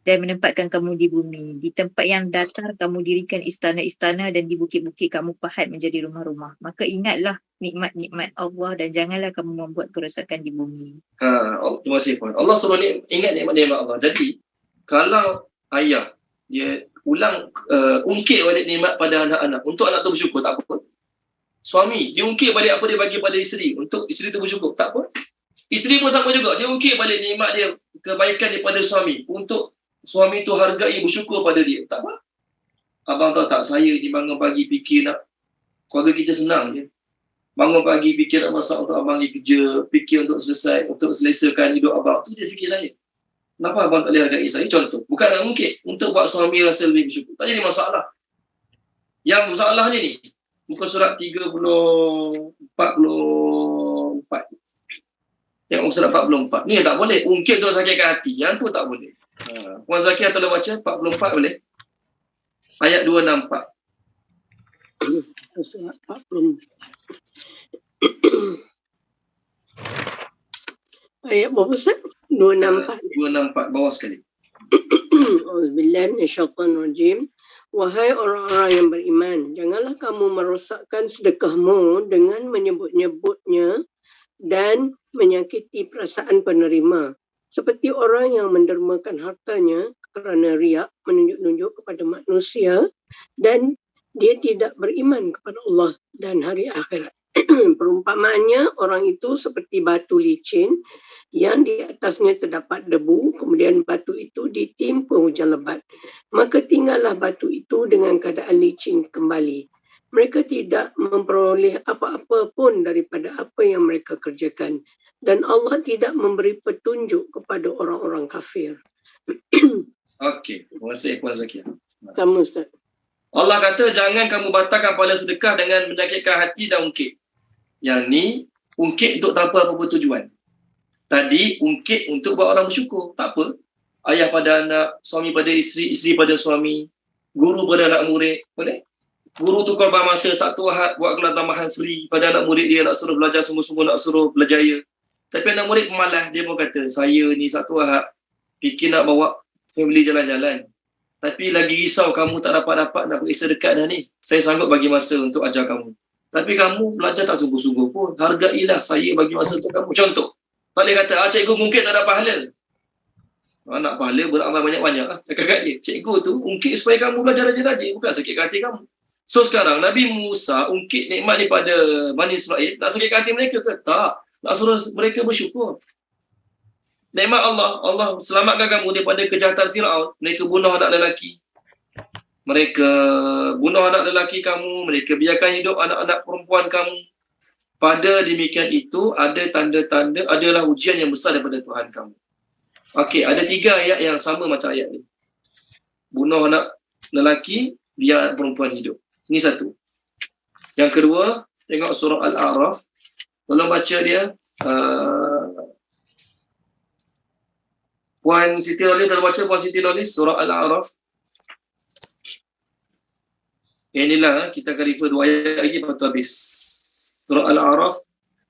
dan menempatkan kamu di bumi. Di tempat yang datar kamu dirikan istana-istana dan di bukit-bukit kamu pahat menjadi rumah-rumah. Maka ingatlah nikmat-nikmat Allah dan janganlah kamu membuat kerosakan di bumi. Terima kasih puan. Allah suruh ingat nikmat-nikmat Allah. Jadi kalau ayah dia ulang ungkit balik nikmat pada anak-anak untuk anak tu bersyukur, tak apa. Suami dia ungkit balik apa dia bagi pada isteri untuk isteri tu bersyukur, tak apa. Isteri pun sama juga, dia ungkit balik nikmat dia, kebaikan daripada suami untuk suami tu hargai, bersyukur pada dia, tak apa. Abang tahu tak, saya ni bangun pagi fikir nak keluarga kita senang je. Bangun pagi fikir nak masak untuk abang pergi kerja, fikir untuk selesakan hidup abang, tu dia fikir saya. Kenapa abang tak boleh hargai saya? Contoh, bukan nak ungkit untuk buat suami rasa lebih bersyukur, tak jadi masalah. Yang masalahnya ni muka surat 44. Yang muka surat 44. Ni tak boleh. Ungkit tu sakitkan hati. Yang tu tak boleh. Puan Zakiah tolong baca 44 boleh? Ayat 264. Surat 44. Ayat berapa Ustaz? 264. 264 bawah sekali. Auzubillahi minasyaitonirrajim. Wahai orang-orang yang beriman, janganlah kamu merosakkan sedekahmu dengan menyebut-nyebutnya dan menyakiti perasaan penerima. Seperti orang yang mendermakan hartanya kerana riak, menunjuk-nunjuk kepada manusia dan dia tidak beriman kepada Allah dan hari akhirat. Perumpamaannya, orang itu seperti batu licin yang di atasnya terdapat debu, kemudian batu itu ditimpa hujan lebat. Maka tinggallah batu itu dengan keadaan licin kembali. Mereka tidak memperoleh apa-apa pun daripada apa yang mereka kerjakan. Dan Allah tidak memberi petunjuk kepada orang-orang kafir. Okey, terima kasih Puan Zakiah. Sama Ustaz. Allah kata jangan kamu batalkan pahala sedekah dengan menyakitkan hati dan ungkit. Yang ni ungkit untuk tanpa apa-apa tujuan. Tadi ungkit untuk buat orang bersyukur, tak apa. Ayah pada anak, suami pada isteri, isteri pada suami, guru pada anak murid, boleh? Guru tu korban masa satu Ahad buat kelas tambahan free pada anak murid dia, nak suruh belajar sungguh-sungguh, nak suruh berjaya. Tapi anak murid pemalas, dia pun kata, saya ni satu Ahad fikir nak bawa family jalan-jalan. Tapi lagi risau kamu tak dapat nak pergi sedekat dah ni. Saya sanggup bagi masa untuk ajar kamu. Tapi kamu belajar tak sungguh-sungguh pun. Hargailah saya bagi masa untuk kamu. Contoh. Tak boleh kata, cikgu mungkin tak ada pahala. Nak pahala beramal banyak-banyak. Cakap kat dia, cikgu tu ungkit supaya kamu belajar rajin-rajin. Bukan sakit hati kamu. So sekarang, Nabi Musa ungkit nikmat daripada Bani Israel. Nak sakit hati mereka ke? Tak. Nak suruh mereka bersyukur. Nikmat Allah selamatkan kamu daripada kejahatan Fir'aun. Mereka bunuh anak lelaki. Mereka bunuh anak lelaki kamu, mereka biarkan hidup anak-anak perempuan kamu. Pada demikian itu, ada tanda-tanda, adalah ujian yang besar daripada Tuhan kamu. Okey, ada 3 ayat yang sama macam ayat ni. Bunuh anak lelaki, biar anak perempuan hidup. Ini satu. Yang kedua, tengok surah Al-A'raf. Tolong baca dia. Puan Siti Nolis, tolong baca Puan Siti Nolis, surah Al-A'raf. Inilah kita akan refer 2 ayat lagi lepas tu habis. Surah Al-A'raf,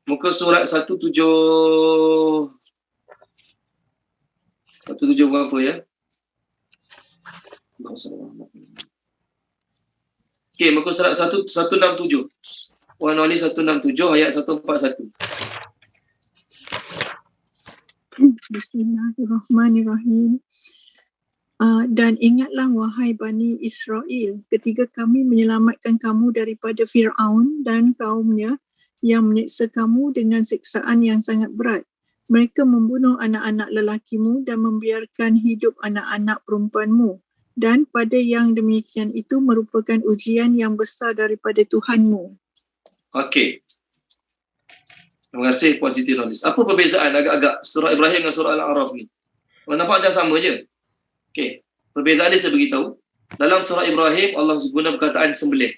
muka surat 17 berapa ya? Okey, muka surat 167. Puan Wali 167 ayat 141. Bismillahirrahmanirrahim. Dan ingatlah wahai Bani Israel, ketika kami menyelamatkan kamu daripada Fir'aun dan kaumnya yang menyiksa kamu dengan siksaan yang sangat berat. Mereka membunuh anak-anak lelakimu dan membiarkan hidup anak-anak perempuanmu. Dan pada yang demikian itu merupakan ujian yang besar daripada Tuhanmu. Okey. Terima kasih Puan Siti Nolis. Apa perbezaan agak-agak surah Ibrahim dan surah Al-A'raf ni? Nampak macam sama je. Okey, perbezaan dia saya beritahu. Dalam surah Ibrahim, Allah guna perkataan sembelih.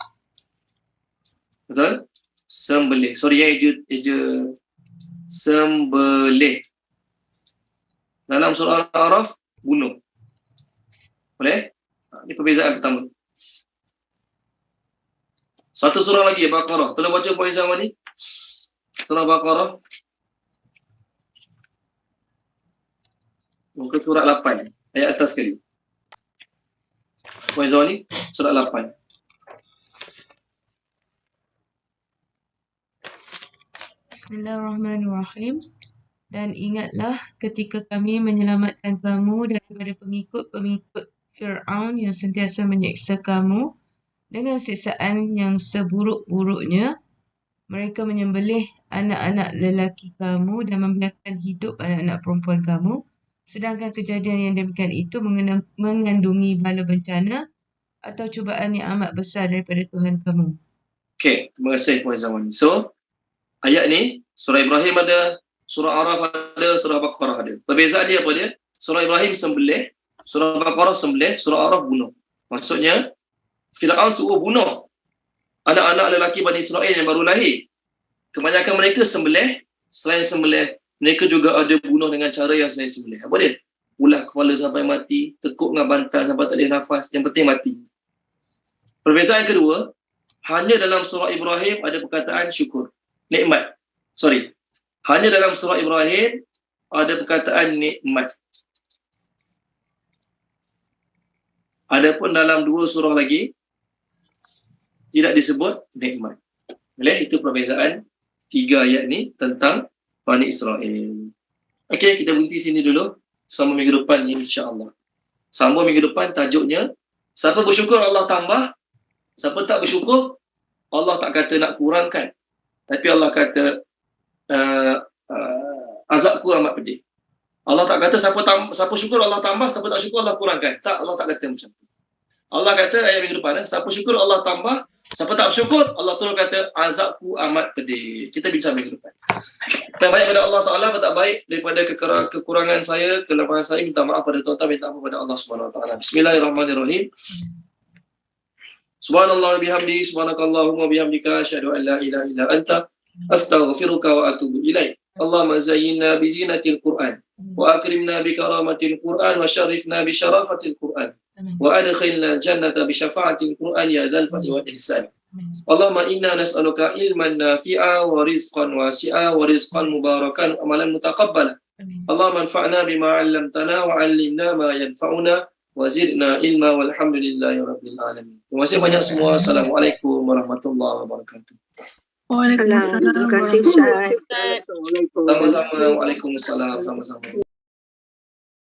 Betul? Sembelih. Sorry ya, eja sembelih. Dalam surah Al-A'raf, bunuh. Boleh? Ini perbezaan pertama. Satu surah lagi, Baqarah. Tolong baca Puan Izam ni. Surah Baqarah. Muka surat 8. Ayat atas sekali. Puan Izam ni, surat 8. Bismillahirrahmanirrahim. Dan ingatlah ketika kami menyelamatkan kamu daripada pengikut-pengikut Fir'aun yang sentiasa menyiksa kamu dengan siksaan yang seburuk-buruknya. Mereka menyembelih anak-anak lelaki kamu dan membiarkan hidup anak-anak perempuan kamu. Sedangkan kejadian yang demikian itu mengandungi bala bencana atau cubaan yang amat besar daripada Tuhan kamu. Okey, terima kasih Puan Zaman. So, ayat ni, surah Ibrahim ada, surah Araf ada, surah Baqarah ada. Perbezaan dia apa dia? Surah Ibrahim sembelih, surah Baqarah sembelih, surah Araf bunuh. Maksudnya, Fir'aun suruh bunuh anak-anak lelaki Bani Israel yang baru lahir. Kebanyakan mereka sembelih, selain sembelih, mereka juga ada bunuh dengan cara yang selain sembelih. Apa dia? Ulah kepala sampai mati, tekuk dengan bantal sampai tak boleh nafas, yang penting mati. Perbezaan kedua, hanya dalam surah Ibrahim ada perkataan syukur, nikmat. Hanya dalam surah Ibrahim ada perkataan nikmat. Adapun dalam 2 surah lagi tidak disebut nikmat. Boleh? Itu perbezaan 3 ayat ni tentang Bani Israel. Okey, kita berhenti sini dulu. Sambung minggu depan insya-Allah. Sambung minggu depan tajuknya, siapa bersyukur Allah tambah, siapa tak bersyukur Allah tak kata nak kurangkan. Tapi Allah kata azabku amat pedih. Allah tak kata siapa syukur Allah tambah, siapa tak syukur Allah kurangkan. Tak, Allah tak kata macam tu. Allah kata ayat minggu depan, siapa syukur Allah tambah, siapa tak bersyukur Allah terus kata azabku amat pedih. Kita bincang minggu depan. Dan banyak pada Allah Ta'ala, tak baik daripada kekurangan saya, kelemahan saya, minta maaf pada tuan-tuan, minta maaf pada Allah Subhanahu Wa Ta'ala. Bismillahirrahmanirrahim. Subhanallah bihamdi, subhanakallahumma bihamdika, asyhadu an la ilaha illa anta, astaghfiruka wa atubu ilaik. Allahumma zayyinna bi zinatil Qur'an wa akrimna bi karamatil Qur'an wa syarifna bi syarafatil Qur'an wa adkhilna jannata bi syafa'atil Qur'an ya dzal fadli wal ihsan. Allahumma inna nas'aluka ilman nafi'a wa rizqan wasi'a wa rizqan mubarakan wa amalan mutaqabbala. Allahumma anfa'na bima 'allamtana wa 'allimna ma yanfa'una wa zidna ilma walhamdulillahirabbil alamin. Terima kasih banyak semua. Assalamualaikum warahmatullahi wabarakatuh. Terima kasih Ustaz. Assalamualaikum. Sama-sama. Waalaikumsalam. Sama-sama.